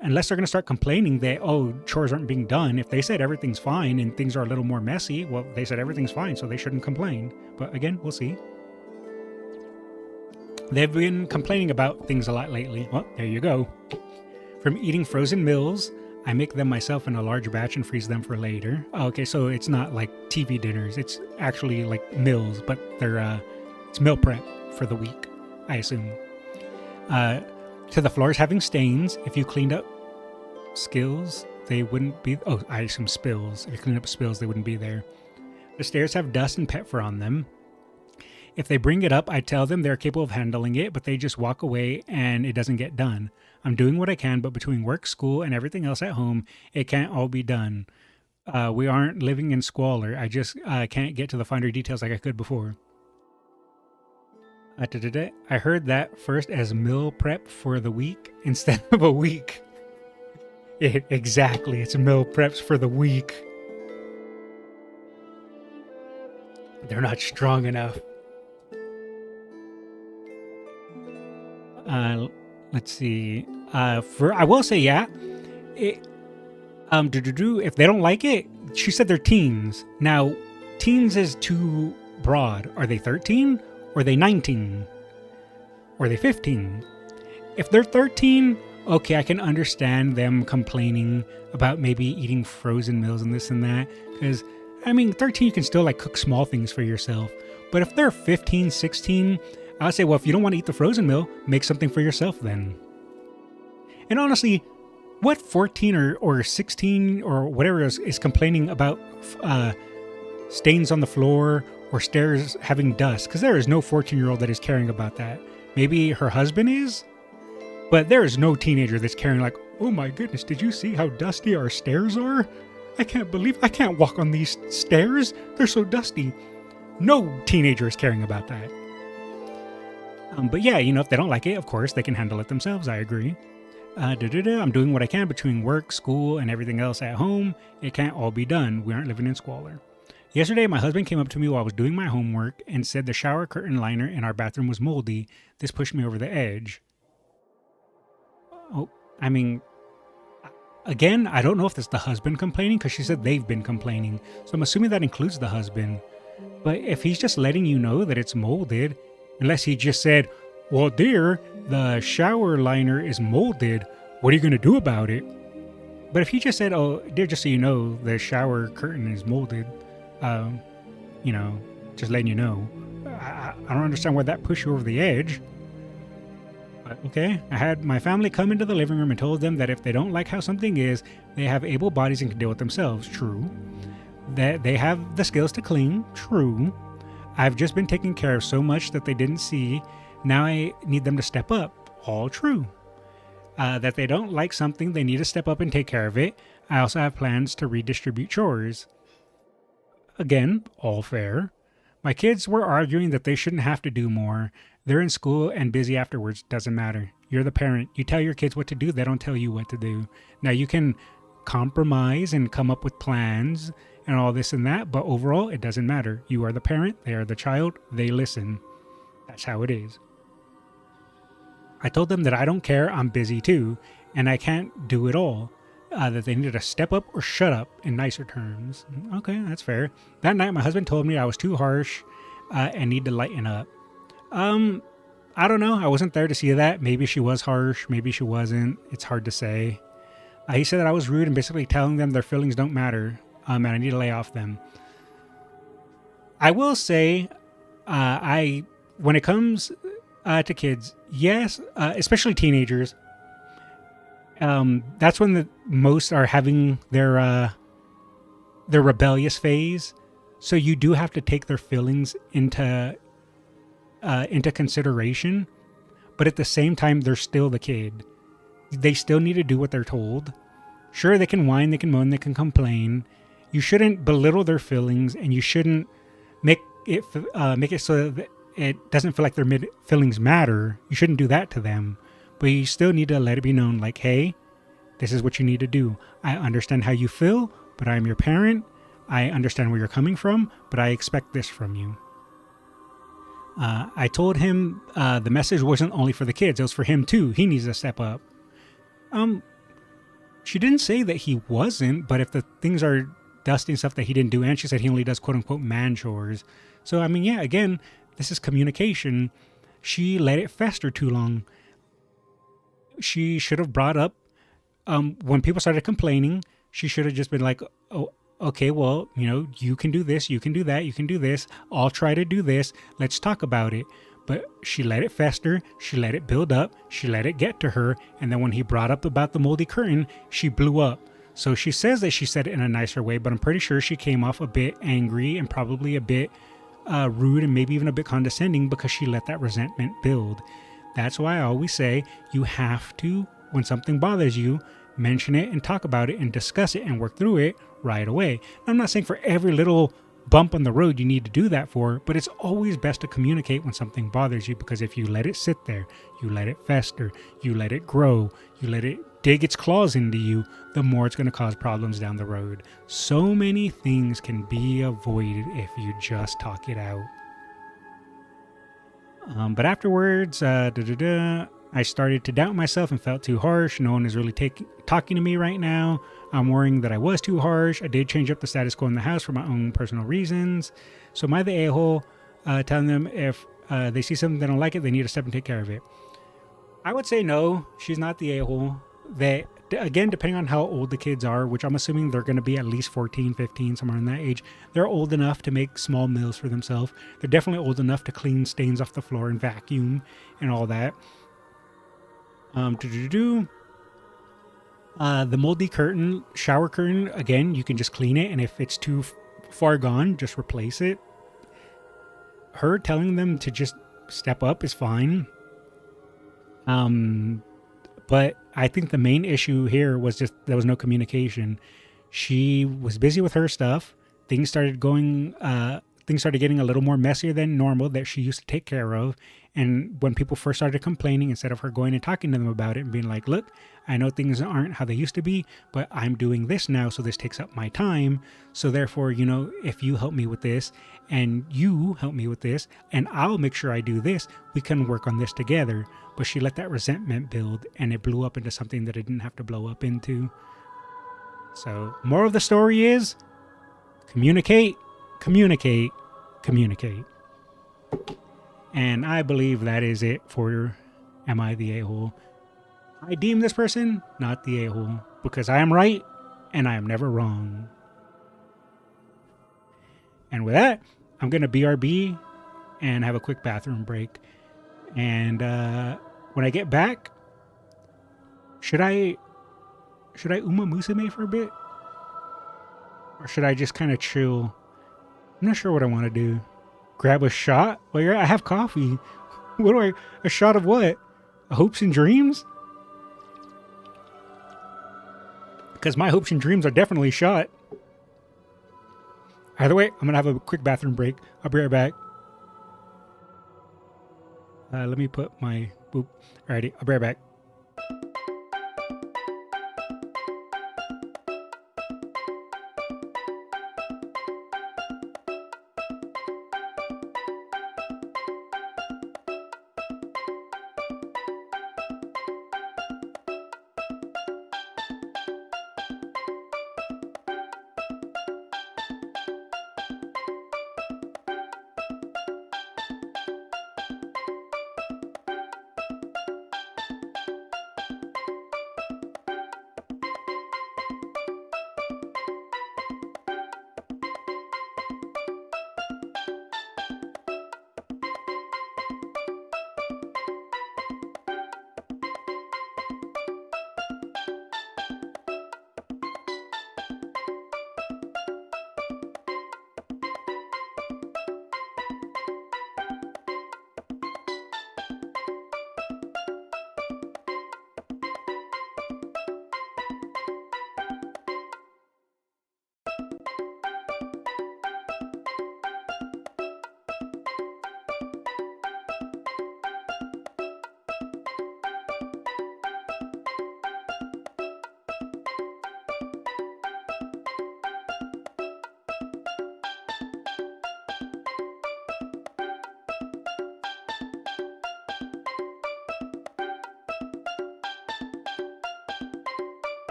unless they're going to start complaining that, oh, chores aren't being done. If they said everything's fine and things are a little more messy, well, they said everything's fine, so they shouldn't complain. But again, we'll see. They've been complaining about things a lot lately. Well, there you go. From eating frozen meals... I make them myself in a large batch and freeze them for later. Okay, so it's not like TV dinners. It's actually like meals, but they're it's meal prep for the week, I assume. To the floors having stains. If you cleaned up skills, they wouldn't be... Oh, I assume spills. If you cleaned up spills, they wouldn't be there. The stairs have dust and pet fur on them. If they bring it up, I tell them they're capable of handling it, but they just walk away and it doesn't get done. I'm doing what I can, but between work, school, and everything else at home, it can't all be done. We aren't living in squalor. I just can't get to the finer details like I could before. I heard that first as meal prep for the week instead of a week. Exactly, it's meal preps for the week. They're not strong enough. Let's see. I will say, yeah. If they don't like it, she said they're teens. Now, teens is too broad. Are they 13? Or are they 19? Or are they 15? If they're 13, okay, I can understand them complaining about maybe eating frozen meals and this and that. Because, I mean, 13, you can still like cook small things for yourself. But if they're 15, 16, I'll say, well, if you don't want to eat the frozen meal, make something for yourself then. And honestly, what 14 or 16 or whatever is complaining about stains on the floor or stairs having dust? Because there is no 14-year-old that is caring about that. Maybe her husband is, but there is no teenager that's caring like, oh my goodness, did you see how dusty our stairs are? I can't walk on these stairs. They're so dusty. No teenager is caring about that. But yeah, if they don't like it, of course, they can handle it themselves. I agree. I'm doing what I can between work, school, and everything else at home. It can't all be done. We aren't living in squalor. Yesterday, my husband came up to me while I was doing my homework and said the shower curtain liner in our bathroom was moldy. This pushed me over the edge. Oh, I mean, again, I don't know if that's the husband complaining because she said they've been complaining. So I'm assuming that includes the husband. But if he's just letting you know that it's molded, unless he just said, well, dear, the shower liner is molded, what are you going to do about it? But if he just said, oh, dear, just so you know, the shower curtain is molded, you know, just letting you know, I don't understand why that pushed you over the edge. But okay, I had my family come into the living room and told them that if they don't like how something is, they have able bodies and can deal with themselves. True. That they have the skills to clean. True. I've just been taking care of so much that they didn't see. Now I need them to step up. All true. That they don't like something, they need to step up and take care of it. I also have plans to redistribute chores. Again, all fair. My kids were arguing that they shouldn't have to do more. They're in school and busy afterwards. Doesn't matter. You're the parent. You tell your kids what to do. They don't tell you what to do. Now you can compromise and come up with plans and all this and that, but overall, it doesn't matter. You are the parent. They are the child. They listen. That's how it is. I told them that I don't care. I'm busy too, and I can't do it all. That they needed to step up or shut up in nicer terms. Okay, that's fair. That night, my husband told me I was too harsh and need to lighten up. I don't know. I wasn't there to see that. Maybe she was harsh. Maybe she wasn't. It's hard to say. He said that I was rude and basically telling them their feelings don't matter. And I need to lay off them. I will say, when it comes to kids, yes, especially teenagers, that's when the most are having their rebellious phase. So you do have to take their feelings into consideration, but at the same time, they're still the kid. They still need to do what they're told. Sure, they can whine, they can moan, they can complain. You shouldn't belittle their feelings, and you shouldn't make it so that it doesn't feel like their feelings matter. You shouldn't do that to them, but you still need to let it be known, like, hey, this is what you need to do. I understand how you feel, but I'm your parent. I understand where you're coming from, but I expect this from you. I told him the message wasn't only for the kids, it was for him too. He needs to step up. She didn't say that he wasn't, but if the things are dusty and stuff that he didn't do, and she said he only does quote unquote man chores. So, I mean, yeah, again, this is communication. She let it fester too long. She should have brought up, when people started complaining, she should have just been like, oh, okay, well, you can do this, you can do that, you can do this. I'll try to do this. Let's talk about it. But she let it fester. She let it build up. She let it get to her. And then when he brought up about the moldy curtain, she blew up. So she says that she said it in a nicer way, but I'm pretty sure she came off a bit angry and probably a bit rude and maybe even a bit condescending because she let that resentment build. That's why I always say you have to, when something bothers you, mention it and talk about it and discuss it and work through it right away. I'm not saying for every little bump on the road you need to do that for, but it's always best to communicate when something bothers you, because if you let it sit there, you let it fester, you let it grow, you let it dig its claws into you, the more it's going to cause problems down the road. So many things can be avoided if you just talk it out. But afterwards, I started to doubt myself and felt too harsh. No one is really talking to me right now. I'm worrying that I was too harsh. I did change up the status quo in the house for my own personal reasons. So am I the a-hole telling them if they see something they don't like it, they need to step and take care of it? I would say no, she's not the a-hole. They, again, depending on how old the kids are, which I'm assuming they're going to be at least 14, 15, somewhere in that age, they're old enough to make small meals for themselves. They're definitely old enough to clean stains off the floor and vacuum and all that. The moldy curtain, shower curtain, again, you can just clean it, and if it's too far gone, just replace it. Her telling them to just step up is fine. But I think the main issue here was just there was no communication. She was busy with her stuff. Things started going things started getting a little more messier than normal that she used to take care of. And when people first started complaining, instead of her going and talking to them about it and being like, look, I know things aren't how they used to be, but I'm doing this now, so this takes up my time. So therefore, if you help me with this and you help me with this and I'll make sure I do this, we can work on this together. But she let that resentment build and it blew up into something that it didn't have to blow up into. So more of the story is communicate, communicate, communicate. And I believe that is it for Am I the A-hole? I deem this person not the a-hole because I am right and I am never wrong. And with that, I'm going to BRB and have a quick bathroom break. And when I get back, should I Uma Musume for a bit? Or should I just kind of chill? I'm not sure what I want to do. Grab a shot? Well, I have coffee. A shot of what? Hopes and dreams? Because my hopes and dreams are definitely shot. Either way, I'm going to have a quick bathroom break. I'll be right back. Let me put my... Boop. Alrighty, I'll be right back.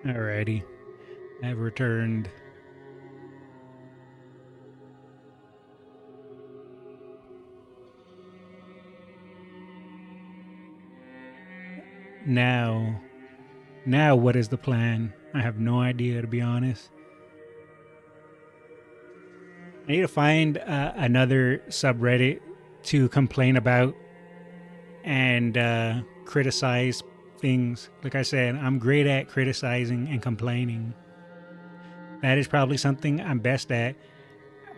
Alrighty. I've returned. Now what is the plan? I have no idea, to be honest. I need to find another subreddit to complain about and criticize things. Like I said, I'm great at criticizing and complaining. That is probably something I'm best at.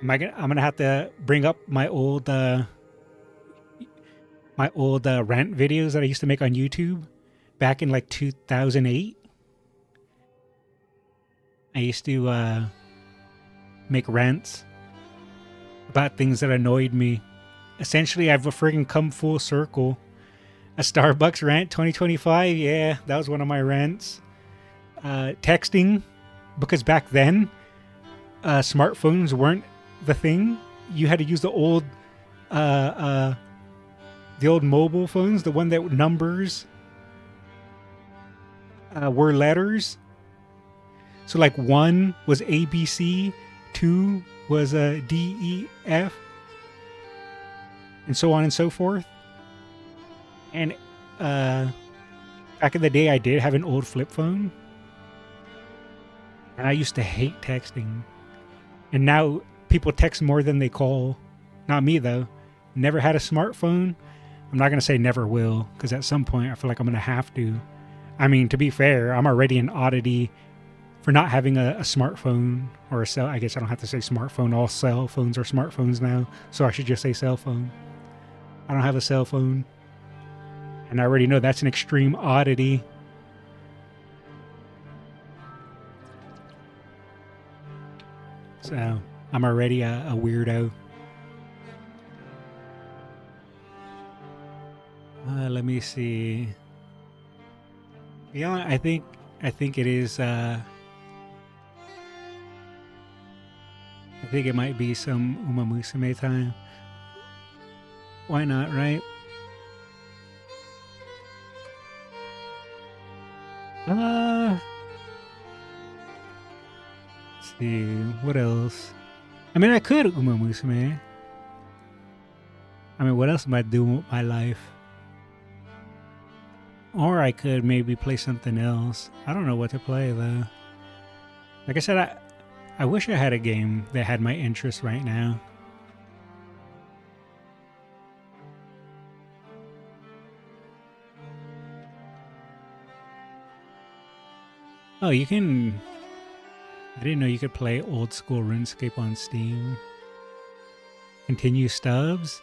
I'm gonna have to bring up my old rant videos that I used to make on YouTube back in like 2008. I used to make rants about things that annoyed me. Essentially, I've friggin' come full circle. A Starbucks rant 2025, yeah, that was one of my rants. Texting, because back then, smartphones weren't the thing. You had to use the old mobile phones, the one that numbers were letters. So like 1 was ABC, 2 was D, E, F, and so on and so forth. And back in the day, I did have an old flip phone. And I used to hate texting. And now people text more than they call. Not me, though. Never had a smartphone. I'm not going to say never will, because at some point I feel like I'm going to have to. I mean, to be fair, I'm already an oddity for not having a smartphone or a cell. I guess I don't have to say smartphone. All cell phones are smartphones now. So I should just say cell phone. I don't have a cell phone. And I already know that's an extreme oddity. So I'm already a weirdo. Let me see. Yeah, I think it is. I think it might be some Uma Musume time. Why not, right? Let's see, what else? I mean, I could Uma Musume. I mean, what else am I doing with my life? Or I could maybe play something else. I don't know what to play, though. Like I said, I wish I had a game that had my interest right now. Oh, you can... I didn't know you could play old school RuneScape on Steam. Continue stubs?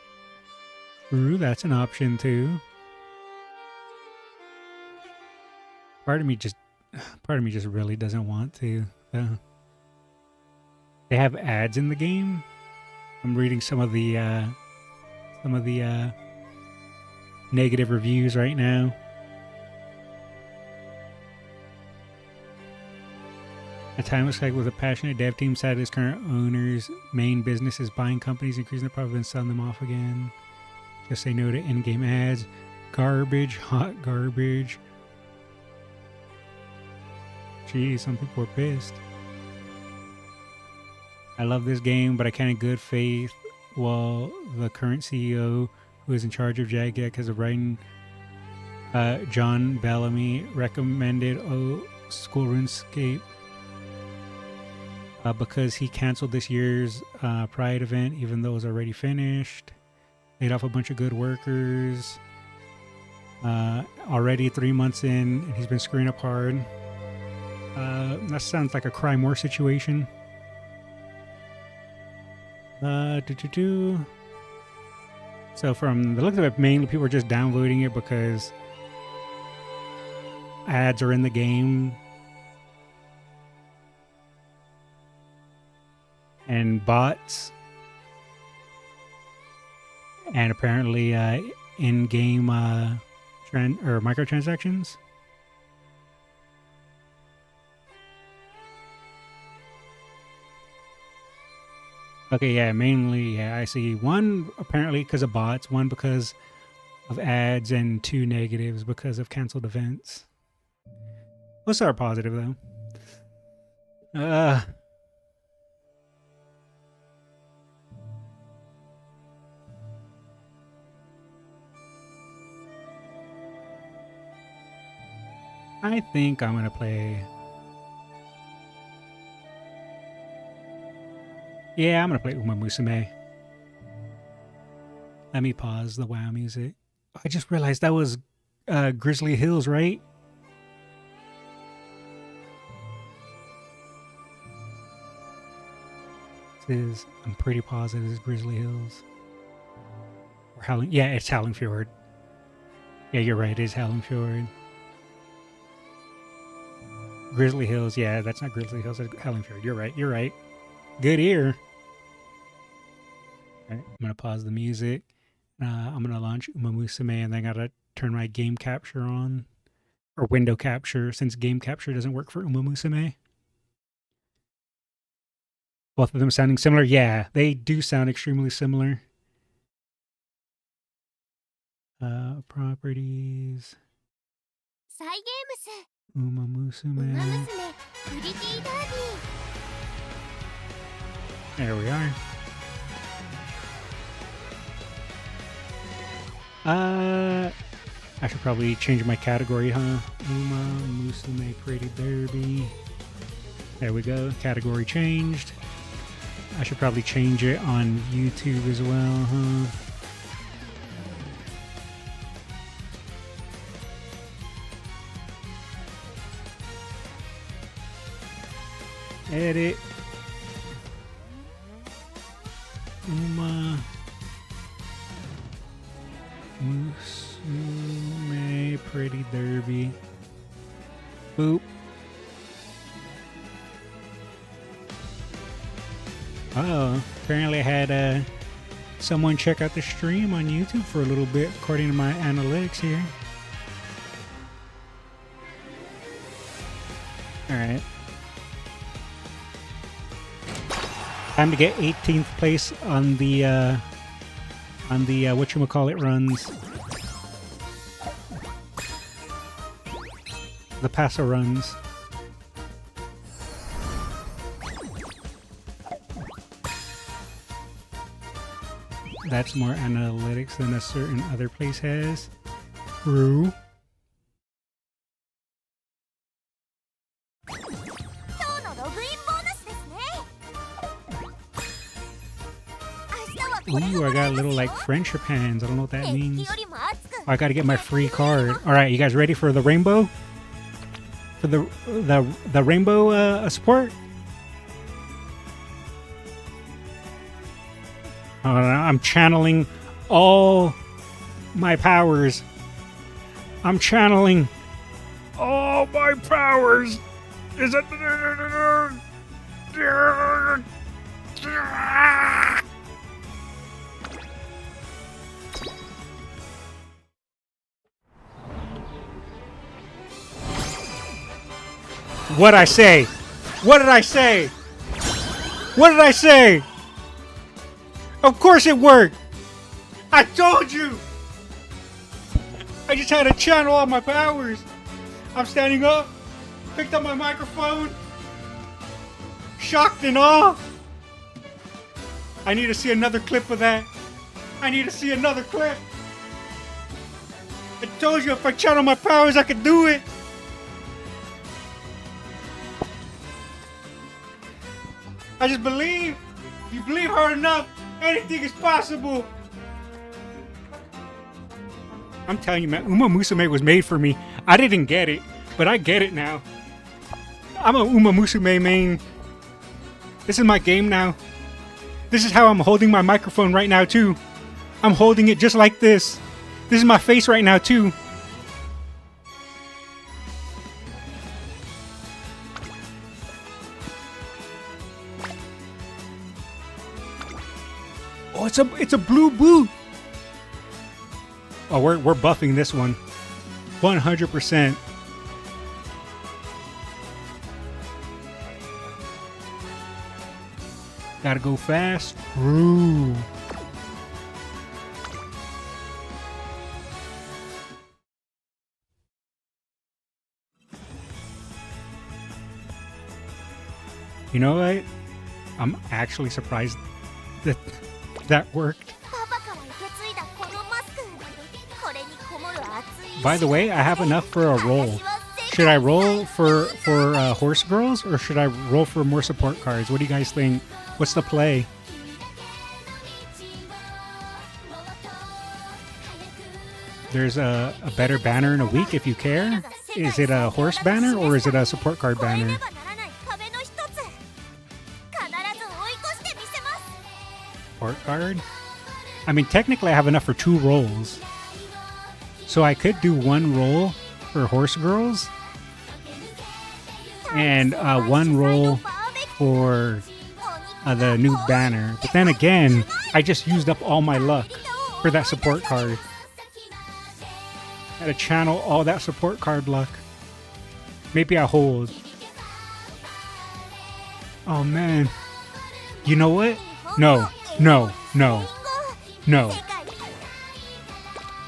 True, that's an option too. Part of me just really doesn't want to. They have ads in the game. I'm reading some of the negative reviews right now. At time looks like with a passionate dev team, sadly its current owners' main business is buying companies, increasing their profit, and selling them off again. Just say no to in-game ads. Garbage, hot garbage. Geez, some people are pissed. I love this game, but I can't in good faith while the current CEO who is in charge of Jagex has a writing John Bellamy recommended School RuneScape because he canceled this year's Pride event, even though it was already finished. Laid off a bunch of good workers. Already 3 months in, and he's been screwing up hard. That sounds like a cry more situation. So from the looks of it, mainly people are just downvoting it because ads are in the game. And bots. And apparently in-game microtransactions. Okay, yeah, mainly, yeah, I see one apparently because of bots, one because of ads, and 2 negatives because of canceled events. Let's start positive though. I think I'm gonna play. Yeah, I'm gonna play Uma Musume. Let me pause the WoW music. I just realized that was Grizzly Hills, right? I'm pretty positive this is Grizzly Hills. Or Howling. Yeah, it's Howling Fjord. Yeah, you're right. It is Howling Fjord. Grizzly Hills. Yeah, that's not Grizzly Hills. That's Howling Fjord. You're right. You're right. Good ear. All right, I'm going to pause the music. I'm going to launch Uma Musume, and then I got to turn my game capture on. Or window capture, since game capture doesn't work for Uma Musume. Both of them sounding similar? Yeah, they do sound extremely similar. Properties. Uma Musume. There we are. I should probably change my category, huh? Uma Musume Pretty Derby. There we go. Category changed. I should probably change it on YouTube as well, huh? Edit. Uma Musume Pretty Derby. Boop. Oh, apparently I had someone check out the stream on YouTube for a little bit, according to my analytics here. Alright. Time to get 18th place on the whatchamacallit runs. The Paso runs. That's more analytics than a certain other place has. True. Ooh, I got a little like friendship hands. I don't know what that means. Oh, I gotta get my free card. Alright, you guys ready for the rainbow? For the rainbow support? I'm channeling all my powers. I'm channeling all my powers. Is it? What'd I say? What did I say? What did I say? Of course it worked! I told you! I just had to channel all my powers. I'm standing up, picked up my microphone, shocked and awe. I need to see another clip of that. I need to see another clip. I told you if I channel my powers, I could do it. I just believe. If you believe hard enough, anything is possible. I'm telling you, man, Uma Musume was made for me. I didn't get it, but I get it now. I'm a Uma Musume main. This is my game now. This is how I'm holding my microphone right now, too. I'm holding it just like this. This is my face right now, too. Oh, it's a blue boot. Oh, we're buffing this one. 100%. Gotta go fast. Ooh. You know what? I'm actually surprised that that worked. By the way, I have enough for a roll. Should I roll for horse girls, or should I roll for more support cards? What do you guys think? What's the play? There's a better banner in a week if you care. Is it a horse banner or is it a support card banner? support card. I mean, technically I have enough for 2 rolls. So I could do 1 roll for Horse Girls. And 1 roll for the new banner. But then again, I just used up all my luck for that support card. I had to channel all that support card luck. Maybe I hold. Oh man. You know what? No.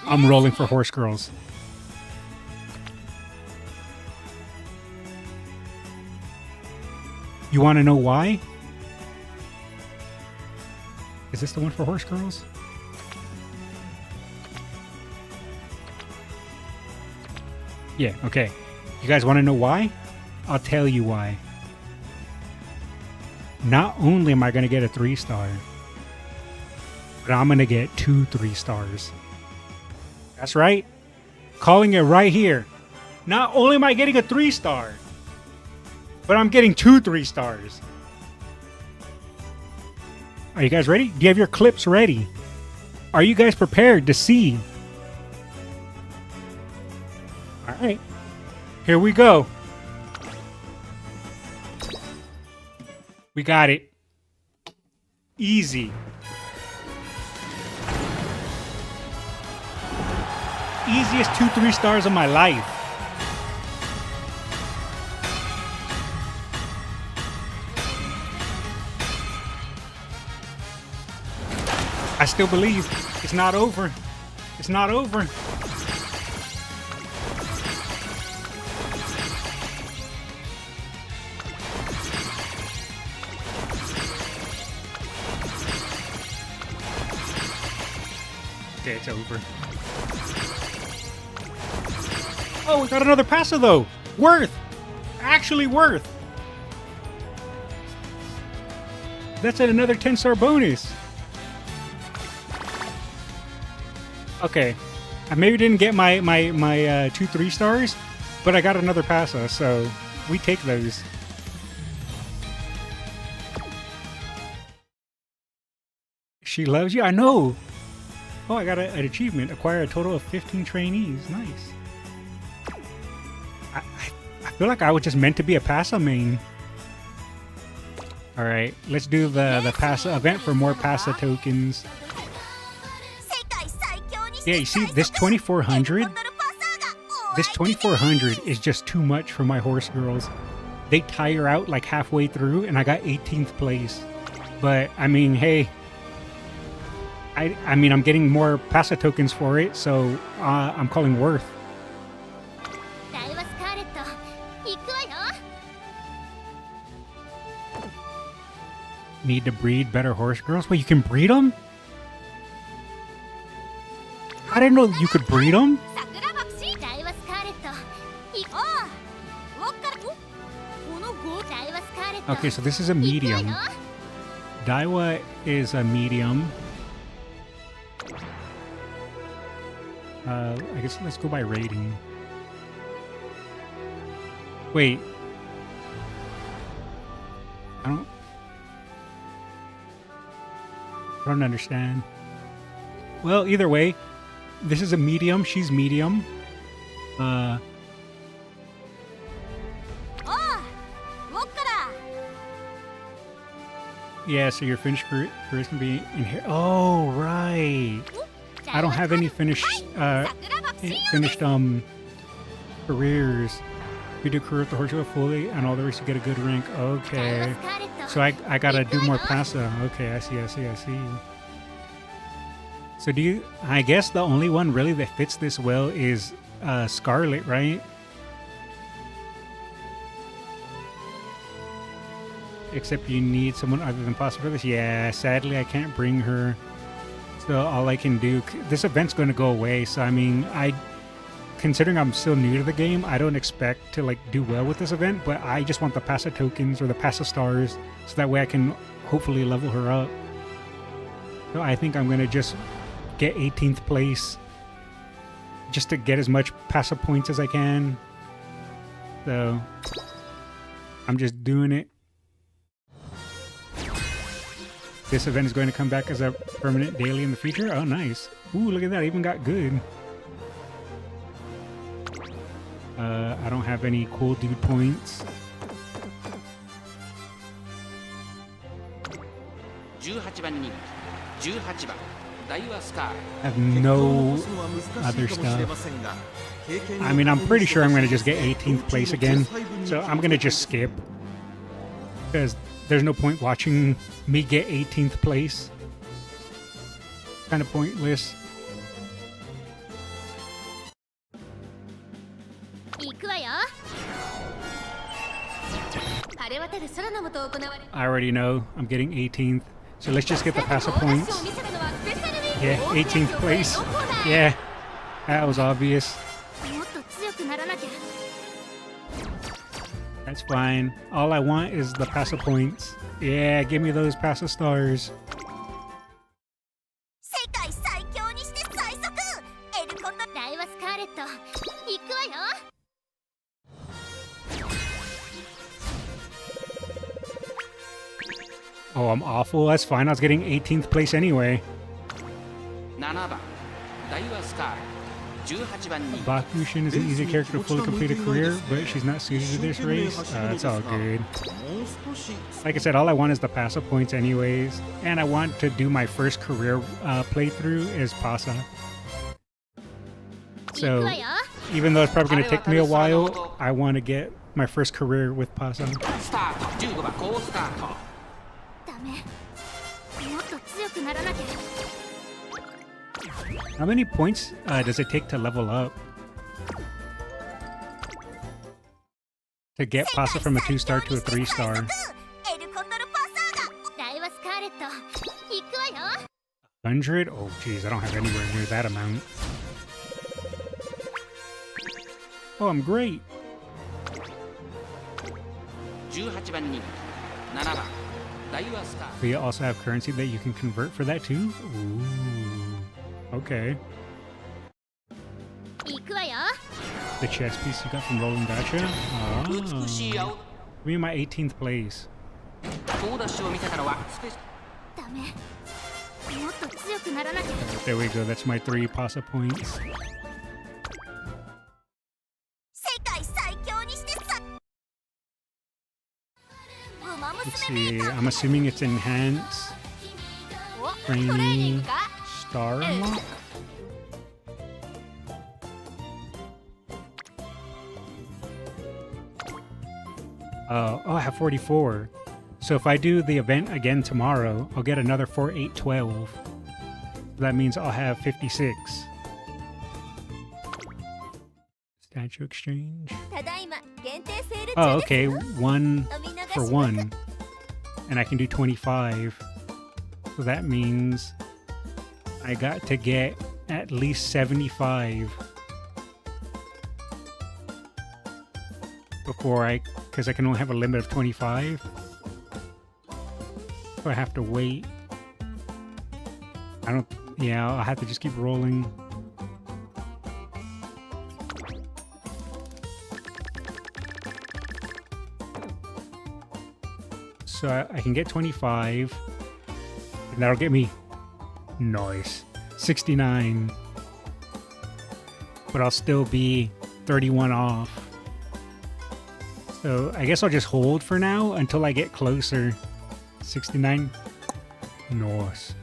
I'm rolling for Horse Girls. You want to know why? Is this the one for Horse Girls? Yeah, okay. You guys want to know why? I'll tell you why. Not only am I going to get a 3-star, but I'm going to get 2 3-stars. That's right. Calling it right here. Not only am I getting a 3-star, but I'm getting 2 3-stars. Are you guys ready? Do you have your clips ready? Are you guys prepared to see? All right. Here we go. We got it. Easy. Easiest 2 3-stars of my life. I still believe it's not over. It's not over. Okay, it's over. Oh, we got another passer though. Worth. Actually worth. That's at another 10-star bonus. Okay, I maybe didn't get my 2 3-stars, but I got another passa, so we take those. She loves you? I know! Oh, I got an achievement. Acquire a total of 15 trainees. Nice. I feel like I was just meant to be a passa main. Alright, let's do the passa event for more passa tokens. Yeah, you see, this 2400? This 2400 is just too much for my Horse Girls. They tire out like halfway through, and I got 18th place. But, I mean, hey. I mean, I'm getting more passa tokens for it, so I'm calling worth. Need to breed better Horse Girls? Wait, you can breed them? I didn't know you could breed them. Okay, so this is a medium. Daiwa is a medium. I guess let's go by rating. Wait. I don't understand. Well, either way, this is a medium. She's medium. Yeah, so your finished career can be in here. Oh, right. I don't have any finished careers. You do career with the Horse fully and all the rest to get a good rank. Okay. So I gotta do more passa. Okay, I see. So I guess the only one really that fits this well is Scarlet, right? Except you need someone other than Passa for this. Yeah, sadly I can't bring her. So all I can do, this event's going to go away. So I mean, considering I'm still new to the game, I don't expect to like do well with this event. But I just want the Passa tokens or the Passa stars, so that way I can hopefully level her up. So I think I'm going to just get 18th place, just to get as much Passa points as I can. So I'm just doing it. This event is going to come back as a permanent daily in the future. Oh, nice. Ooh, look at that. I even got good. I don't have any cool dude points.
18番人気18番ダイワスカー
I have no other stuff. I mean, I'm pretty sure I'm going to just get 18th place again. So I'm going to just skip. Because there's no point watching me get 18th place. Kind of pointless.
行くわよ。晴れ渡る空の下行われる。
I already know I'm getting 18th. So let's just get the passive points. Yeah, 18th place. Yeah, that was obvious.
もっと強くならなきゃ。
That's fine. All I want is the passive points. Yeah, give me those passive stars.
世界最強にして最速。エルコンドダイワスカーレット。行くわよ。
Oh, I'm awful. That's fine. I was getting 18th place anyway.
7番ダイワスカー18番人気
Bakushin is an easy character to fully complete a career, but she's not suited to this race. It's all good. Like I said, all I want is the passive points anyways. And I want to do my first career playthrough as Pasa. So, even though it's probably going to take me a while, I want to get my first career with Pasa.
スタート15番好スタート
ダメ。もっと強くならなきゃ。
How many points does it take to level up? To get Pasa from a 2-star to a 3-star?
エルコンドルパサーが。ダイワスカーレット。行くわよ。
100? Oh, jeez, I don't have anywhere near that amount. Oh, I'm great.
18番人気7番ダイワスカー
But you also have currency that you can convert for that too? Ooh. Okay.
行くわよ。
The chess piece you got from Rolling Gacha?
美しい
Oh.
青
Me in my 18th place.
総ダッシュを見せたのはスペシ
ダメ。もっと強くならなきゃ。
There we go. That's my 3 Pasa points.
世界最強にしてさ。ウマ
Let's
娘
see. I'm assuming it's Enhance,
お、トレーニング
Training,
か。
Star Unlock? Oh, I have 44. So if I do the event again tomorrow, I'll get another 4, 8, 12. That means I'll have 56. Statue exchange.
ただいま限定セール
Oh,
中です
okay. 1
お見逃し
for 1. And I can do 25. So that means I got to get at least 75 before because I can only have a limit of 25. So I have to wait. Yeah, I'll have to just keep rolling. So I can get 25, and that'll get me, nice, 69. But I'll still be 31 off. So I guess I'll just hold for now until I get closer. 69, nice.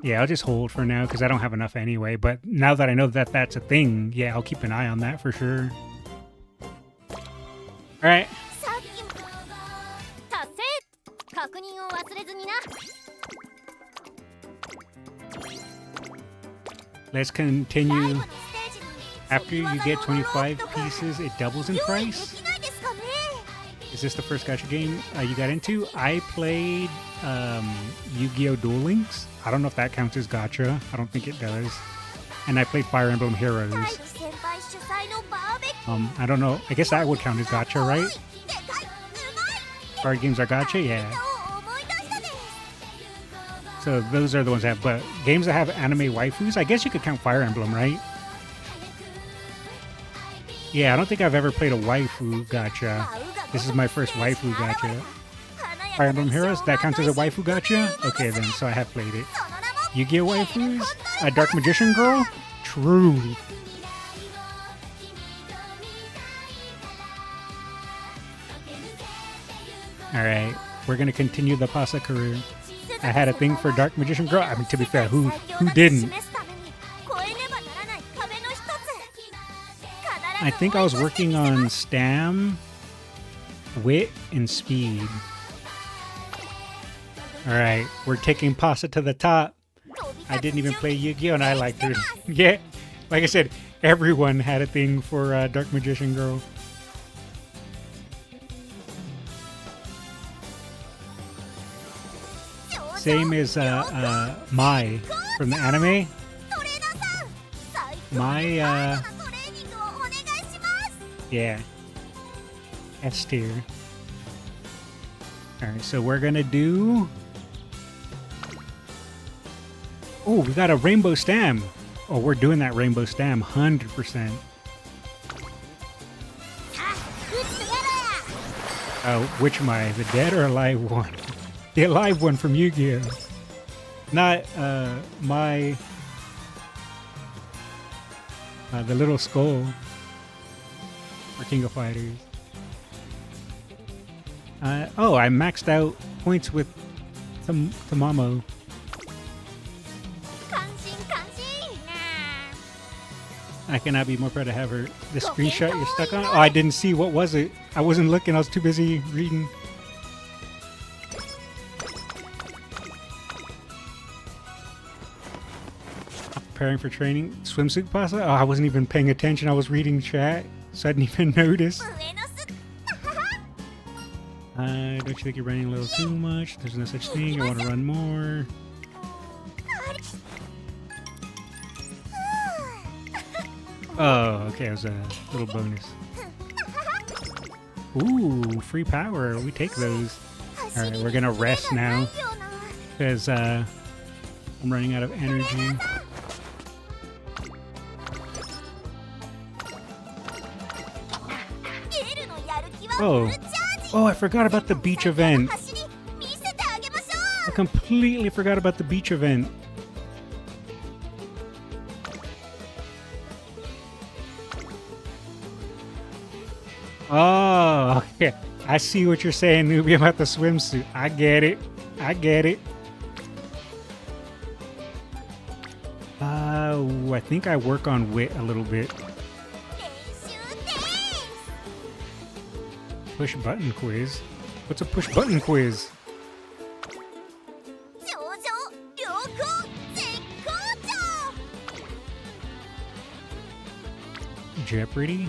Yeah, I'll just hold for now because I don't have enough anyway. But now that I know that that's a thing, yeah, I'll keep an eye on that for sure. All right.
さっきも達成。確認を忘れずにな。
Let's
最
continue.
後のステージに
After you get 25 pieces, it doubles in
用意で
price.
きないですかね。
Is this the first gacha game you got into? I played Yu-Gi-Oh! Duel Links. I don't know if that counts as gacha. I don't think it does. And I played Fire Emblem
大
Heroes.
地先輩主催のバーベキュー。
I don't know. I guess that would count as gacha, right?
でかい、うまい。
Card games are gacha? Yeah.
思い出したです。
So those are the ones that have. But games that have anime waifus, I guess you could count Fire Emblem, right? Yeah, I don't think I've ever played a waifu gacha. This is my first waifu gacha.
華や
Fire Emblem Heroes, that counts as a waifu gacha? Okay then, so I have played it. Yu-Gi-Oh! Waifus? A Dark Magician Girl? True. Alright, we're gonna continue the Pasa career. I had a thing for Dark Magician Girl. I mean, to be fair, who didn't? I think I was working on Stam, Wit, and Speed. Alright, we're taking Pasa to the top. I didn't even play Yu-Gi-Oh! And I liked her. Yeah, like I said, everyone had a thing for Dark Magician Girl. Same as Mai from the anime. Mai, yeah, S tier. Alright, so we're gonna do... Oh, we got a Rainbow Stam. Oh, we're doing that Rainbow Stam, 100%. Which Mai? The dead or alive one? The alive one from Yu-Gi-Oh! Not Mai... the little skull. For King of Fighters. Oh, I maxed out points with Tamamo. I cannot be more proud to have her. The screenshot you're stuck on? Oh, I didn't see. What was it? I wasn't looking. I was too busy reading. Preparing for training. Swimsuit Pasa? Oh, I wasn't even paying attention. I was reading chat, so I didn't even notice. Don't you think you're running a little too much? There's no such thing. I want to run more. Oh, okay. It was a little bonus. Ooh, free power. We take those. Alright, we're gonna rest now. Because I'm running out of energy. Oh, I forgot about the beach event. I completely forgot about the beach event. Oh, okay. I see what you're saying, newbie, about the swimsuit. I get it. I get it. I think I work on wit a little bit. Push button quiz? What's a push button quiz? Jeopardy?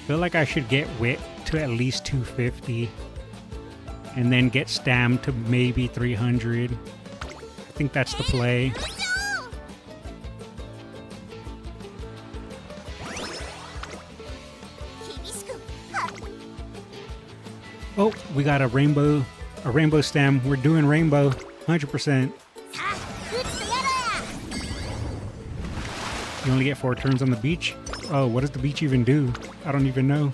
Feel like I should get wit to at least 250 and then get stam to maybe 300. I think that's the play. Oh, we got a rainbow stem. We're doing rainbow 100%. You only get 4 turns on the beach? Oh, what does the beach even do? I don't even know.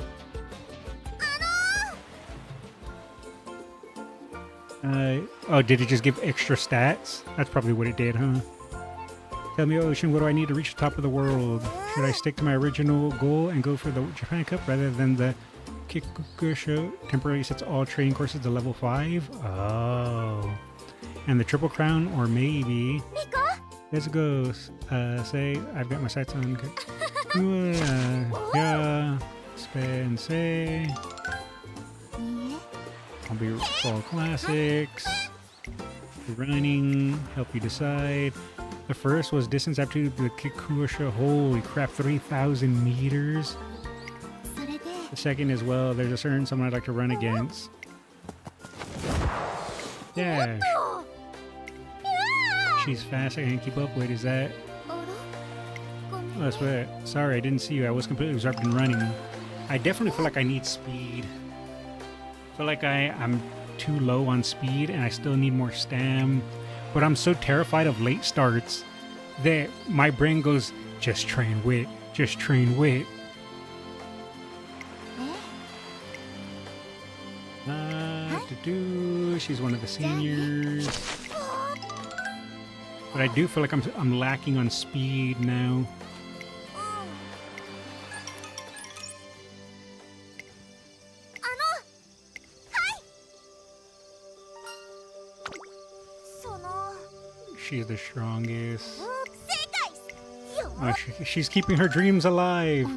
Oh, did it just give extra stats? That's probably what it did, huh? Tell me, Ocean, what do I need to reach the top of the world? Should I stick to my original goal and go for the Japan Cup rather than the Kikukusho? Temporarily sets all training courses to level 5? Oh. And the Triple Crown? Or maybe... Let's go. Say, I've got my sights on. Yeah. Spend, say. I'll be fall classics. Running. Help you decide. The first was distance up to the Kikusha. Holy crap, 3,000 meters. The second as well, there's a certain someone I'd like to run against. Yeah. She's fast, I can't keep up. Wait, is that... Oh, that's what... Sorry, I didn't see you. I was completely absorbed in running. I definitely feel like I need speed. I feel like I'm too low on speed and I still need more stam. But I'm so terrified of late starts that my brain goes, just train wit, just train wit. She's one of the seniors. But I do feel like I'm lacking on speed now.
その
She's the strongest.
正解よ
Oh, she's keeping her dreams alive.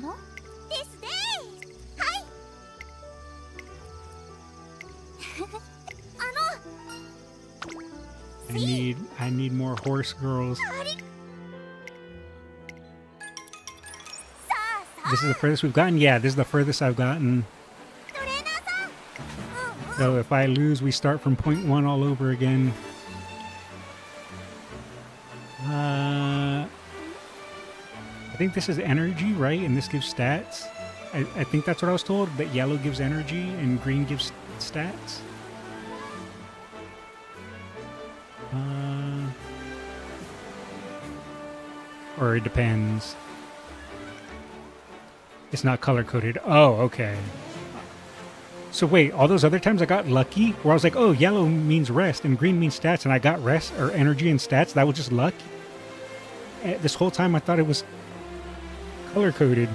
ですはい
I need more horse girls.
さあさ
This is the furthest we've gotten? Yeah, this is the furthest I've gotten.
トレーナーさん
So if I lose, we start from point one all over again. I think this is energy, right? And this gives stats. I think that's what I was told, that yellow gives energy and green gives stats. Or it depends. It's not color-coded. Oh, okay. So wait, all those other times I got lucky, where I was like, oh, yellow means rest and green means stats, and I got rest or energy and stats, that was just luck? This whole time I thought it was color-coded.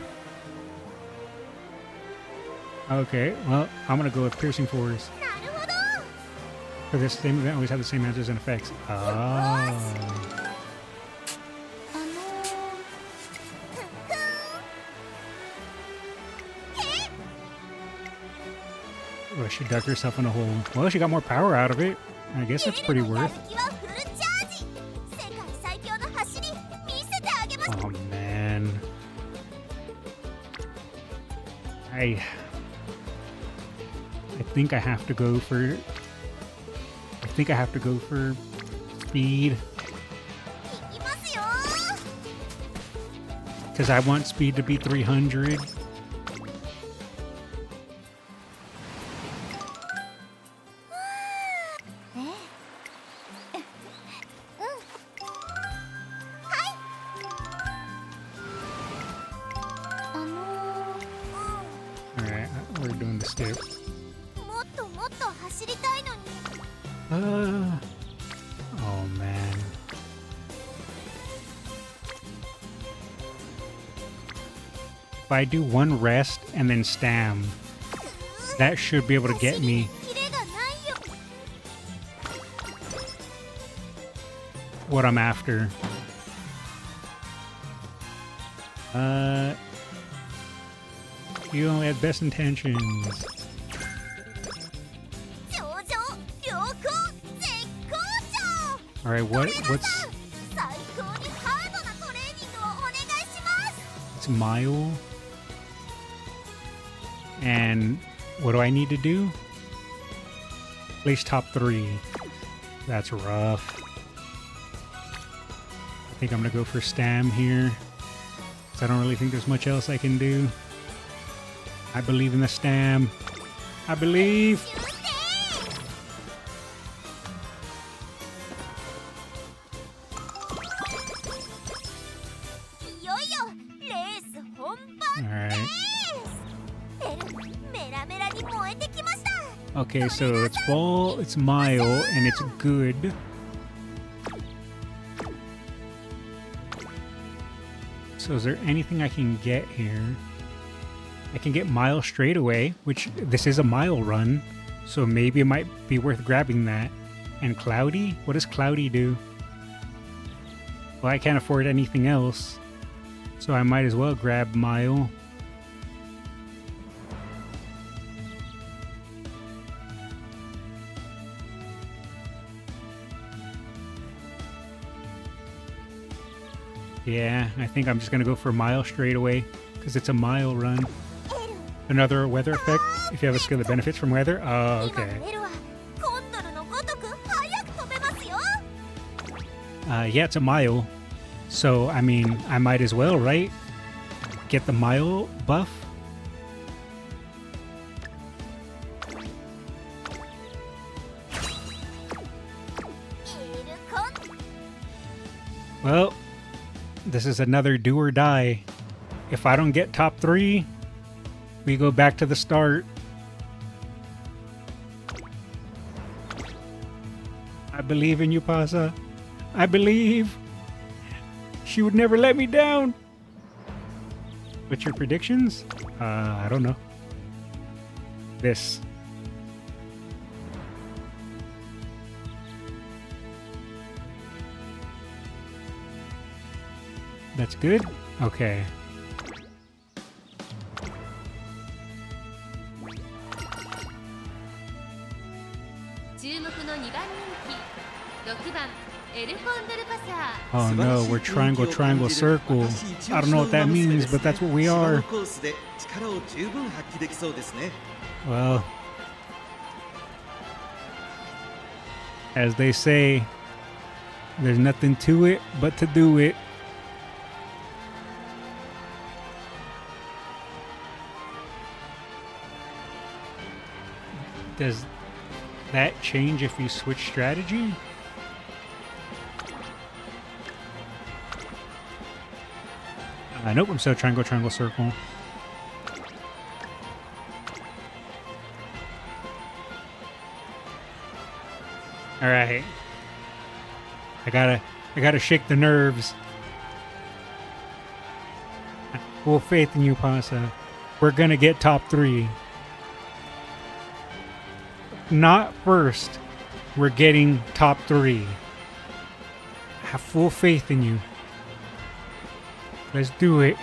Okay, well, I'm gonna go with piercing force.
なるほど
For this same event, always have the same answers and effects. Oh.
ふんふん
Well, she dug herself in a hole. Well, she got more power out of it. I guess that's pretty
エルのや
worth.
る気はフルチャージ世界最強の走り見せてあげます
Oh man. I think I have to go for speed
いきますよ
because I want speed to be 300.
あの
All right, we're doing the step.
もっともっと走りたいのに
Oh man. If I do one rest and then stam, that should be able to get me.
キレがないよ
What I'm after. You only have best intentions.
上々良好絶好調
All right, what's
最高にハードなトレーニングをお願いします
it's mile? And what do I need to do? Place top 3. That's rough. I think I'm gonna go for stam here. 'Cause I don't really think there's much else I can do. I believe in the stam. I believe.
終点 いよいよレース本
All
番
right.
ですエルメラメラに燃えてきました
Okay, so it's ball, it's mile, and it's good. So is there anything I can get here? I can get mile straight away, which this is a mile run, so maybe it might be worth grabbing that. And cloudy? What does cloudy do? Well, I can't afford anything else, so I might as well grab mile. Yeah, I think I'm just gonna go for a mile straight away because it's a mile run.
エル
Another weather effect. If you have a skill that benefits from weather. Oh,
今
okay.
のエルはコンドルのごとく速く飛べますよ
Yeah, it's a mile. So, I mean, I might as well, right? Get the mile buff. Well, this is another do or die. If I don't get top 3, we go back to the start. I believe in you, Pasa. I believe. She would never let me down. What's your predictions? I don't know. This. That's good? Okay. Oh no, we're triangle, triangle, circle. I don't know what that means, but that's what we are. Well, as they say, there's nothing to it but to do it. Does that change if you switch strategy? Nope, I'm still triangle, triangle, circle. All right. I gotta shake the nerves. Full faith in you, Pasa. We're gonna get top 3. Not first. We're getting top 3. I have full faith in you. Let's do it.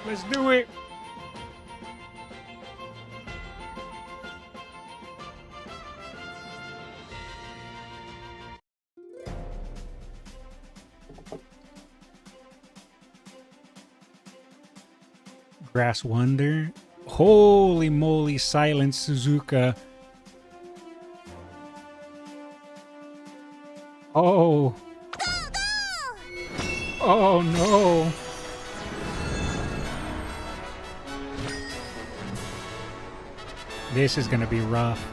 Let's do it. Grass Wonder. Holy moly, Silent Suzuka. Oh. Oh no. This is gonna be rough.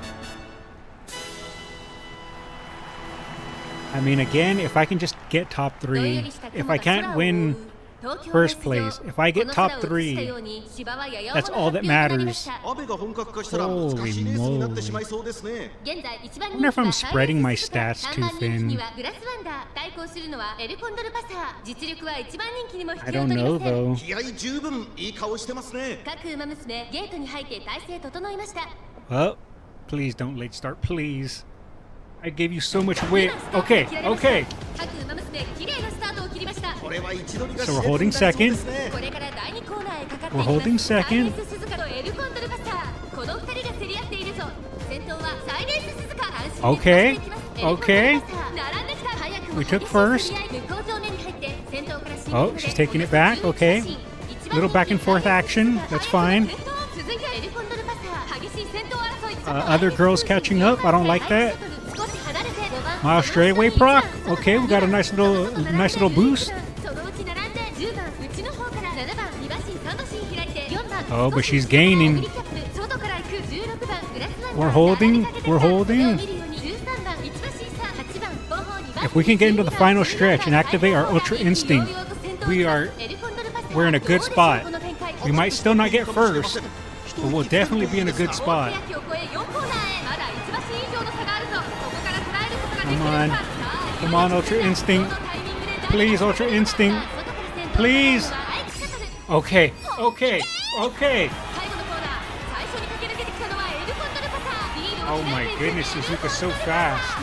I mean, again, if I can just get top 3, if I can't win first place, if I get top 3, that's all that matters. Holy moly. I wonder if I'm spreading my stats too thin. I don't know though. Well, please don't late start, please. I gave you so much wit. Okay, okay. So we're holding second. We're holding second. Okay, okay. We took first. Oh, she's taking it back. Okay. Little back and forth action. That's fine. Other girls catching up. I don't like that. Wow, straightaway proc. Okay, we got a nice little boost. Oh, but she's gaining. We're holding. We're holding. If we can get into the final stretch and activate our Ultra Instinct, we're in a good spot. We might still not get first, but we'll definitely be in a good spot. Come on. Come on, Ultra Instinct. Please, Ultra Instinct. Please. Okay. Okay. Okay. Oh my goodness, Suzuka's so fast.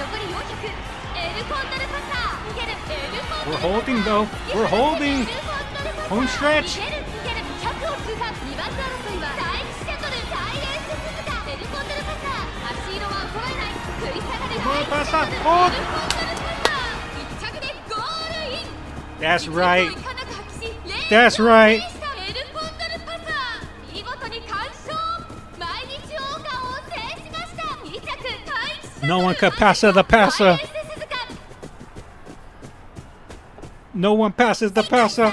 We're holding though. We're holding. Home stretch. That's right. That's right. No one could pass the passer. No one passes the passer.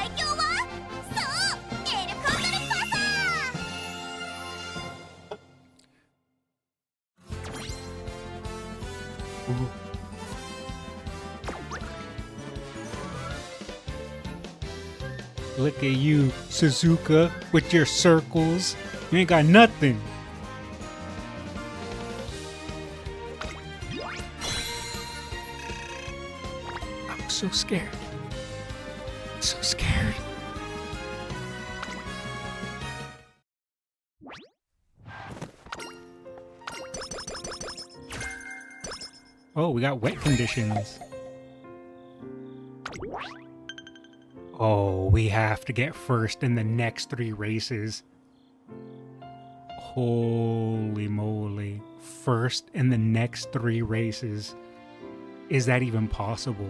Look at you, Suzuka, with your circles. You ain't got nothing. so scared. So scared. Oh, we got wet conditions. Oh, we have to get first in the next 3 races. Holy moly. First in the next 3 races. Is that even possible?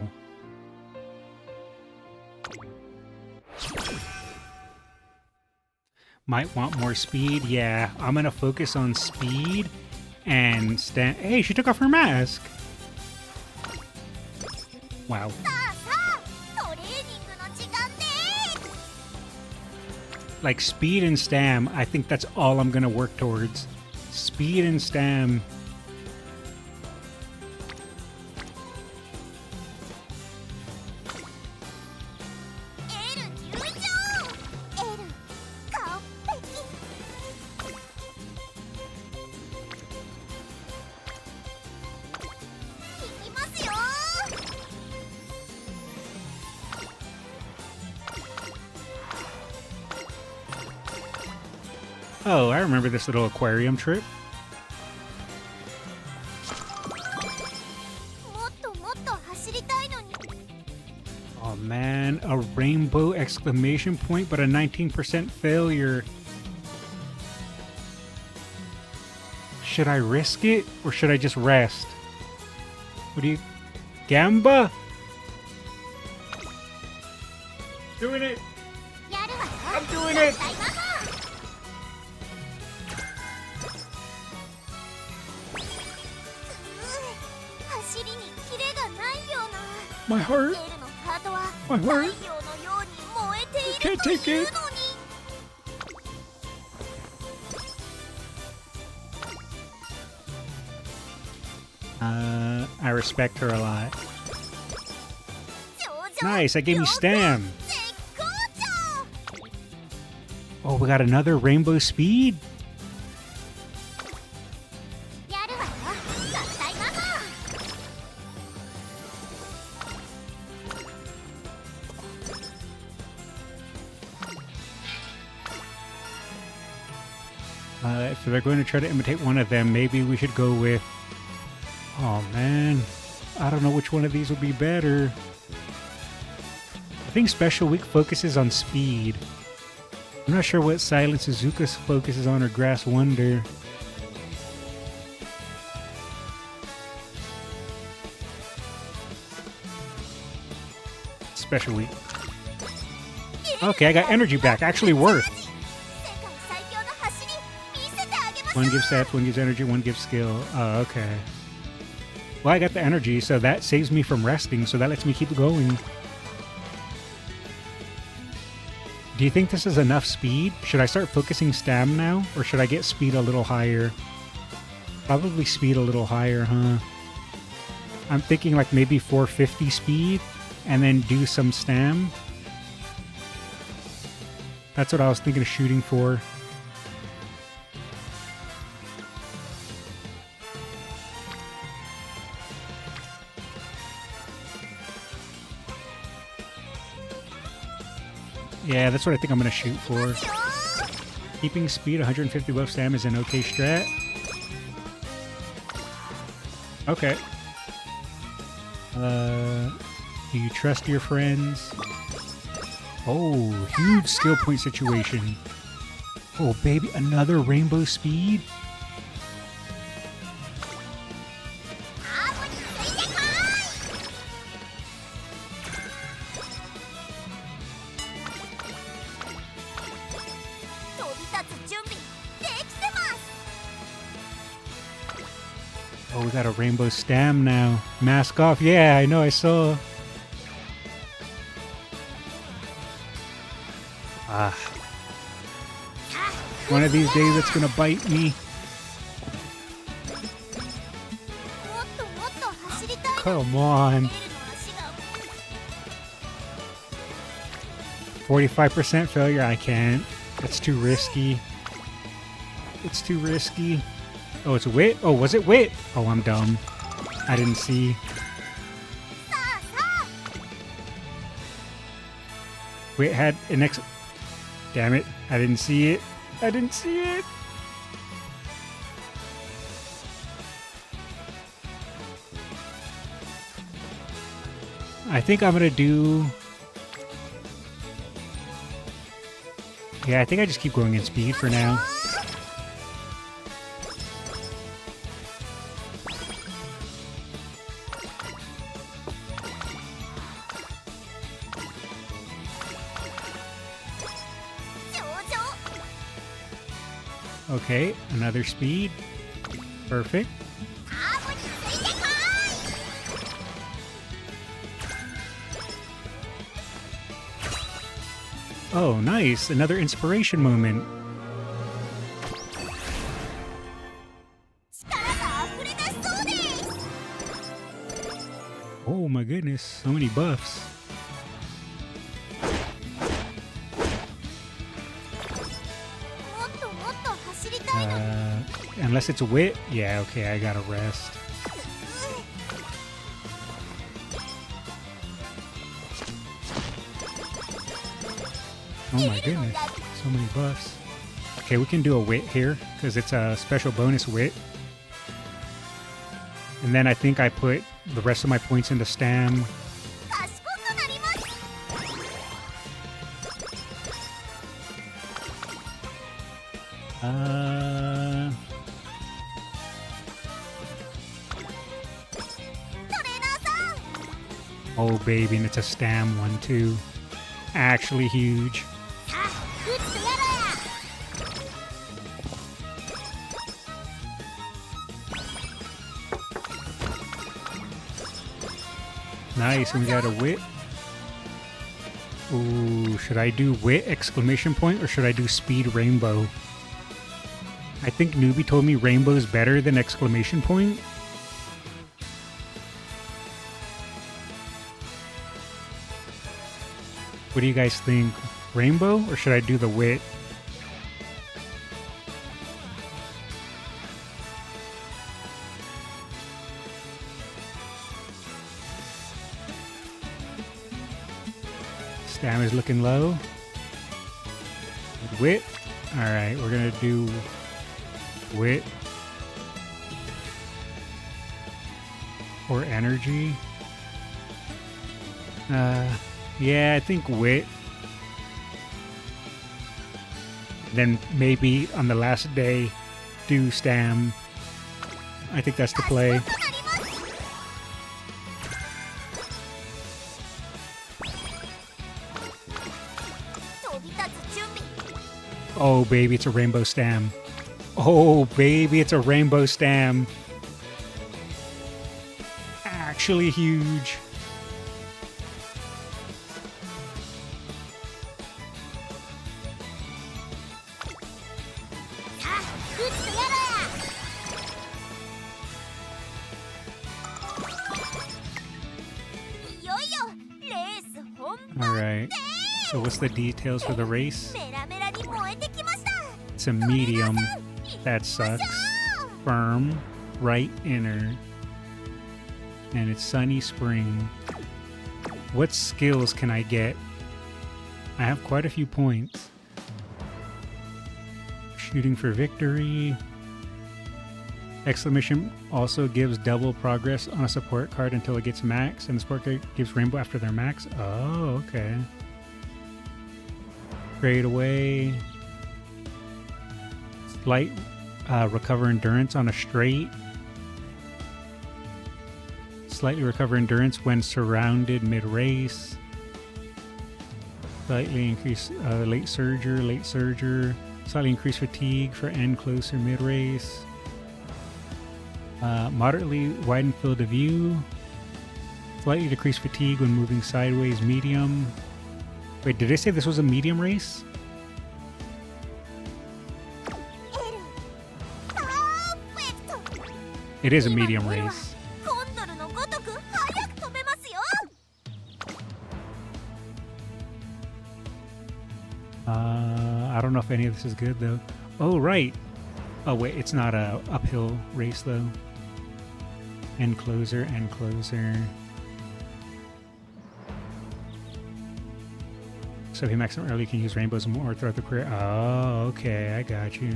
Might want more speed. Yeah, I'm gonna focus on speed and stand. Hey, she took off her mask. Wow.
さあさあトレーニングの時間です
Like speed and stam, I think that's all I'm gonna work towards. Speed and stam.
L 入場 L 完璧いきますよ
Oh, I remember this little aquarium trip.
もっともっと走りたいのに
Oh man, a rainbow exclamation point, but a 19% failure. Should I risk it or should I just rest? What do you... Gamba? Doing it!
やるわよ
I'm doing it!
大魔法走りにキレがないような
My heart!
エルのハートは
My
太陽
heart!
のように燃えている
Can't
と
take
いう
it.
のに
I respect her a lot.
頂上
Nice, that gave me stam.
絶好調
Oh, we got another rainbow speed?
やるわよ合体魔法
If they're going to try to imitate one of them, maybe we should go with... Oh man, I don't know which one of these would be better. I think Special Week focuses on speed. I'm not sure what Silent Suzuka focuses on or Grass Wonder. Special Week. Okay, I got energy back. Actually worked.
世界最強の走り見せてあげましょう
One gives stats, one gives energy, one gives skill. Oh, okay. Well, I got the energy, so that saves me from resting, so that lets me keep going. Do you think this is enough speed? Should I start focusing stam now, or should I get speed a little higher? Probably speed a little higher, huh? I'm thinking like maybe 450 speed, and then do some stam. That's what I was thinking of shooting for. Yeah, that's what I think I'm going to shoot for.
よ
Keeping speed 150 above stam is an okay strat. Okay. Do you trust your friends? Oh, huge skill point situation. Oh, baby, another rainbow speed?
アームについてこい飛び立つ準備できてます
Oh, we got a rainbow stam now. Mask off. Yeah, I know, I saw. Ah. One of these days it's gonna bite me.
もっともっと走りたい
Come on.
エルの足が
45% failure. I can't. That's too risky. It's too risky. Oh, it's wit? Oh, was it wit? Oh, I'm dumb. I didn't see.
さあさあ
Wait, it had an X. Damn it. I didn't see it. I didn't see it. I think I'm gonna do... Yeah, I think I just keep going in speed for now. Okay, another speed. Perfect. Oh, nice. Another inspiration moment. Oh my goodness, so many buffs. Unless it's wit? Yeah, okay, I gotta rest. Oh my goodness, so many buffs. Okay, we can do a wit here, because it's a special bonus wit. And then I think I put the rest of my points into stam. Oh baby, and it's a stam one too. Actually huge. Nice, and we got a wit. Ooh, should I do wit exclamation point or should I do speed rainbow? I think Newbie told me rainbow is better than exclamation point. What do you guys think? Rainbow or should I do the wit? Stam is looking low. Wit. Alright, we're gonna do wit. Or energy. Yeah, I think wit. Then maybe on the last day, do stam. I think that's the play. Oh, baby, it's a rainbow stam. Oh, baby, it's a rainbow stam. Actually huge. Alright, so what's the details for the race? It's a medium. That sucks. Firm, right inner. And it's sunny spring. What skills can I get? I have quite a few points. Shooting for victory. Exclamation also gives double progress on a support card until it gets max, and the support card gives rainbow after their max. Oh, okay. Trade away. Slight recover endurance on a straight. Slightly recover endurance when surrounded mid-race. Slightly increase late surger. Slightly increase fatigue for end closer mid-race. Moderately widen field of view. Slightly decrease fatigue when moving sideways medium. Wait, did I say this was a medium race? It is a medium race. I don't know if any of this is good though. Oh, right. Oh, wait, it's not a uphill race though. End closer, end closer. So if you max them early, you can use rainbows more throughout the career. Oh, okay, I got you.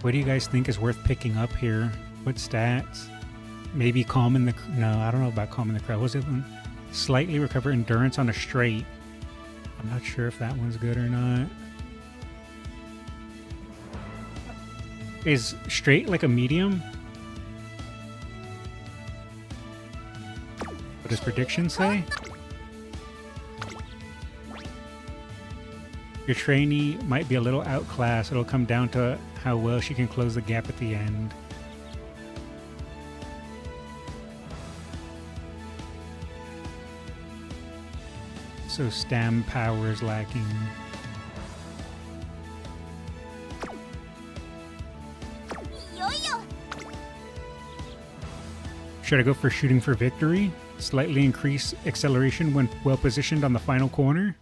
What do you guys think is worth picking up here? What stats? Maybe calm in the... No, I don't know about calm in the crowd. Was it one? Slightly recover endurance on a straight. I'm not sure if that one's good or not. Is straight like a medium? What does prediction say? Your trainee might be a little outclassed. It'll come down to how well she can close the gap at the end. So stam power is lacking. Should I go for shooting for victory? Slightly increase acceleration when well positioned on the final corner?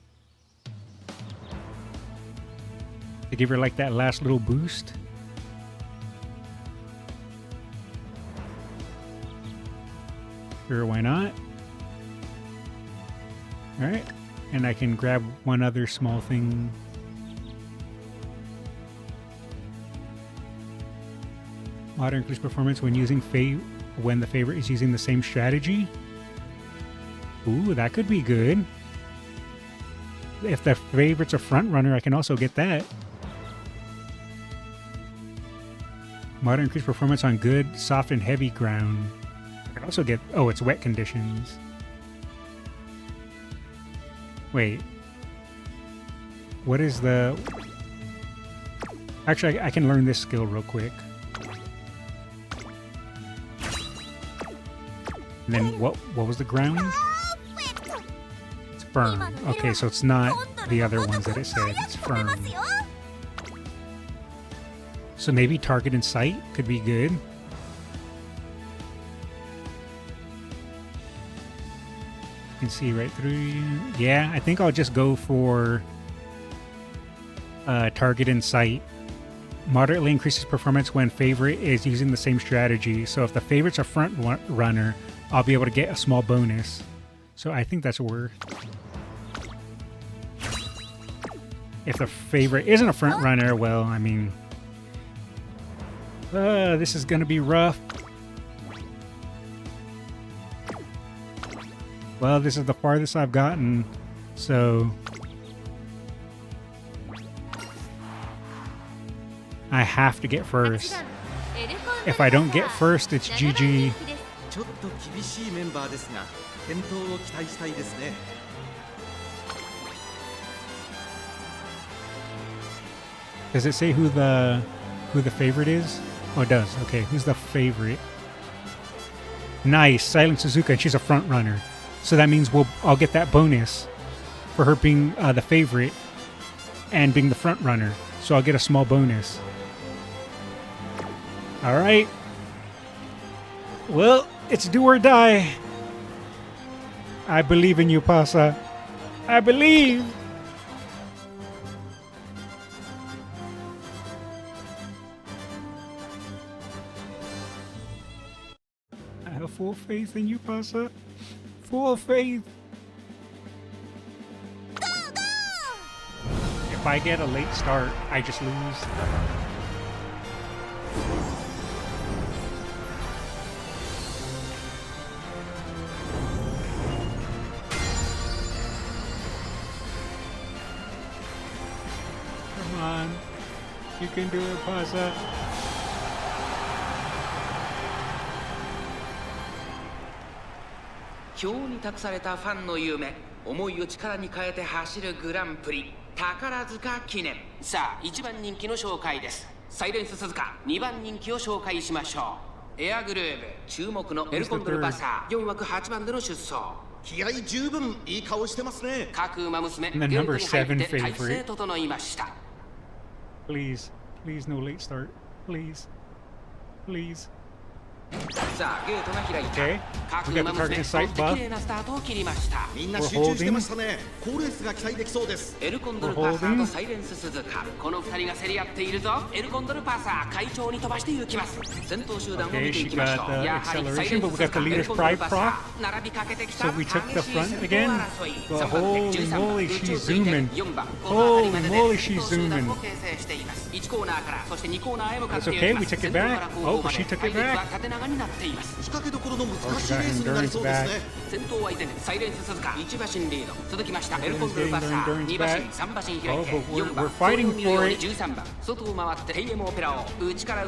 To give her like that last little boost? Sure, why not? Alright, and I can grab one other small thing. Auto increase performance when using when the favorite is using the same strategy. Ooh, that could be good. If the favorite's a front runner, I can also get that. Moderate increased performance on good, soft, and heavy ground. I can also get... Oh, it's wet conditions. Wait. What is the... Actually, I can learn this skill real quick. And then what was the ground? It's firm. Okay, so it's not the other ones that it said. It's firm. So maybe target and sight could be good. You can see right through you. Yeah, I think I'll just go for target and sight. Moderately increases performance when favorite is using the same strategy. So if the favorite's a front runner, I'll be able to get a small bonus. So I think that's worth. If the favorite isn't a front runner, well, I mean... this is gonna be rough. Well, this is the farthest I've gotten, so... I have to get first. If I don't get first, it's GG. Does it say who the favorite is? Oh, it does. Okay, who's the favorite? Nice, Silent Suzuka, and she's a front runner. So that means I'll get that bonus for her being the favorite and being the front runner. So I'll get a small bonus. All right. Well, it's do or die. I believe in you, Pasa. I believe. I have full faith in you, Pasa. Full faith. If I get a late start, I just lose. Come on. You can do it, Pasa.
表に託されたファンの夢、思いを力に変えて走るグランプリ宝塚記念。さあ、1番人気の紹介です。サイレンス鈴鹿、2番人気を紹介しましょう。エアグルーヴ、注目のエルコンドルバサー、4枠8番での出走。気合十分いい顔してますね。各馬娘、ゲートに入って体勢整いました。
Please, please no late start. Please, please.
さあゲートが開いた。
Okay, we got the target sight
綺
buff.
麗なスタートを切りました。
みんな集中してましたね。高レースが期待できそうです。
エルコンドルパーサーとサイレンス鈴鹿、この2人が競り合っているぞ。エルコンドルパーサー、快調に飛ばして行きます。先頭集団を見ていきましょう。やはりサイレンス鈴鹿、エルコンドルパーサー、並びかけてきた。
So we took the
激しい
front
先頭
again.
争い。
Well,
3番手、
holy
13番、
moly,
内
she's
をついて
zooming.
4番、この辺りまでで
Holy moly,
先
she's
頭集団
zooming.
を形成しています。1コーナーからそして2コーナーへ向かって
That's
い
okay,
き
we
ます。
took it
先頭か
back.
ら後方
Oh,
ま
she
で
took
隊
it
列
back.
は縦長になっています。
仕掛けどころの難しいレースになりそうですね。
先頭相手にサイレンス鈴鹿1馬身リード、続きましたエルコンドル
Everyone's
バッサ
getting
ー
their
2馬身
endurance
3馬身開いて
Oh, but
4番
we're fighting
外を見るように
for it.
13番外を回ってテイエムオペラを内から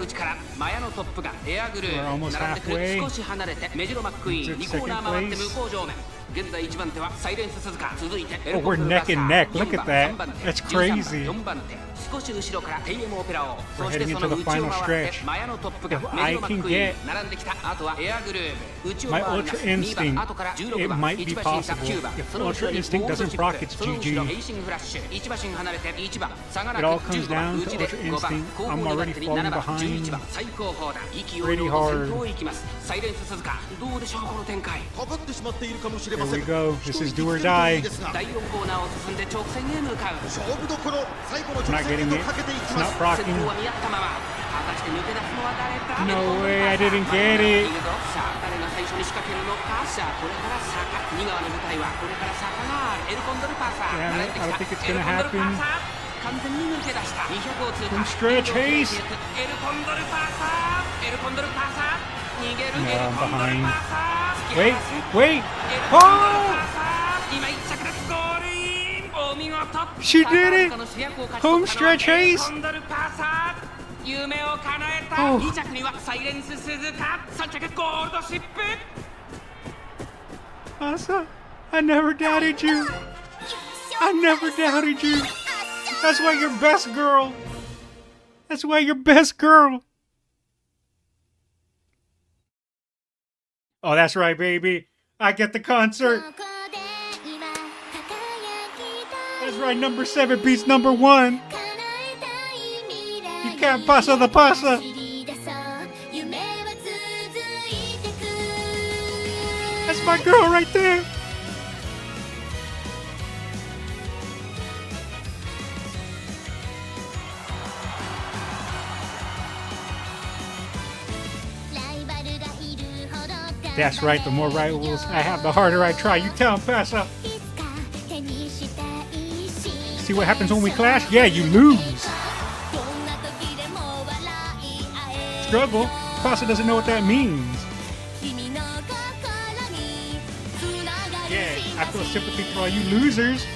マヤのトップがエアグル
We're
ー
almost
並んでくる
halfway.
少し離れてメジロマックイーン
It's
2コーナー回って
second
向こう上面現在1番手はサイレンス鈴鹿、続いてエ
Oh,
ルコ
we're
ンドルバッ
neck
サ
and
ー
neck. Look
4
at
番
that.
3番手
That's
13番
crazy.
4番手少し後ろからテイエムオペラを
We're
そして
heading
そ
into
の
the
内を
final
回って
stretch.
マヤのトップが
If
メジ
I
ロマッ
can
クイー
get
ン並んできた。あとはエアグルーヴ内を
my
回りま
ultra
す2
instinct,
番後から16
it
番
might be
1馬身差
possible.
9番
If
その後ろ
ultra
に
instinct
ゴールド
doesn't
シッ
proc,
プ
it's
その後ろ
GG.
エイシングフラッシュ1馬身離れて1番差がな
It
く
all comes
15番
down
内
to
で
ultra
5番
instinct.
後
I'm
方になっ
already
てに
falling
7番
behind
11番最高峰だ。勢いを
pretty
よく
hard.
先頭へ行きます。サイレンス鈴鹿どうでしょうこの展開。
かかってしまっているかもしれま
Here
せん。
we go. This is do or
一人で
die.
いいですが
第4コーナーを進んで直線へ向かう。
勝負どころ、最後の
Not
直線
getting
へ
it.
とかけていき
It's
ま
not
す。
先
procking.
頭は見合ったまま。果たして抜け出すのは誰だ。
No way, I didn't get it.
さあ誰が最初に仕掛けるのか。さあこれから坂右側の舞台はこれから坂がある。エルコンドルパーサー
Damn
並
it,
んで
I don't
き
think
た。
it's
エル
gonna
コンドルパ
happen.
ーサー完全に抜け出した。200を通過。
Don't stretch, haste.
エルコンドルパーサーエルコンドルパーサー逃げる。
No,
エル
I'm
コンドル
behind.
パーサー
Wait, wait.
エルコンドルパ
Oh!
ーサー今1着ですゴールインお見事
She did it!
宝塚の主役を勝ち取ったのは
Home stretch
エル
haste!
コンドルパーサー夢を叶えた。
Oh.
2着にはサイレンス鈴鹿、3着ゴールドシップ。
Asa, I never doubted you. I never doubted you. That's why you're best girl. That's why you're best girl. Oh, that's right, baby. I get the concert. That's right, number 7 beats number 1. You can't pasa the pasa. That's my girl right there. That's right, the more rivals I have, the harder I try. You tell him, Pasa. See what happens when we clash? Yeah, you lose. Struggle? Pasa doesn't know what that means. Yeah, I feel sympathy for all you losers.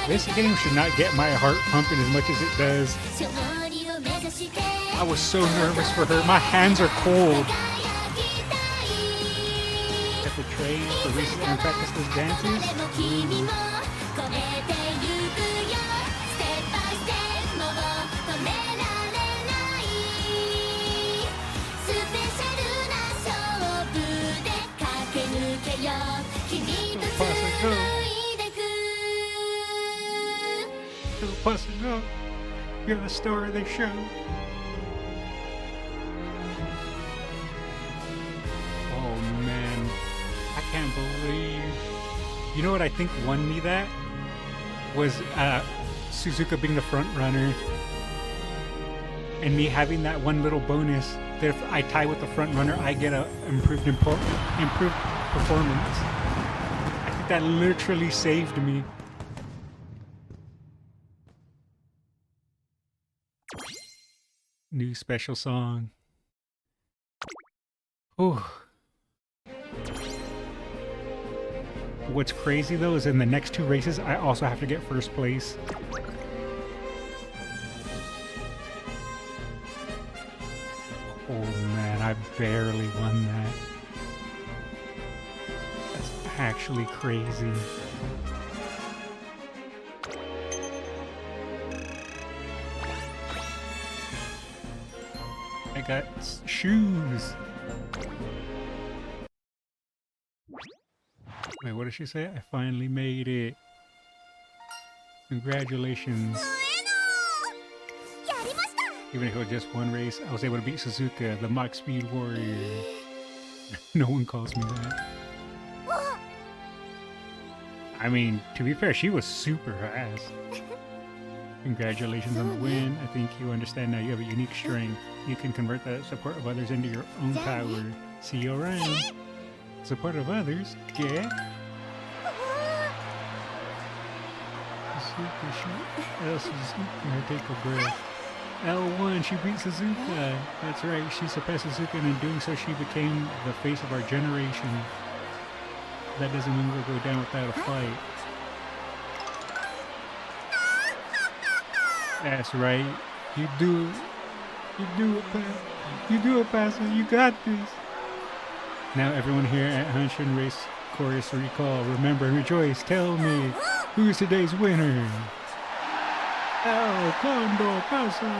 This game should not get my heart pumping as much as it does. I was so nervous for her. My hands are cold. At the train for recently practiced those dances. Plus, go. You're the star of the show. Oh man, I can't believe. You know what I think won me that was Suzuka being the front runner, and me having that one little bonus that if I tie with the front runner, I get a improved performance. I think that literally saved me. New special song. Ooh. What's crazy though is in the next 2 races, I also have to get first place. Oh man, I barely won that. That's actually crazy. I got shoes. Wait, what did she say? I finally made it. Congratulations.
やりました。
Even if it was just one race, I was able to beat Suzuka, the Mach Speed Warrior. No one calls me that. I mean, to be fair, she was super fast. Congratulations on the win. I think you understand now you have a unique strength. You can convert the support of others into your own power. See you around. Support of others? Yeah. Suzuka, take a breath. L1, she beat Suzuka. That's right, she surpassed Suzuka, and in doing so, she became the face of our generation. That doesn't mean we'll go down without a fight. That's right. You do it, Pasa. You got this. Now everyone here at Hanshin Race Chorus Recall, remember and rejoice. Tell me, who's today's winner? El Condor Pasa.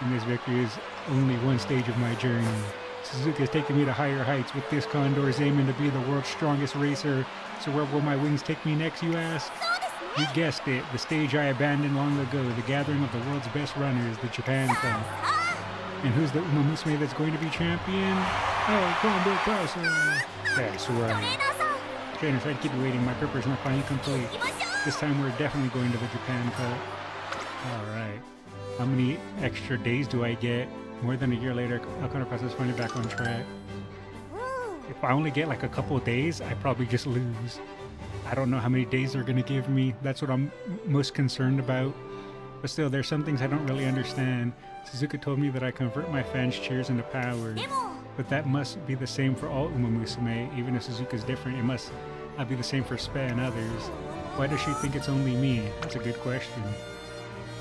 And this victory is only one stage of my journey. Suzuka has taken me to higher heights. With this, Condor is aiming to be the world's strongest racer. So where will my wings take me next, you ask? You guessed it, the stage I abandoned long ago, the gathering of the world's best runners, the Japan Cup. And who's the Uma Musume that's going to be champion? Oh, Condor Pasa. That's right. Trainer, try to keep you waiting. My purpose is not finally complete. This time we're definitely going to the Japan Cup. Alright. How many extra days do I get? More than a year later, Condor Pasa is finally back on track. If I only get like a couple of days, I probably just lose. I don't know how many days they're going to give me. That's what I'm most concerned about. But still, there's some things I don't really understand. Suzuka told me that I convert my fans' cheers into power. But that must be the same for all Uma Musume. Even if Suzuka's different, it must not be the same for Spe and others. Why does she think it's only me? That's a good question.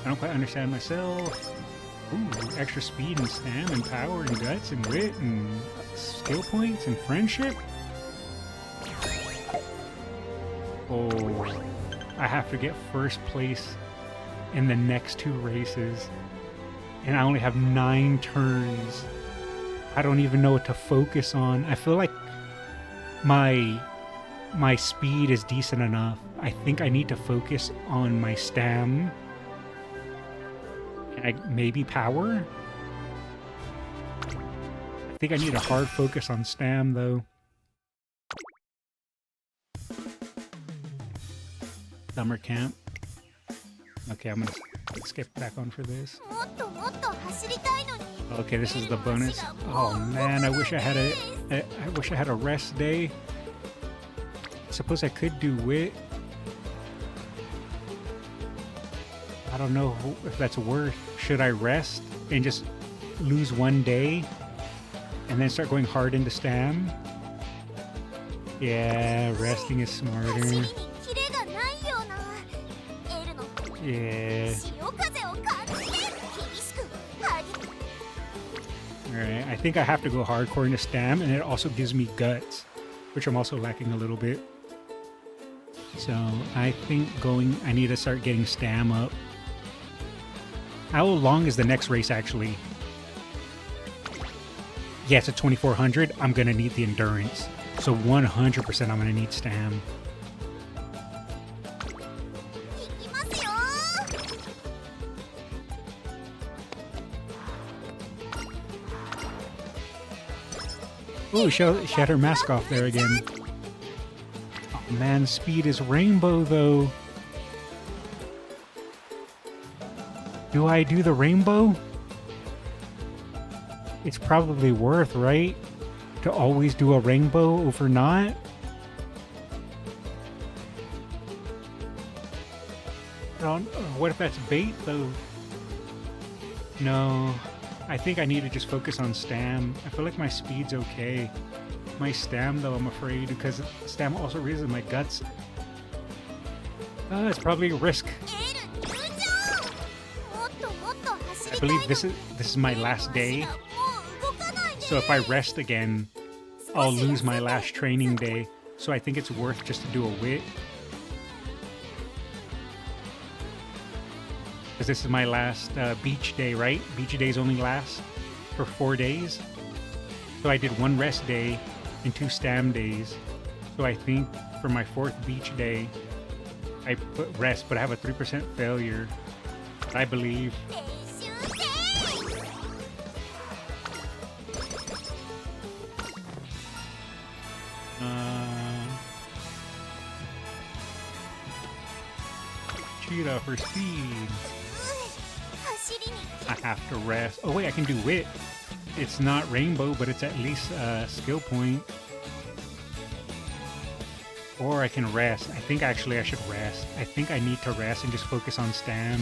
I don't quite understand myself. Ooh, extra speed and stam and power and guts and wit and skill points and friendship? Oh, I have to get first place in the next 2 races. And I only have 9 turns. I don't even know what to focus on. I feel like my speed is decent enough. I think I need to focus on my stam. Maybe power? I think I need a hard focus on stam though. Summer camp. Okay, I'm gonna skip back on for this. Okay, this is the bonus. Oh man, I wish I had a rest day. Suppose I could do wit. I don't know if that's worth. Should I rest and just lose 1 day and then start going hard into stam? Yeah, resting is smarter. Yeah. Alright, I think I have to go hardcore into stam, and it also gives me guts, which I'm also lacking a little bit. So I think I need to start getting stam up. How long is the next race actually? Yeah, it's a 2400. I'm gonna need the endurance. So 100% I'm gonna need stam. Oh, she had her mask off there again. Oh man, speed is rainbow though. Do I do the rainbow? It's probably worth, right? To always do a rainbow over not? What if that's bait though? No. I think I need to just focus on stam. I feel like my speed's okay. My stam though, I'm afraid, because stam also raises my guts. It's probably a risk. I believe this is my last day. So if I rest again, I'll lose my last training day. So I think it's worth just to do a wit. Because this is my last beach day, right? Beach days only last for 4 days. So I did 1 rest day and 2 stam days. So I think for my 4th beach day, I put rest, but I have a 3% failure. I believe.
練習せい。
Cheetah for speed.
走りに
I have to rest. Oh wait, I can do wit. It's not rainbow, but it's at least a skill point. Or I can rest. I think actually I should rest. I think I need to rest and just focus on stam.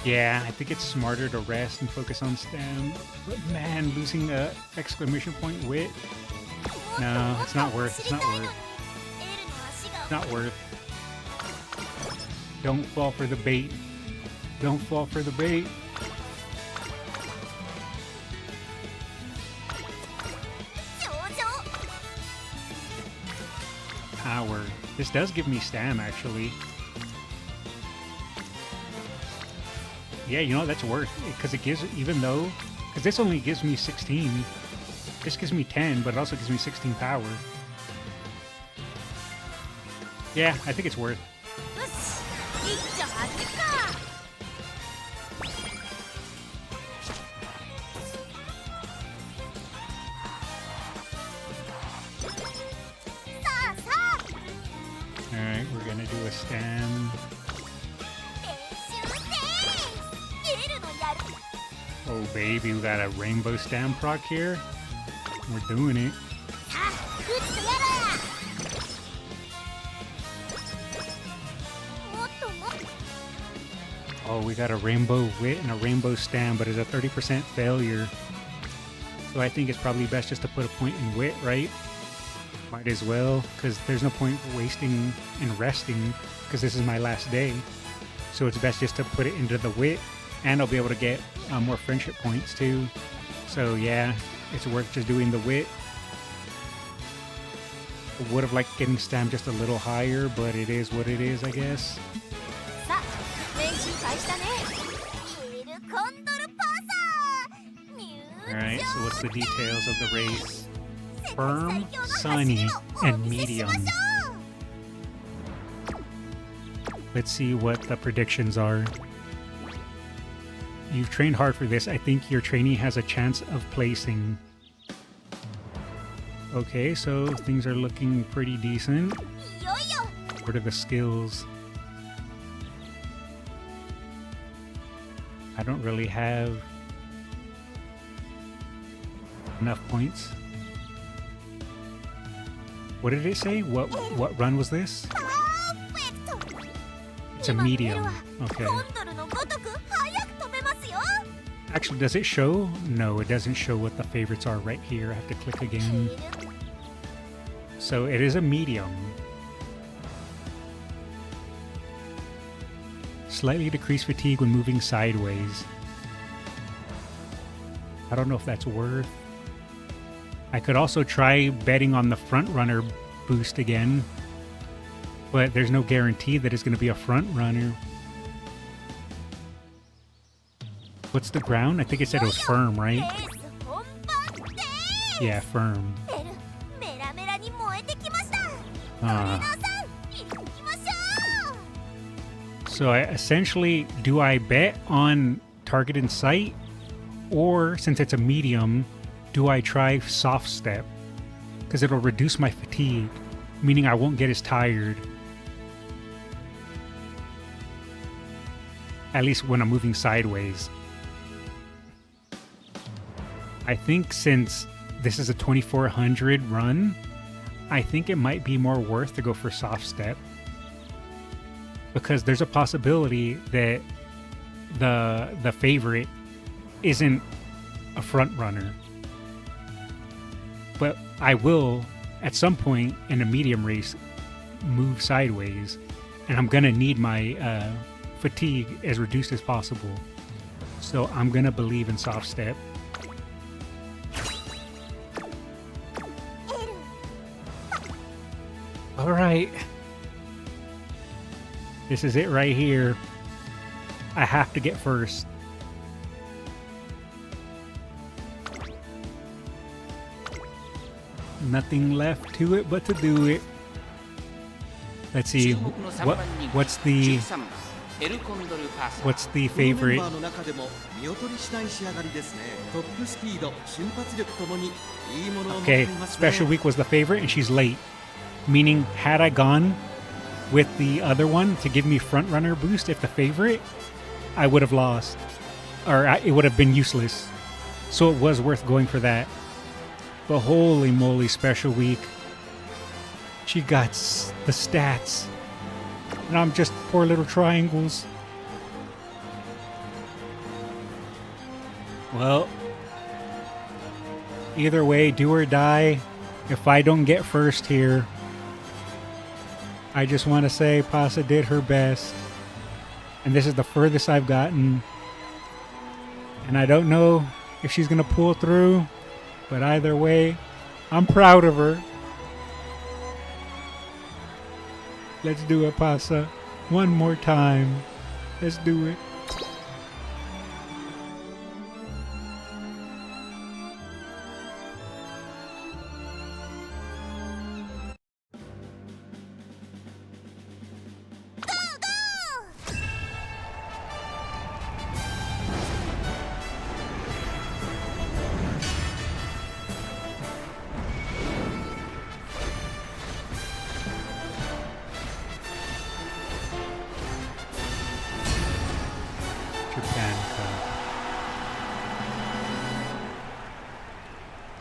Yeah, I think it's smarter to rest and focus on stam. But man, losing a exclamation point wit. No, it's not worth. It's not worth.
エルの足が
Not worth. Don't fall for the bait. Don't fall for the bait.
上々。
Power. This does give me stam, actually. Yeah, you know, that's worth it, because it gives, even though, because this only gives me 16. This gives me 10, but it also gives me 16 power. Yeah, I think it's worth.
よし一丁当てか。さあさあ
Alright, we're gonna do a stam.
練習せい。エルのやる
Oh, baby, we got a rainbow stam proc here. We're doing it.
さあ打つやら。もっともっと
Oh, we got a rainbow wit and a rainbow stam, but it's a 30% failure. So I think it's probably best just to put a point in wit, right? Might as well, because there's no point wasting and resting, because this is my last day. So it's best just to put it into the wit, and I'll be able to get more friendship points too. So yeah, it's worth just doing the wit. I would have liked getting stam just a little higher, but it is what it is, I guess.
さあ練習開始だね。エルコンドルパーサー入
Alright,
場
so what's the details of the race?
世界
Firm,
最強の
sunny,
走りを
and
お見せし
medium.
ましょう。
Let's see what the predictions are. You've trained hard for this. I think your trainee has a chance of placing. Okay, so things are looking pretty decent.
いよいよ
What are the skills? I don't really have enough points. What did it say? What run was this?
パーフェクト。
It's a
今のエル
medium.
は
Okay.
コンドルのごとく早く飛べますよ。
Actually, does it show? No, it doesn't show what the favorites are right here. I have to click
エ
again.
ル
So it is a medium. Slightly decreased fatigue when moving sideways. I don't know if that's worth. I could also try betting on the front runner boost again, but there's no guarantee that it's going to be a front runner. What's the ground? I think it said it was firm,
レ
right?
ース本番です。
Yeah, firm.
エルメラメラに燃えてきました。トレー
Ah.
ナーさん行きましょう。
So essentially, do I bet on target in sight? Or since it's a medium, do I try soft step? Because it'll reduce my fatigue, meaning I won't get as tired. At least when I'm moving sideways. I think since this is a 2400 run, I think it might be more worth to go for soft step. Because there's a possibility that the favorite isn't a front runner. But I will, at some point in a medium race, move sideways. And I'm going to need my fatigue as reduced as possible. So I'm going to believe in soft step.
エル
All right. This is it right here. I have to get first. Nothing left to it but to do it. Let's see. What's the
13番エルコンドルパサー
what's the
このメン
favorite?
バーの中でも見劣りしない仕上がりですね。トップスピード、瞬発力ともにいいものを持って
Okay,
いますね。
Special Week was the favorite, and she's late. Meaning, had I gone with the other one to give me front runner boost, if the favorite, I would have lost, or it would have been useless. So it was worth going for that. But holy moly, Special Week, she got the stats, and I'm just poor little triangles. Well, either way, do or die. If I don't get first here, I just want to say Pasa did her best. And this is the furthest I've gotten. And I don't know if she's going to pull through. But either way, I'm proud of her. Let's do it, Pasa. One more time. Let's do it. Japan Cup.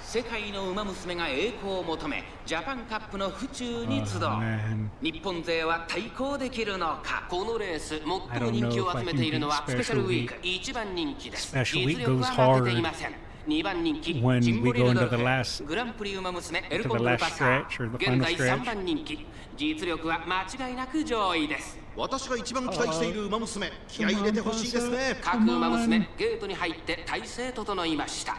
世界の馬娘が栄光を求めジャパンカップの府中に集う
man.
日本勢は対抗できるのかこのレース最も人気を集めているのはスペシャルウィーク1番人気です
Special
実
Week
力
goes
は負けていません2番人気
when
ジンボ
we
リ
go
ルド
into
ル
the
フ
last
グランプリ馬娘エル
to
コ
the
ンドル
last
パサー
stretch or the
現
final
在
stretch.
3番人気実力は間違いなく上位です
私が一番期待している馬娘、気合い入れてほしいですね。
各馬娘ゲートに入って体勢整いました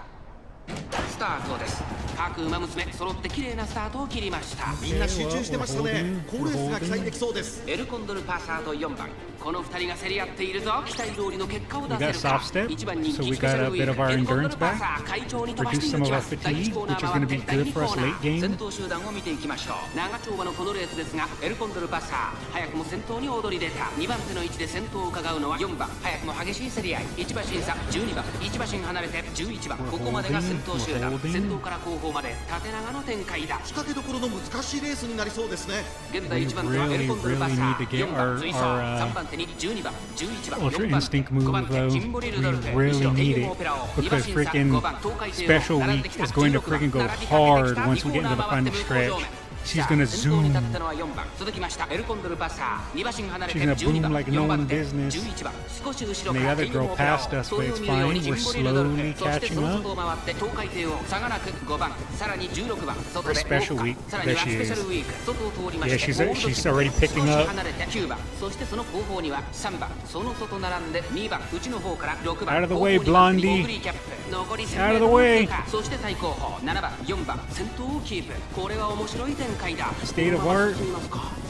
スタートです各馬娘揃って綺麗なスタートを切りました
みんな集中してましたね。好レースが期待できそうです。
エルコンドルパサーと4番この2人が競り合っているぞ期待通りの結果を
We
出
got
せるか
soft step,
1番人
so
気
we
スペシャ
got
ル
a
ウィ
bit
ー
of
ク
our
エルコンドル
endurance
パ
back.
サー快調に飛ばして
Reduce
い
some
き
of
ま
our
す第
fatigue,
1コーナ
which
ー
is
回
going
っ
to
て
be
第
good
2
for
コ
us
ーナ
late
ー
game.
先頭集団を見ていきましょう長丁場のこのレースですがエルコンドルパサー早くも先頭に躍り出た2番手の位置で先頭を伺うのは4番早くも激しい競り合い1馬身差12番1馬身離れて11番ここまでが先頭集団先頭から後方まで縦長の展開だ
仕掛けどころの難しいレースになりそうですね。
現在1番手はエルコンドルパサー4番追走3番手に12番11番
Ultra
4番
Instinct
5
move
番手
though,
ジンボリル
we
ドルフ
really
後ろ
need
エイ
it
モオペラを
because
2馬身差
freaking
5番東海帝王
Special
並ん
Week
できた
is going to
16番
freaking go
並びかけてきた
hard
2
once we
コ
get
ーナ
into
ー
the
回って
final
向こう上
stretch.
面
She's
さあ
gonna
先頭に
zoom.
立ったのは4番続きましたエルコンドルパサー2馬身離れて
She's gonna
12
boom
番
like no
4番
one's
手
business.
11番少し後ろ
And
か
the
ら
other
エイ
girl
モオペラを
passed us,
そ
but
れを
it's
見るよう
fine.
にジン
We're
ボリルドルフ
slowly
そして
catching
その
up.
外を回って東海帝王差がなく5番さらに16番外で
Special
ウォー
Week
カーさらには
that
ス
she
ペシャ
is.
ルウィーク外を通りま
Yeah,
して
she's
ゴールド
she's
シップ
already picking
少し
up.
離れて9番そしてその後方には3番その外並んで2番内の方から6番
Out of the way,
後方には
Blondie.
オグリーキャップ残り
Out of the way.
1000m そして最後方7番4番先頭をキープこれは面白い展開だ
State of art.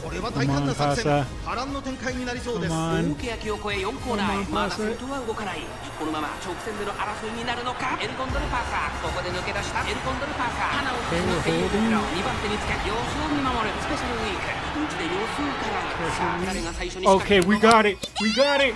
これは大胆な
Come on,
作戦
Pasa.。
波乱の展開になりそうです。
Come on.
大欅を越え4コーナ
Come
ー
on,
まだ
Pasa.
先頭は動かないこのまま直線での争いになるのかエルコンドルパーサーここで抜け出したエルコンドルパーサー花をつむっている僕らを2番手につけ様子を見守るスペシャルウィークうちで様子を伺うさあ誰が最初に仕掛け
Okay,
るの
we
か
got it. We got it.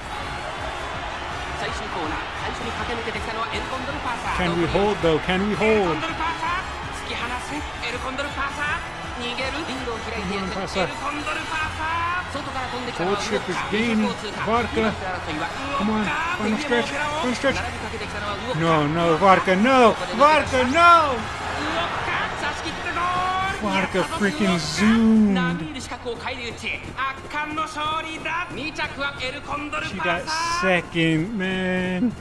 最終コーナー最初に駆け抜けてきたのはエルコンドルパーサー
Can we hold though? Can we
エルコ
hold?
ンドルパーサー突き放せエルコンドルパーサー逃げるリードを開いていく
Come on, Pasa.
エルコンドルパーサー外から飛んできたのは
Gold ship is
ウォッカー
gaining.
2着を通過
Vodka.
2番手争いは
Come on,
ウォッカー
final
手に
stretch,
も
final stretch.
並びかけてきたのはウォッカー
No, no, vodka, no, vodka, no.
ウォッカー差し切ってゴール
Vodka freaking zoomed.
並みいる資格を返り討ち圧巻の勝利だ2着はエルコンドル
She
パー
got
サー
second, man.
もう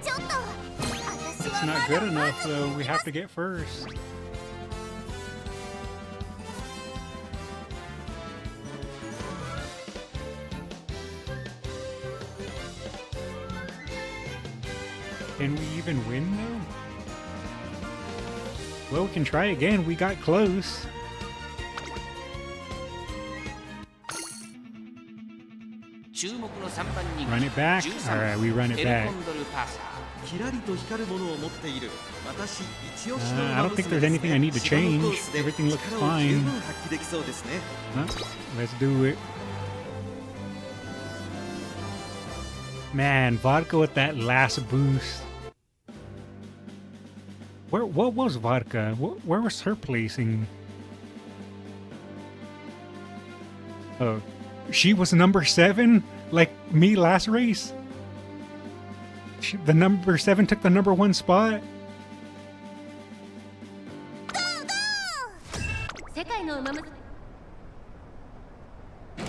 ちょっと私
It's
は
not
ま
good
だ
enough
ま
though. We have to get first. Can we even win though? Well, we can try again. We got close. Run it back. All right, we run it
エル
back.
コンドルパーサー
キラリと光るものを持っている私一押しの
I don't think there's anything I need to change. Everything looks
力を十
fine.
分発揮できそうですね。
Let's do it. Man, Vodka with that last boost. What was Vodka? Where was her placing? Oh, she was number 7, like me last race. The number 7 took the number 1 spot.
世界の馬娘さ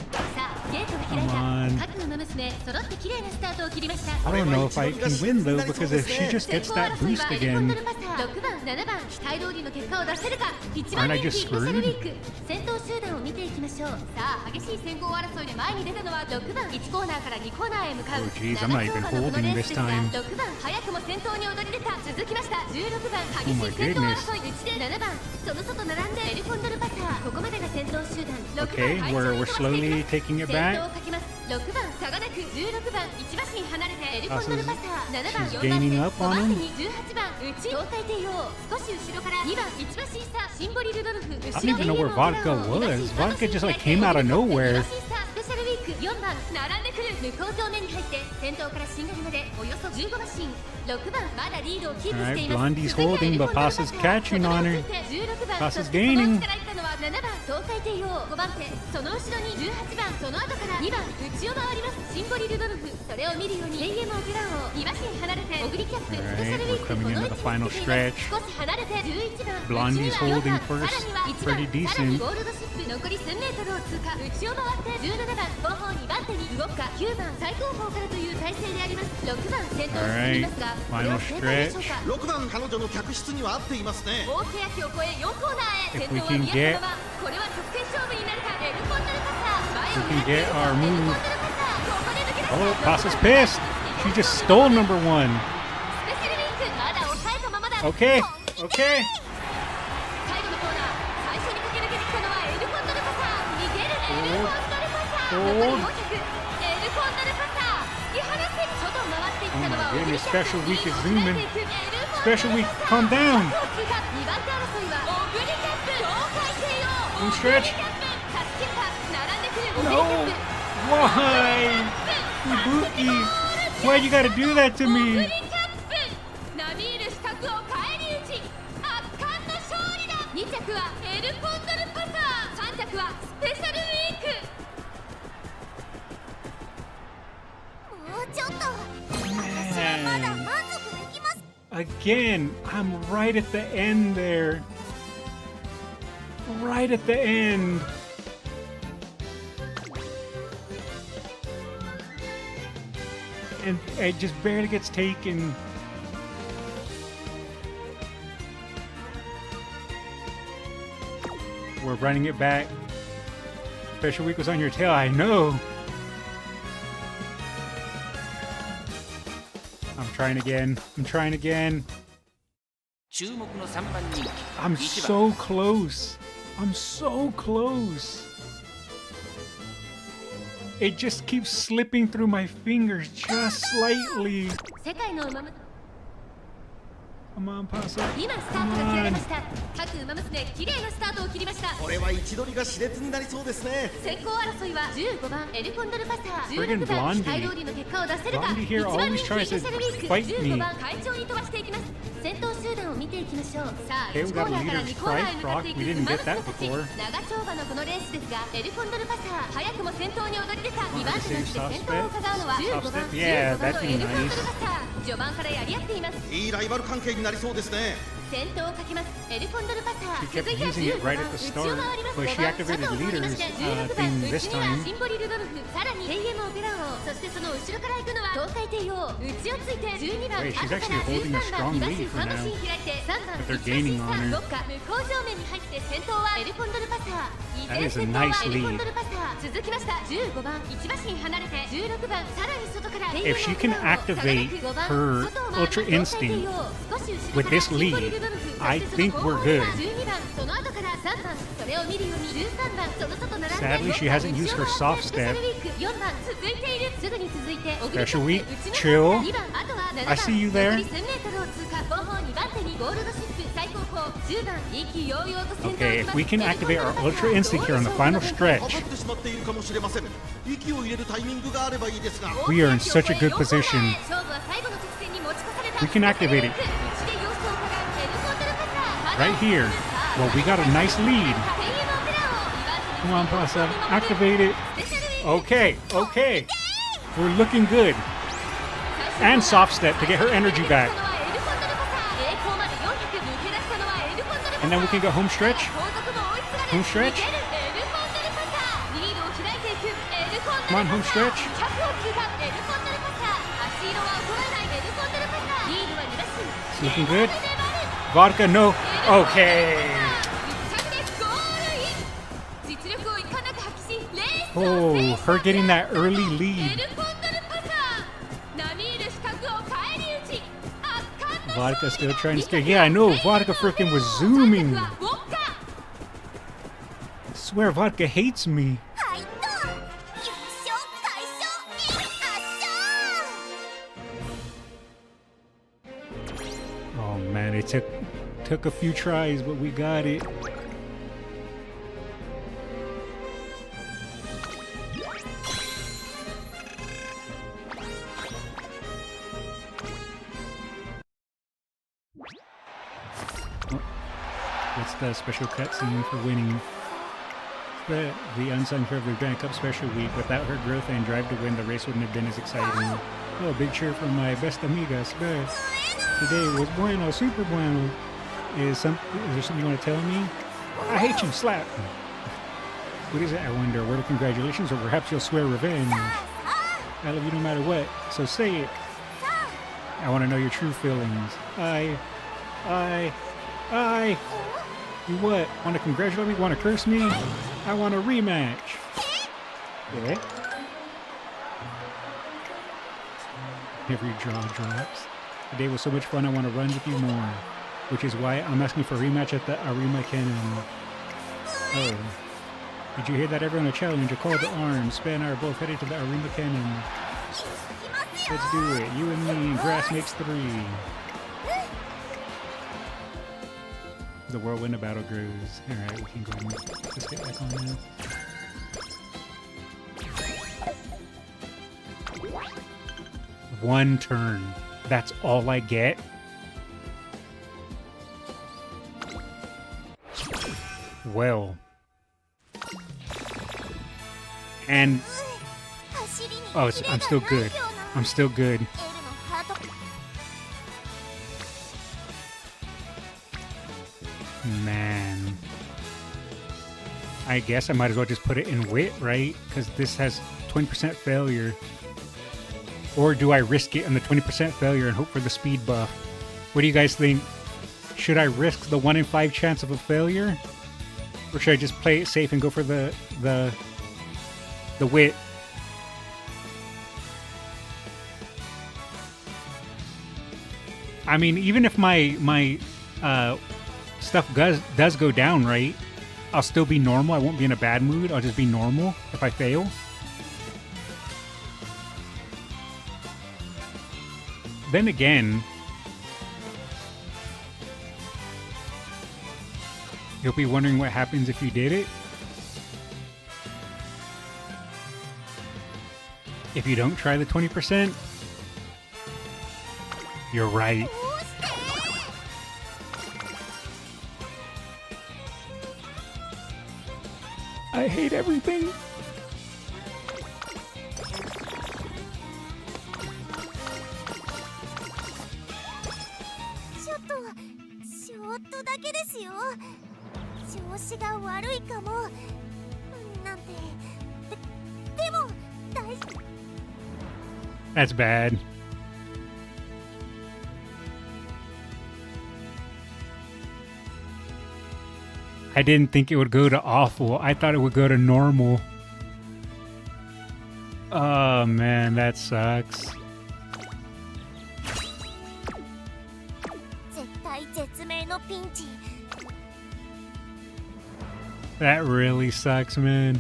あゲートが開い
Come on.
た各馬娘揃って綺麗なスタートを切りました
I don't know if I can win though, because if she just gets that boost again,
6番7番期待通りの結果を出せるか1番
Aren't I
人
just
気スペシャルウィーク
screwed?
先頭集団を見ていきましょうさあ激しい先行争いで前に出たのは6番1コーナーから2コーナーへ向かう
Oh, geez, I'm not even
長丁場のこのレースですが
holding this time.
6番早くも先頭に躍り出た続きました16番
Oh
激
my
しい先頭
goodness.
争い内で7番その外並んでエルコンドルパターここまでが先頭集団6
Okay,
番
we're slowly taking it
先頭
back.
をかけます6番差がなく16番1馬身離れてエルコンドルパター7番
She's
4番
gaining
手
up
5
on
番
him.
手に18番内東海帝王少し後ろから2番1馬身差シンボリルドルフ後
I don't even know where Vodka was. Vodka just like came out of nowhere.
スペシャルウィーク4番並んでくる向こう正面に入って先頭からシンガルまでおよそ15馬身6番まだリードをキープしています
Alright, Blondie's holding, but Pasa's catching on her. Pasa's gaining.
7番東海帝王5番手その後ろに18番その後から2番内を回りますシンボリルドルフそれを見るように AM オペラ王2馬身離れてオグリキャップスペシャルウィーク
Alright, we're coming
この
into
位
the
置
final
につけています
stretch.
少し離れて11番
Blondie's
内は4
holding
番
first.
さらには1
Pretty
番さらに
decent.
ゴールドシップ残り1000メートルを通過内を回って17番後方2番手に動くか9番最後方からという体勢であります6番先頭を進みますがこれは正解でしょうか
6番彼女の客室には合っていますね。
大欅を越え4コーナーへ
If
先
we
頭は
can
宮
get-
城のままこれは直線勝負になるかエルコンドルパサー前を
We can
狙ってい
get
る
our
エルコン
move.
ドルパサーここで抜け出した
Oh, Pasa's pissed. She just stole number 1.
スペシャルウィークまだ抑えたままだ
Okay,
本気
okay.
最後のコーナー最初に駆け抜けてきたのはエルコンドルパサー逃げるエルコンドルパサー残り400エルコンドルパサー突き放せ外を回っていったのは
Oh my
オグリ
goodness,
キャップ
Special Week is
リードを
zooming.
捉えていくエルコンドルパサー
Special Week, calm down.
2番手争いはオグリキャップ東海帝王
One
オグ
stretch.
リキャップタスキッパ並んでくるオグリキャ
No.
ップ
Why? Ibuki, why'd you gotta do that to
オグリ
me?
キャップ並みいる死角を返り討ち圧巻の勝利だ2着はエルコンドルパサー3着はスペシャルウィークもうちょっと私はまだ満足できます
Again, I'm right at the end there. Right at the end. And it just barely gets taken. We're running it back. Special Week was on your tail, I know. I'm trying again. I'm trying again.
注目の3番人気
I'm
1番
so close. I'm so close. It just keeps slipping through my fingers just slightly.
世界の馬娘
Come on, Pasa.
今スタートが切られました各馬娘綺麗なスタートを切りました
これは位置取りが熾烈になりそうですね。
先行争いは15番エルコンドルパサー
Friggin'
16番
Blondie.
期待通りの結果を出せるか
Blondie here
1番
always
人気
tries
スペシャルウィーク
to fight me.
15番快調に飛ばしていきます先頭集団を見ていきましょうさあ
Okay, we
1コ
got
ーナーから
leaders
2コーナーへ向かってい
Price, Brock.
く
We didn't
馬
get
娘
that
たち
before.
長丁場のこのレースですがエルコンドルパサー早くも先頭に躍り出た2番手として先頭を伺うのは15番
Yeah,
15番
that'd
の
be
エルコンドル
nice.
パサー序盤からやり合っています
いいライバル関係になりそうですね。
先頭をかけますエルコンドルパサー
She kept
続いて
using it
15
right
番
at the
内
start,
を回ります
but she
5番
activated
外を回りま
leaders
して
thing
16番
this
内には
time.
シンボリルドルフさらに AM オペラ王そしてその後ろから行くのは東海帝王内をついて12番
Wait, she's
後から
actually holding a
13 番
strong
2馬
lead
身
for
3馬
now.
身開いて3番
But they're
1
gaining
馬
on
身
her.
3 6か向こう正面に入って先頭はエルコンドルパサー依
That
然
is a
先頭は
nice
エルコン
lead.
ドルパサー続きました15番1馬身離れて16番さらに外から
If she can activate her Ultra Instinct with this lead, I think we're good.
12番その後から3番それを見るように13番その外並んで
Sadly, she hasn't used her soft step.
4番続いているすぐに続いて
Special Week, Chill.
2番あとは
I see you there. Okay, if we can activate our Ultra Instinct here on the final stretch, we are in such a good position. We can activate it right here. Well, we got a nice lead. Come on, Pasa. Activate it. Okay, okay. We're looking good. And soft step to get her energy back. And then we can go home stretch. Home stretch. Come on, home stretch. It's looking good. Vodka, no. Okay. Oh, her getting that early lead. Vodka still trying to stay. Yeah, I know. Vodka freaking was zooming. I swear, Vodka hates me. Oh man, it took a few tries, but we got it. What's the special cutscene for winning? The unsung hero of the Grand Cup Special Week. Without her growth and drive to win, the race wouldn't have been as exciting. Oh, big cheer from my best amiga, Spur. Today was bueno, super bueno. Is there something you want to tell me? I hate you, slap. What is it, I wonder? Word of congratulations, or perhaps you'll swear revenge. I love you no matter what, so say it. I want to know your true feelings. You what? Want to congratulate me? Want to curse me? I want a rematch. Yeah. Every draw drops. Today was so much fun, I want to run with you more. Which is why I'm asking for a rematch at the Arima Cannon. Oh. Did you hear that? Everyone a challenge, a call to arms. Span and I are both headed to the Arima Cannon. Let's do it. You and me. Grass makes 3. The whirlwind of battle grows. Alright, we can go and just get back on now. One turn. That's all I get? Well. And... oh, I'm still good. I'm still good. Man. I guess I might as well just put it in wit, right? Because this has 20% failure. Or do I risk it on the 20% failure and hope for the speed buff? What do you guys think? Should I risk the 1 in 5 chance of a failure? Or should I just play it safe and go for the wit? I mean, even if my stuff does go down, right? I'll still be normal. I won't be in a bad mood. I'll just be normal if I fail. Then again, you'll be wondering what happens if you did it. If you don't try the 20%, you're right. I hate everything. That's bad. I didn't think it would go to awful. I thought it would go to normal. Oh man, that sucks. That really sucks, man.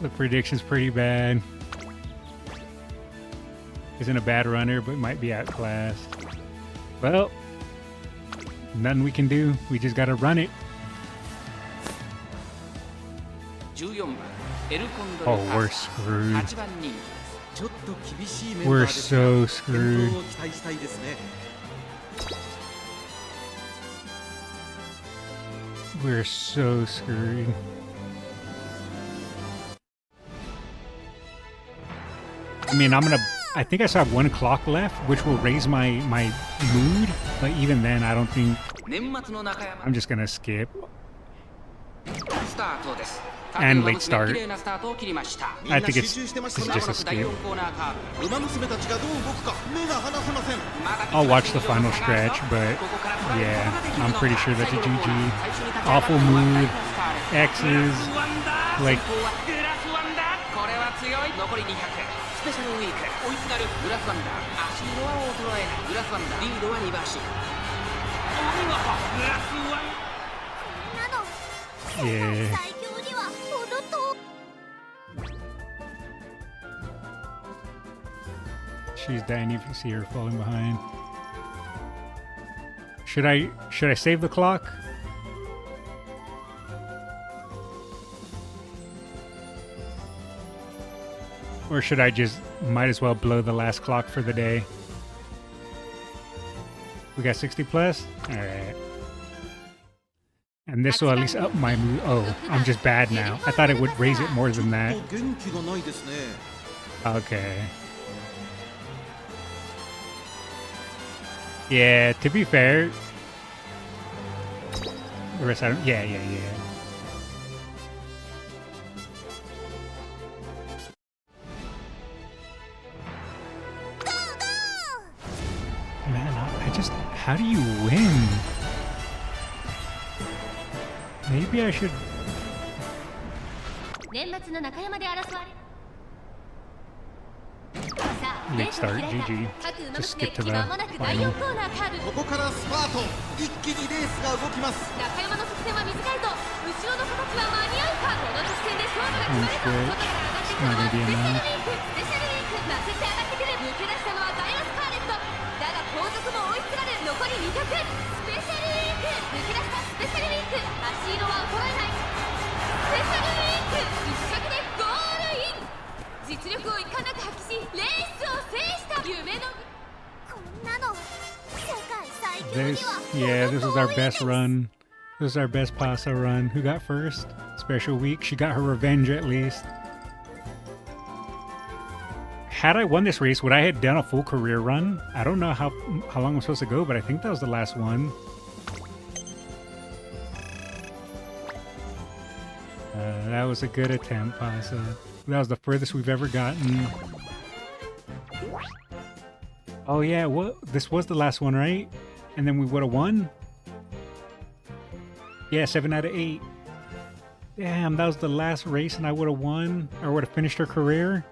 The prediction's pretty bad. Isn't a bad runner, but might be outclassed. Well, nothing we can do. We just gotta run it.
14番エルコンドル
Oh,
パ
we're
サ
screwed.
8番人気
ちょっと厳しいメンバー
We're
ですが
so
健
screwed.
闘を期待したいですね。
We're so screwed. I mean, I think I still have 1 clock left, which will raise my mood. But even then, I don't think
年末の中山
I'm just gonna skip.
スタートです。
And late start.
綺麗なスタートを切りました。
I think
集
it's
中してました
it's
ね。
just a
第
skip.
4コーナーカーブ。
馬娘たちがどう動くか目が離せません。
I'll watch the final stretch, but yeah, I'm pretty sure that's a GG. Awful mood, X's, like
グラスワンダーこれは強い。残り200。スペシャルウィーク追いすがるグラスワンダー。足色は衰えない。グラスワンダーリードは2馬身。お見事グラスワン。
yeah.
最強には程遠
She's dying if you see her falling behind. Should I save the clock? Or should I just might as well blow the last clock for the day? We got 60 plus? Alright. And this will at least up my mood. Oh, I'm just bad now. I thought it would raise it more than that.
元気がないですね。
Okay. Yeah, to be fair. The rest I don't. Yeah. Man, I just. How do you win? Maybe I should.
年末の中山で争われ
Late start, GG.
各馬
Just
娘
skip to
間もな
the
く第
final.
4コーナーカーブ
ここからスパート。一気にレースが動きます。
中山の側線は短いと後ろの子たちは間に合うかこの直線で勝負が決まると外から上がってきたのはスペシャルウィークスペシャルウィークまくって上がってくる抜け出したのはダイワスカーレットだが後続も追いすがる残り200スペシャルウィーク抜け出したスペシャルウィーク足色は衰えないスペシャルウィーク一着でゴールイン実力をいかなく発揮しレースを制した夢のこんなの世界最強に
This,
は
yeah, this was our
程遠いです
best run. This was our best Pasa run. Who got first? Special week. She got her revenge at least. Had I won this race, would I have done a full career run? I don't know how long I'm supposed to go, but I think that was the last one. That was a good attempt, Pasa. That was the furthest we've ever gotten. Oh yeah, what? This was the last one, right? And then we would have won? Yeah, 7 out of 8. Damn, that was the last race and I would have won? Or would have finished her career?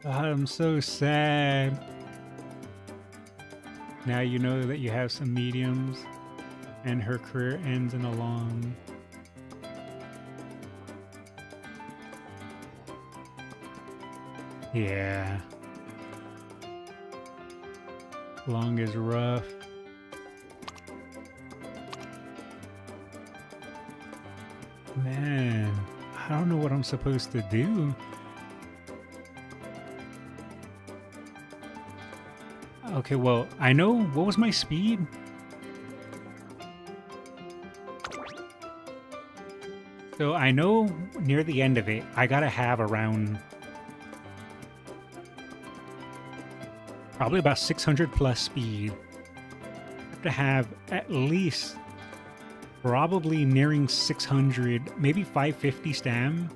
I'm so sad. Now you know that you have some mediums and her career ends in a long. Yeah. Long is rough. Man, I don't know what I'm supposed to do. Okay, well, I know. What was my speed? So I know near the end of it, I gotta have around probably about 600 plus speed. I have to have at least probably nearing 600, maybe 550 stam.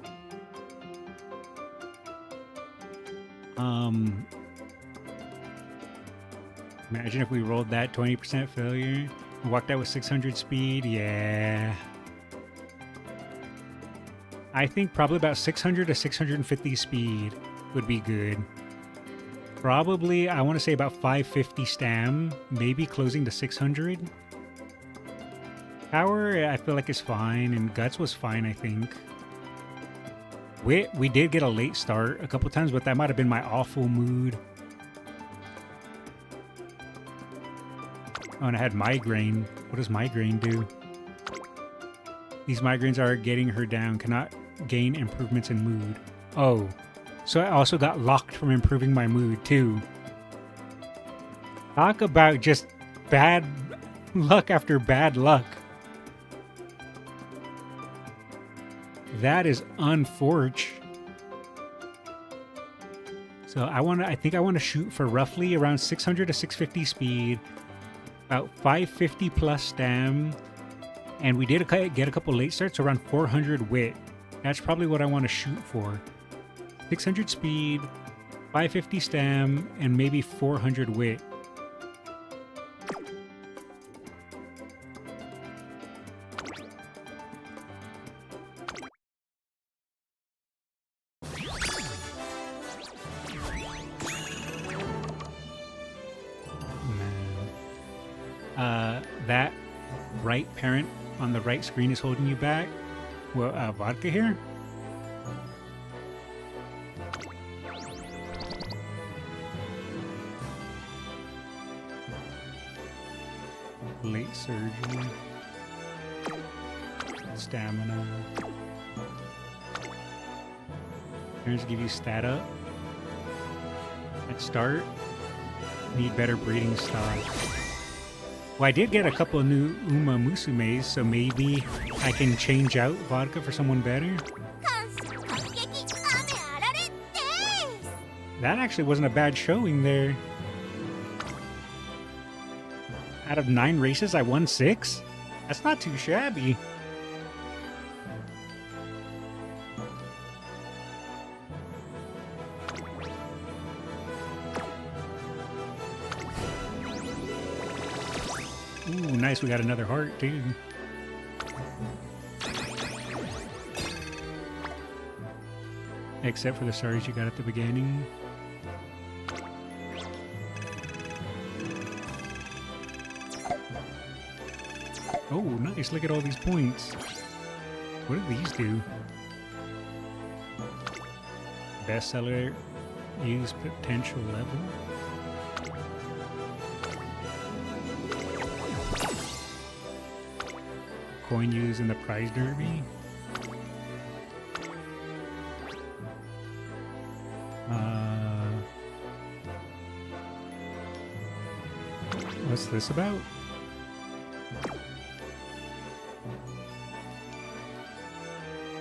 Imagine if we rolled that 20% failure and walked out with 600 speed. Yeah. I think probably about 600 to 650 speed would be good Probably, I want to say about 550 stam, maybe closing to 600. Power, I feel like is fine, and Guts was fine, I think. Wit, we did get a late start a couple times, but that might have been my awful mood. Oh, and I had migraine. What does migraine do? These migraines are getting her down, cannot gain improvements in mood. Oh, so I also got locked from improving my mood too. Talk about just bad luck after bad luck. That is unfortunate. So I think I want to shoot for roughly around 600 to 650 speed, about 550 plus stam, and we did get a couple late starts around 400 wit. That's probably what I want to shoot for. 600 speed, 550 stam, and maybe 400 wit. That right parent on the right screen is holding you back. Well, vodka here? Late surgery. Stamina. Parents give you stat up. At start. Need better breeding stock. Well, I did get a couple of new Uma Musumes, so maybe I can change out vodka for someone better. That actually wasn't a bad showing there. Out of 9 races, I won 6? That's not too shabby. Ooh, nice, we got another heart, too. Except for the stars you got at the beginning. Oh, nice, look at all these points. What do these do? Bestseller, use potential level. Coin used in the prize derby. What's this about?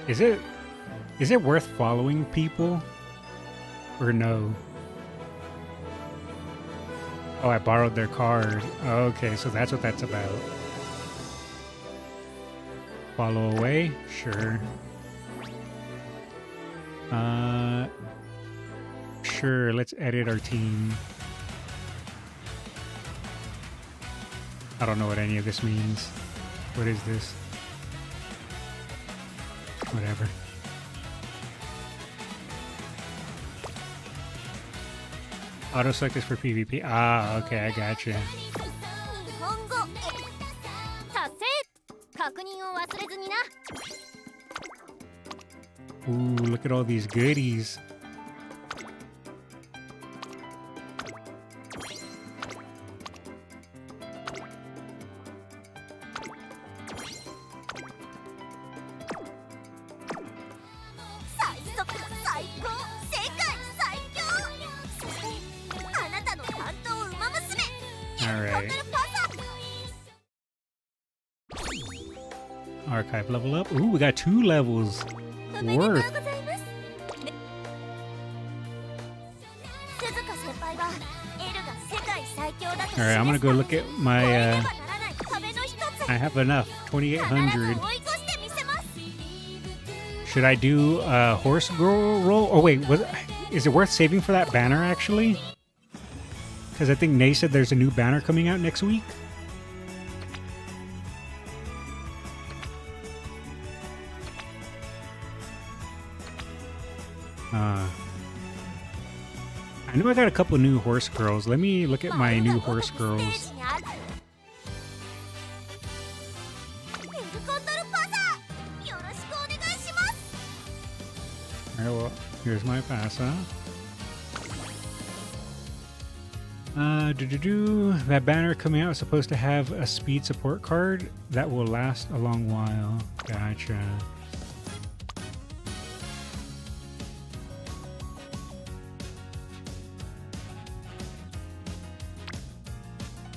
Is it worth following people? Or no? Oh, I borrowed their card. Okay, so that's what that's about. Follow away? Sure. Sure, let's edit our team. I don't know what any of this means. What is this? Whatever. Auto select is for PvP. Ah, okay, I gotcha. Ooh, look at all these goodies. Alright. Archive level up. Ooh, we got 2 levels. Worth. Alright, I'm gonna go look at my, I have enough. 2,800. Should I do a horse roll? Oh wait, is it worth saving for that banner actually? Because I think Nay said there's a new banner coming out next week. I know I got a couple new horse girls. Let me look at my new horse girls.
ウェルコンドルパサーよろしくお願いします。
Alright, well, here's my pasa. That banner coming out is supposed to have a speed support card that will last a long while. Gotcha.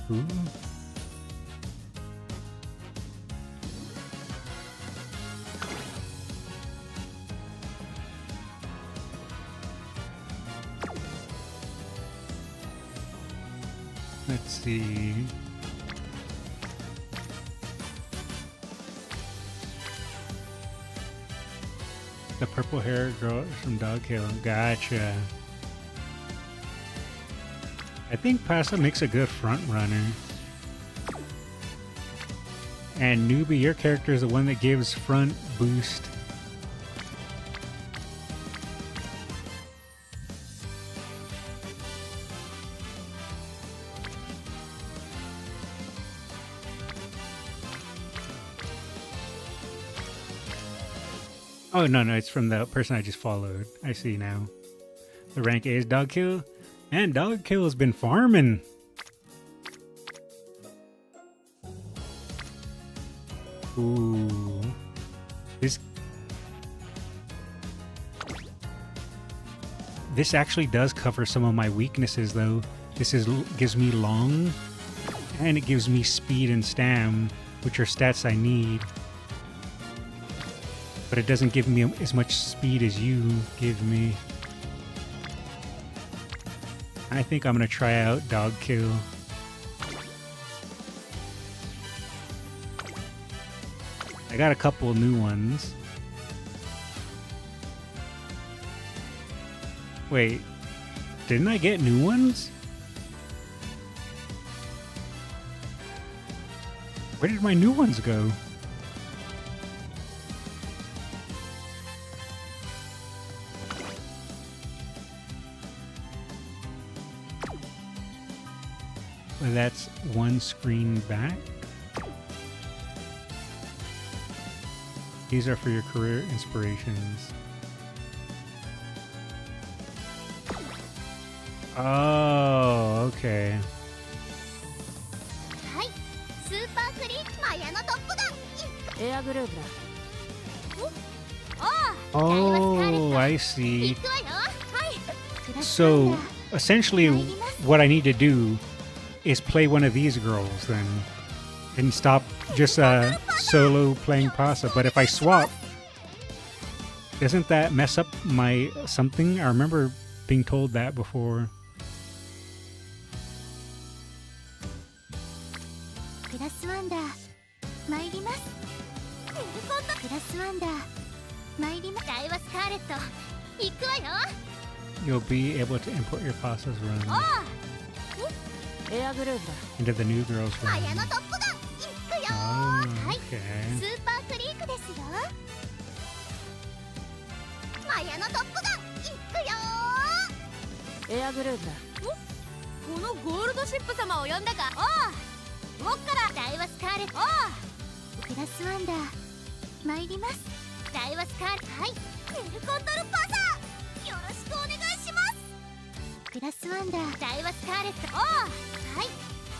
Ooh. Let's see. The purple hair girl from Dog Hill. Gotcha. I think Pasa makes a good front runner. And Newbie, your character is the one that gives front boost. Oh, no, it's from the person I just followed. I see now. The rank A is Dog Kill. And Dog Kill has been farming. Ooh. This actually does cover some of my weaknesses, though. Gives me long, and it gives me speed and stam, which are stats I need. But it doesn't give me as much speed as you give me. I think I'm gonna try out Dog Kill. I got a couple new ones. Wait, didn't I get new ones? Where did my new ones go? That's one screen back. These are for your career inspirations. Oh, okay.
はい、スーパークリーマヤのトップガンエアグルーブだ。
Oh, I see.
行くわよ。はい。
So, essentially, what I need to do is play one of these girls then, and stop just solo playing Pasa. But if I swap, doesn't that mess up my something? I remember being told that before.
クラスワンダー参ります。クラスワンダー参ります。大はスカーレット行くわよ。
You'll be able to import your Pasa's run
エアグルーブだ。
into the new girls
マ
run.
ヤのトップガン行くよ。
Oh,
はい。
okay.
スーパークリークですよ。マヤのトップガン行くよ。エアグルーブだ。このゴールドシップ様を呼んだか。おう。僕から大はスカーレット。おう。クラスワンダー参ります。大はスカーレット。はい。ウェルコンドルパサーよろしくお願いします。クラスワンダー大はスカーレット。おう。はい。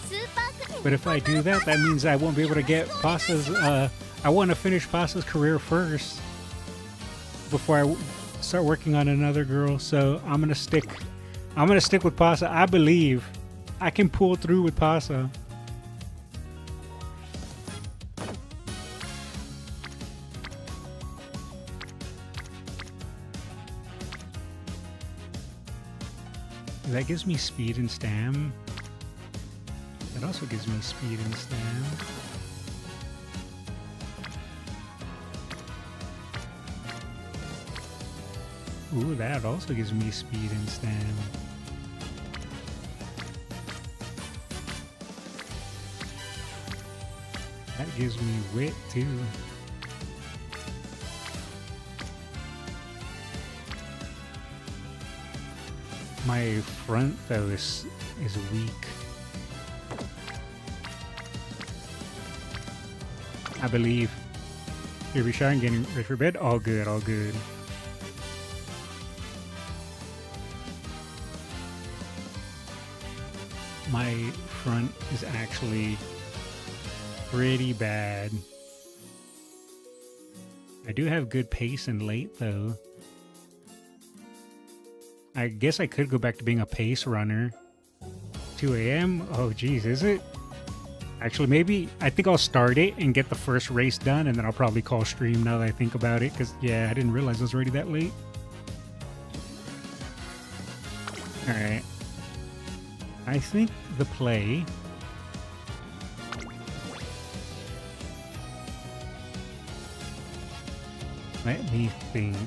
スーパークリーク。
But if I do that, that means I won't be able to get Pasa's. I want to finish Pasa's career first before I start working on another girl. So I'm gonna stick with Pasa. I believe I can pull through with Pasa. That gives me speed and stam. That also gives me speed and stam. Ooh, that also gives me speed and stam. That gives me wit too. My front though is weak. I believe. Here we shower and getting ready for bed. All good, all good. My front is actually pretty bad. I do have good pace and late though. I guess I could go back to being a pace runner. 2 a.m. Oh geez, is it? Actually, maybe I think I'll start it and get the first race done, and then I'll probably call stream now that I think about it. Because yeah, I didn't realize it was already that late. All right. I think the play. Let me think.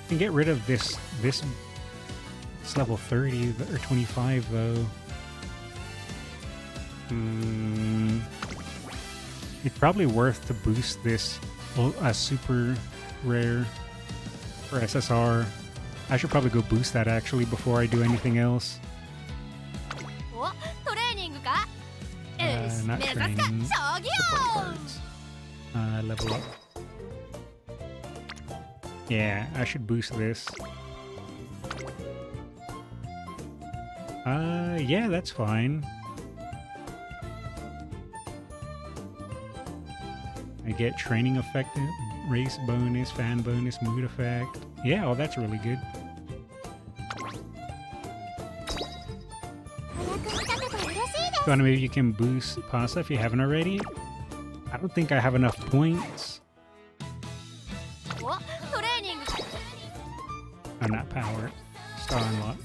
Can get rid of this. It's level 30 or 25 though. It's probably worth to boost this super rare for SSR. I should probably go boost that actually before I do anything else. Not training. Support cards. Level up. Yeah, I should boost this. Yeah, that's fine. I get training effect, race bonus, fan bonus, mood effect. Yeah, oh, that's really good. So maybe you can boost pasta if you haven't already. I don't think I have enough points. Oh, not power. Star unlock.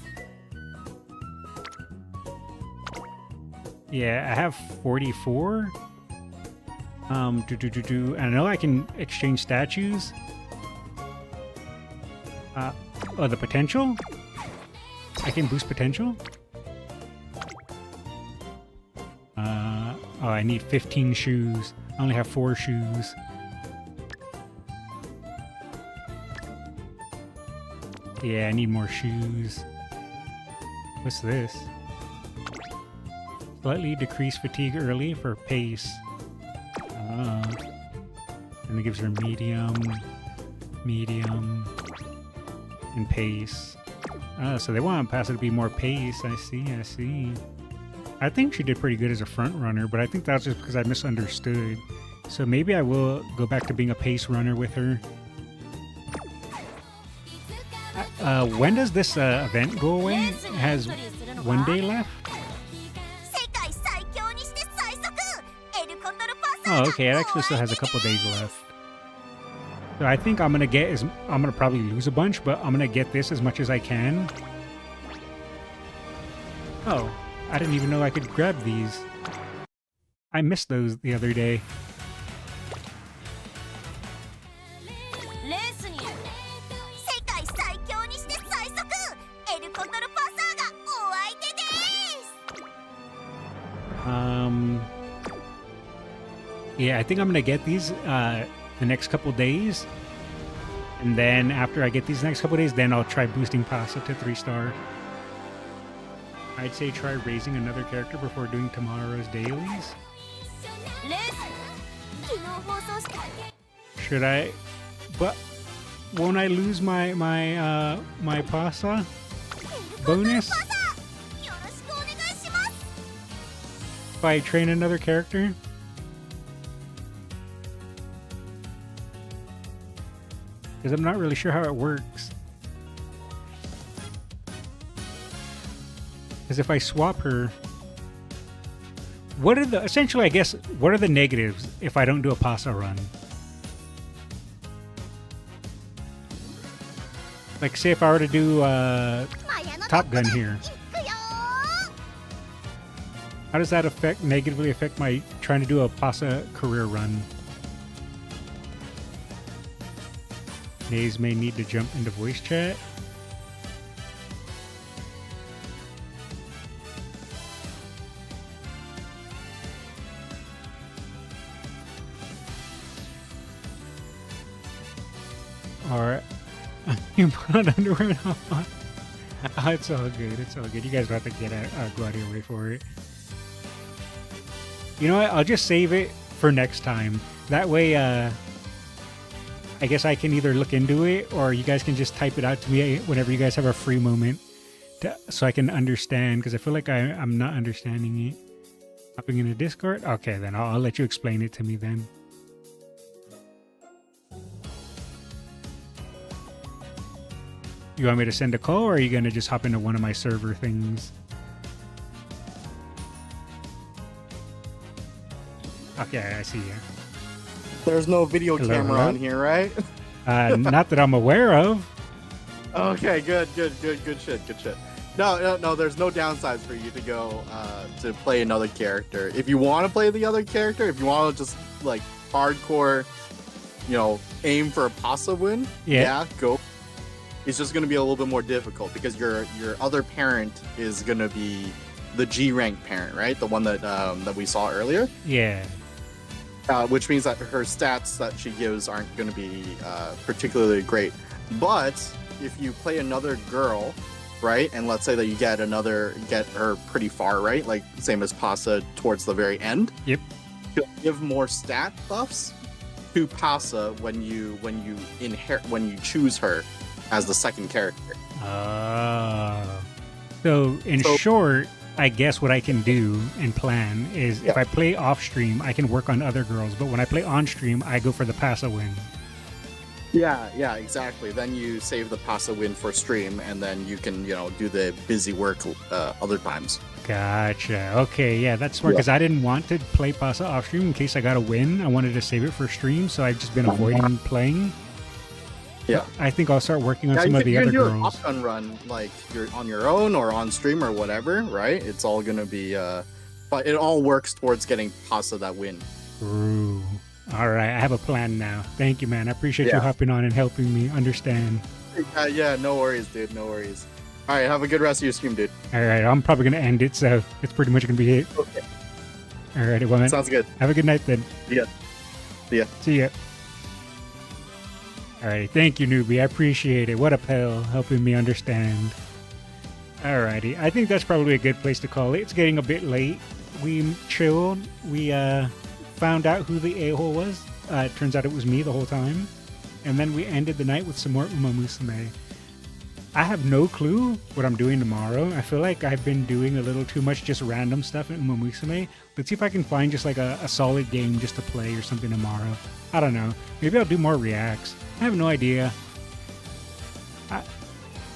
Yeah, I have 44. And I know I can exchange statues. Oh, the potential? I can boost potential? Oh, I need 15 shoes. I only have 4 shoes. Yeah, I need more shoes. What's this? Slightly decrease fatigue early for pace. And it gives her medium, and pace. So they want Pasta to be more pace. I see. I think she did pretty good as a front runner, but I think that's just because I misunderstood. So maybe I will go back to being a pace runner with her. When does this event go away? It has 1 day left? Oh, okay, it actually still has a couple days left. So I think I'm gonna probably lose a bunch, but I'm gonna get this as much as I can. Oh, I didn't even know I could grab these. I missed those the other day. Yeah, I think I'm gonna get these the next couple days, and then after I get these next couple days, then I'll try boosting Pasta to 3-star. I'd say try raising another character before doing tomorrow's dailies. Should I? But won't I lose my Pasta bonus if I train another character? Because I'm not really sure how it works. Because if I swap her, what are the essentially? I guess what are the negatives if I don't do a Pasta run? Like, say if I were to do Top Gun here, how does that negatively affect my trying to do a Pasta career run? Nays may need to jump into voice chat. or you put on underwear and hop on. Oh, it's all good. It's all good. You guys don't have to get go out of your way for it. You know what? I'll just save it for next time. That way, I guess I can either look into it or you guys can just type it out to me whenever you guys have a free moment so I can understand, because I feel like I'm not understanding it. Hopping in a Discord? Okay, then I'll let you explain it to me then. You want me to send a call, or are you going to just hop into one of my server things? Okay, I see you.
There's no video
Hello,
camera
hello?
on here, right?
Not that I'm aware of.
Okay, good shit. No, there's no downsides for you to go to play another character. If you want to play the other character, if you want to just like hardcore, aim for a pasta win, yeah, go. It's just going to be a little bit more difficult because your other parent is going to be the G rank parent, right? The one that we saw earlier.
Yeah.
Which means that her stats that she gives aren't going to be particularly great. But if you play another girl, right, and let's say that you get her pretty far, right, like same as Pasa towards the very end.
Yep.
She'll give more stat buffs to Pasa when you choose her as the second character.
So in short, I guess what I can do and plan is if I play off stream, I can work on other girls, but when I play on stream, I go for the Pasa win.
Yeah, exactly. Then you save the Pasa win for stream, and then you can, do the busy work other times.
Gotcha. Okay, yeah, that's smart, because I didn't want to play Pasa off stream in case I got a win. I wanted to save it for stream, so I've just been avoiding playing.
Yeah,
I think I'll start working on some of the other girls.
You can do a shotgun run, like you're on your own or on stream or whatever, right? It's all gonna be, but it all works towards getting Pasa that win.
Ooh. All right, I have a plan now. Thank you, man. I appreciate you hopping on and helping me understand.
Yeah, no worries, dude. No worries. All right, have a good rest of your stream, dude.
All right, I'm probably gonna end it, so it's pretty much gonna be it.
Okay.
All right, well, man.
Sounds good.
Have a good night then.
Yeah.
See ya. All right, thank you, newbie. I appreciate it. What a pal, helping me understand. Alrighty, I think that's probably a good place to call it. It's getting a bit late. We chilled. We found out who the a-hole was. It turns out it was me the whole time. And then we ended the night with some more Uma Musume. I have no clue what I'm doing tomorrow. I feel like I've been doing a little too much just random stuff in Uma Musume. Let's see if I can find just like a solid game just to play or something tomorrow. I don't know. Maybe I'll do more reacts. I have no idea.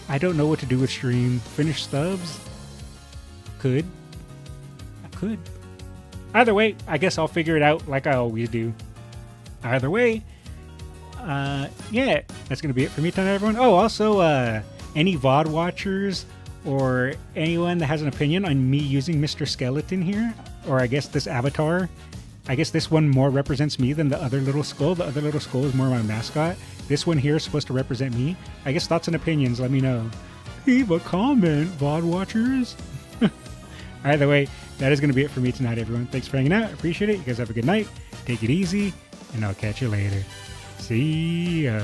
I don't know what to do with stream. Finish stubs? I could. Either way, I guess I'll figure it out like I always do. Either way, yeah, that's going to be it for me tonight, everyone. Oh, also, any VOD watchers or anyone that has an opinion on me using Mr. Skeleton here, or I guess this avatar, I guess this one more represents me than the other little skull. The other little skull is more my mascot. This one here is supposed to represent me. I guess thoughts and opinions, let me know. Leave a comment, VOD watchers. Either way, that is going to be it for me tonight, everyone. Thanks for hanging out. Appreciate it. You guys have a good night. Take it easy, and I'll catch you later. See ya.